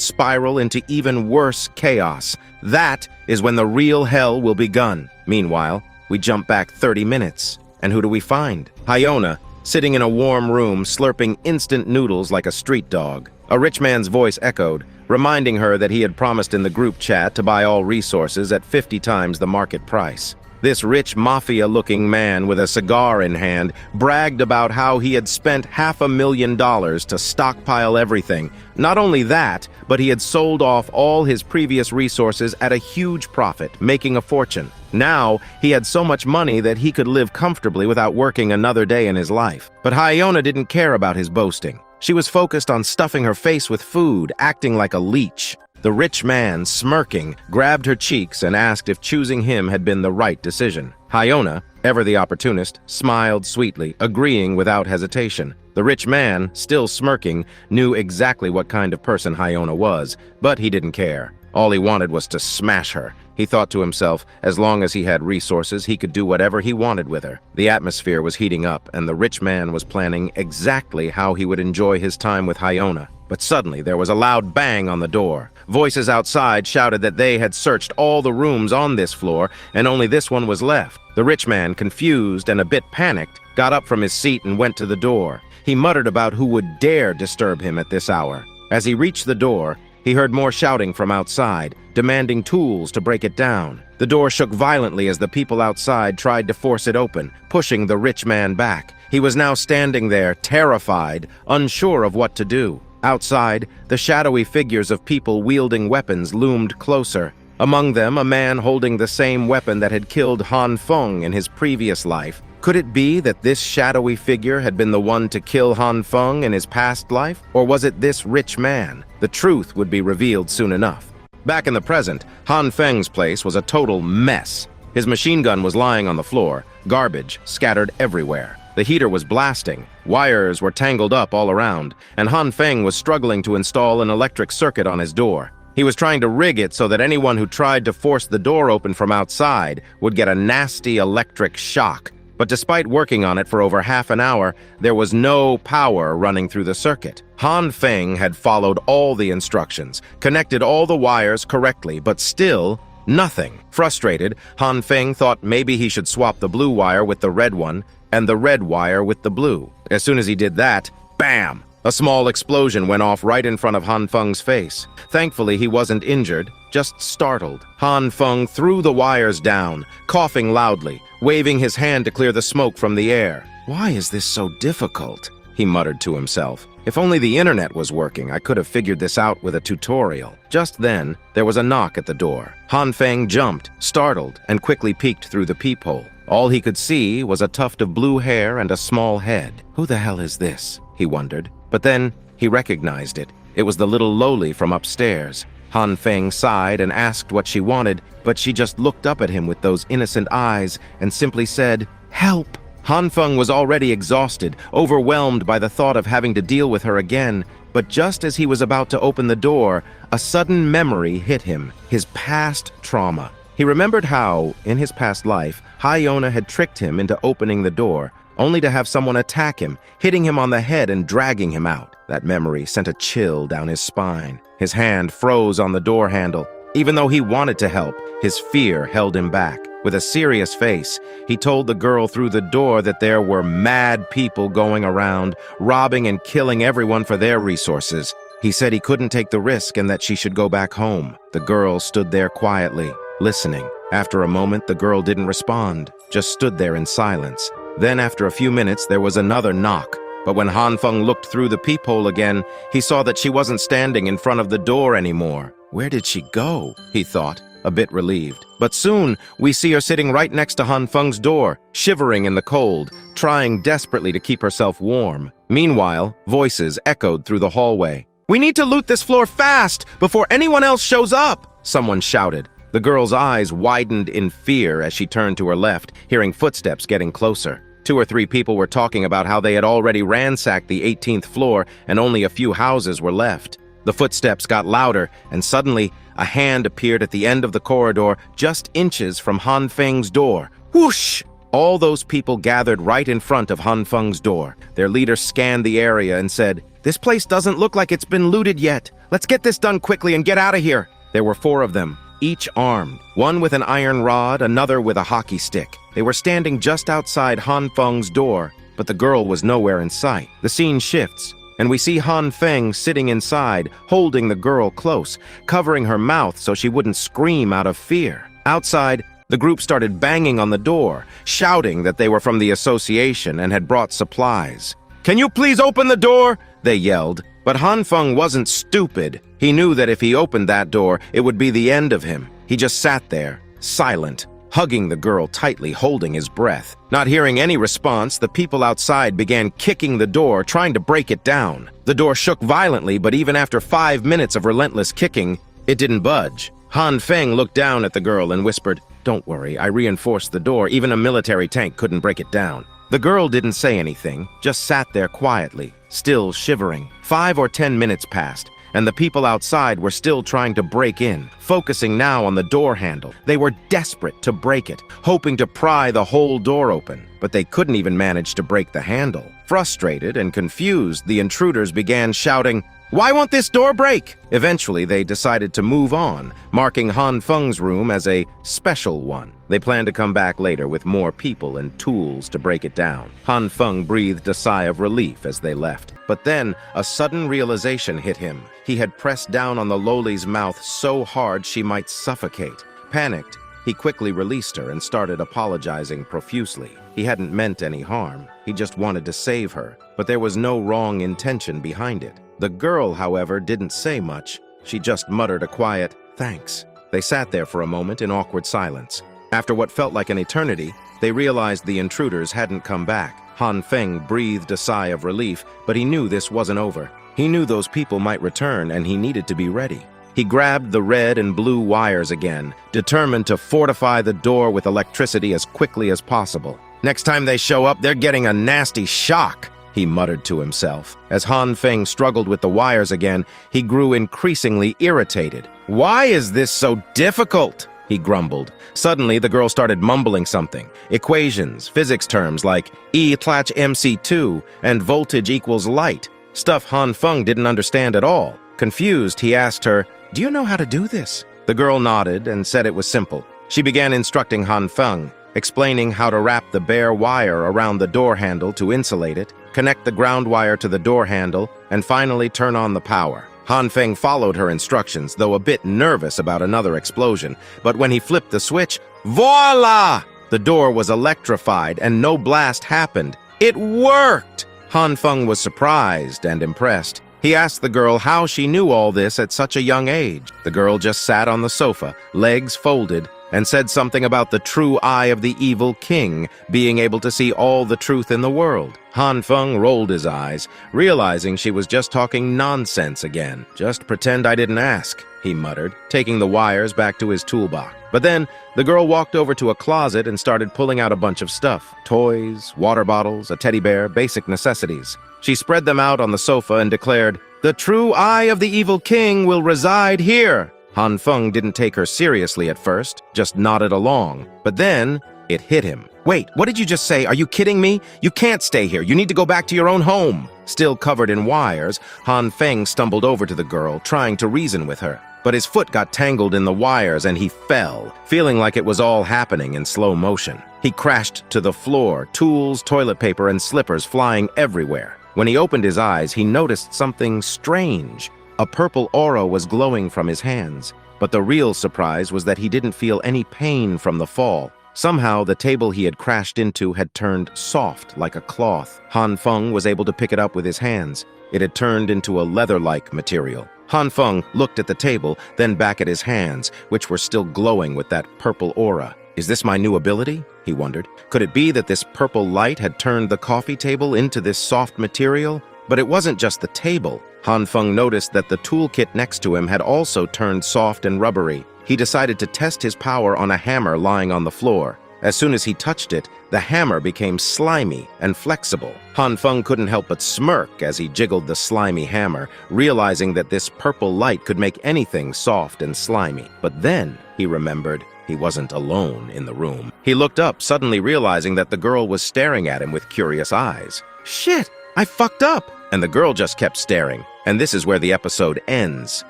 spiral into even worse chaos. That is when the real hell will begin. Meanwhile, we jump back 30 minutes. And who do we find? Hyona, sitting in a warm room, slurping instant noodles like a street dog. A rich man's voice echoed, reminding her that he had promised in the group chat to buy all resources at 50 times the market price. This rich mafia-looking man with a cigar in hand bragged about how he had spent $500,000 to stockpile everything. Not only that, but he had sold off all his previous resources at a huge profit, making a fortune. Now, he had so much money that he could live comfortably without working another day in his life. But Hyona didn't care about his boasting. She was focused on stuffing her face with food, acting like a leech. The rich man, smirking, grabbed her cheeks and asked if choosing him had been the right decision. Hyona, ever the opportunist, smiled sweetly, agreeing without hesitation. The rich man, still smirking, knew exactly what kind of person Hyona was, but he didn't care. All he wanted was to smash her. He thought to himself, as long as he had resources, he could do whatever he wanted with her. The atmosphere was heating up, and the rich man was planning exactly how he would enjoy his time with Hyona. But suddenly there was a loud bang on the door. Voices outside shouted that they had searched all the rooms on this floor, and only this one was left. The rich man, confused and a bit panicked, got up from his seat and went to the door. He muttered about who would dare disturb him at this hour. As he reached the door, he heard more shouting from outside, demanding tools to break it down. The door shook violently as the people outside tried to force it open, pushing the rich man back. He was now standing there, terrified, unsure of what to do. Outside, the shadowy figures of people wielding weapons loomed closer. Among them, a man holding the same weapon that had killed Han Feng in his previous life. Could it be that this shadowy figure had been the one to kill Han Feng in his past life? Or was it this rich man? The truth would be revealed soon enough. Back in the present, Han Feng's place was a total mess. His machine gun was lying on the floor, garbage scattered everywhere. The heater was blasting, wires were tangled up all around, and Han Feng was struggling to install an electric circuit on his door. He was trying to rig it so that anyone who tried to force the door open from outside would get a nasty electric shock. But despite working on it for over half an hour, there was no power running through the circuit. Han Feng had followed all the instructions, connected all the wires correctly, but still nothing. Frustrated, Han Feng thought maybe he should swap the blue wire with the red one, and the red wire with the blue. As soon as he did that, bam! A small explosion went off right in front of Han Feng's face. Thankfully, he wasn't injured, just startled. Han Feng threw the wires down, coughing loudly, waving his hand to clear the smoke from the air. "Why is this so difficult?" he muttered to himself. "If only the internet was working, I could have figured this out with a tutorial." Just then, there was a knock at the door. Han Feng jumped, startled, and quickly peeked through the peephole. All he could see was a tuft of blue hair and a small head. Who the hell is this? He wondered. But then he recognized it. It was the little loli from upstairs. Han Feng sighed and asked what she wanted, but she just looked up at him with those innocent eyes and simply said, "Help!" Han Feng was already exhausted, overwhelmed by the thought of having to deal with her again. But just as he was about to open the door, a sudden memory hit him, his past trauma. He remembered how, in his past life, Hyona had tricked him into opening the door, only to have someone attack him, hitting him on the head and dragging him out. That memory sent a chill down his spine. His hand froze on the door handle. Even though he wanted to help, his fear held him back. With a serious face, he told the girl through the door that there were mad people going around, robbing and killing everyone for their resources. He said he couldn't take the risk and that she should go back home. The girl stood there quietly, listening. After a moment, the girl didn't respond, just stood there in silence. Then after a few minutes, there was another knock. But when Han Feng looked through the peephole again, he saw that she wasn't standing in front of the door anymore. Where did she go? He thought, a bit relieved. But soon, we see her sitting right next to Han Feng's door, shivering in the cold, trying desperately to keep herself warm. Meanwhile, voices echoed through the hallway. "We need to loot this floor fast, before anyone else shows up!" someone shouted. The girl's eyes widened in fear as she turned to her left, hearing footsteps getting closer. 2 or 3 people were talking about how they had already ransacked the 18th floor and only a few houses were left. The footsteps got louder, and suddenly, a hand appeared at the end of the corridor, just inches from Han Feng's door. Whoosh! All those people gathered right in front of Han Feng's door. Their leader scanned the area and said, "This place doesn't look like it's been looted yet. Let's get this done quickly and get out of here." There were 4 of them, each armed, one with an iron rod, another with a hockey stick. They were standing just outside Han Feng's door, but the girl was nowhere in sight. The scene shifts, and we see Han Feng sitting inside, holding the girl close, covering her mouth so she wouldn't scream out of fear. Outside, the group started banging on the door, shouting that they were from the association and had brought supplies. "Can you please open the door?" they yelled. But Han Feng wasn't stupid. He knew that if he opened that door, it would be the end of him. He just sat there, silent, hugging the girl tightly, holding his breath. Not hearing any response, the people outside began kicking the door, trying to break it down. The door shook violently, but even after 5 minutes of relentless kicking, it didn't budge. Han Feng looked down at the girl and whispered, "Don't worry, I reinforced the door. Even a military tank couldn't break it down." The girl didn't say anything, just sat there quietly, still shivering. 5 or 10 minutes passed, and the people outside were still trying to break in, focusing now on the door handle. They were desperate to break it, hoping to pry the whole door open, but they couldn't even manage to break the handle. Frustrated and confused, the intruders began shouting, "Why won't this door break?" Eventually, they decided to move on, marking Han Feng's room as a special one. They planned to come back later with more people and tools to break it down. Han Feng breathed a sigh of relief as they left. But then, a sudden realization hit him. He had pressed down on the lowly's mouth so hard she might suffocate. Panicked, he quickly released her and started apologizing profusely. He hadn't meant any harm. He just wanted to save her. But there was no wrong intention behind it. The girl, however, didn't say much. She just muttered a quiet, "Thanks." They sat there for a moment in awkward silence. After what felt like an eternity, they realized the intruders hadn't come back. Han Feng breathed a sigh of relief, but he knew this wasn't over. He knew those people might return, and he needed to be ready. He grabbed the red and blue wires again, determined to fortify the door with electricity as quickly as possible. "Next time they show up, they're getting a nasty shock," he muttered to himself. As Han Feng struggled with the wires again, he grew increasingly irritated. "Why is this so difficult?" he grumbled. Suddenly, the girl started mumbling something. Equations, physics terms like E/mc2 and voltage equals light. Stuff Han Feng didn't understand at all. Confused, he asked her, "Do you know how to do this?" The girl nodded and said it was simple. She began instructing Han Feng, explaining how to wrap the bare wire around the door handle to insulate it, connect the ground wire to the door handle, and finally turn on the power. Han Feng followed her instructions, though a bit nervous about another explosion. But when he flipped the switch, voila! The door was electrified and no blast happened. It worked! Han Feng was surprised and impressed. He asked the girl how she knew all this at such a young age. The girl just sat on the sofa, legs folded, and said something about the true eye of the evil king, being able to see all the truth in the world. Han Feng rolled his eyes, realizing she was just talking nonsense again. "Just pretend I didn't ask," he muttered, taking the wires back to his toolbox. But then, the girl walked over to a closet and started pulling out a bunch of stuff. Toys, water bottles, a teddy bear, basic necessities. She spread them out on the sofa and declared, "The true eye of the evil king will reside here." Han Feng didn't take her seriously at first, just nodded along. But then, it hit him. "Wait, what did you just say? Are you kidding me? You can't stay here. You need to go back to your own home." Still covered in wires, Han Feng stumbled over to the girl, trying to reason with her. But his foot got tangled in the wires and he fell, feeling like it was all happening in slow motion. He crashed to the floor, tools, toilet paper, and slippers flying everywhere. When he opened his eyes, he noticed something strange. A purple aura was glowing from his hands, but the real surprise was that he didn't feel any pain from the fall. Somehow, the table he had crashed into had turned soft like a cloth. Han Feng was able to pick it up with his hands. It had turned into a leather-like material. Han Feng looked at the table, then back at his hands, which were still glowing with that purple aura. Is this my new ability? He wondered. Could it be that this purple light had turned the coffee table into this soft material? But it wasn't just the table. Han Feng noticed that the toolkit next to him had also turned soft and rubbery. He decided to test his power on a hammer lying on the floor. As soon as he touched it, the hammer became slimy and flexible. Han Feng couldn't help but smirk as he jiggled the slimy hammer, realizing that this purple light could make anything soft and slimy. But then he remembered he wasn't alone in the room. He looked up, suddenly realizing that the girl was staring at him with curious eyes. Shit, I fucked up! And the girl just kept staring. And this is where the episode ends.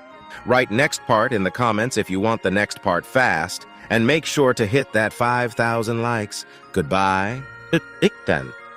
Write next part in the comments if you want the next part fast, and make sure to hit that 5,000 likes. Goodbye. Ik dan.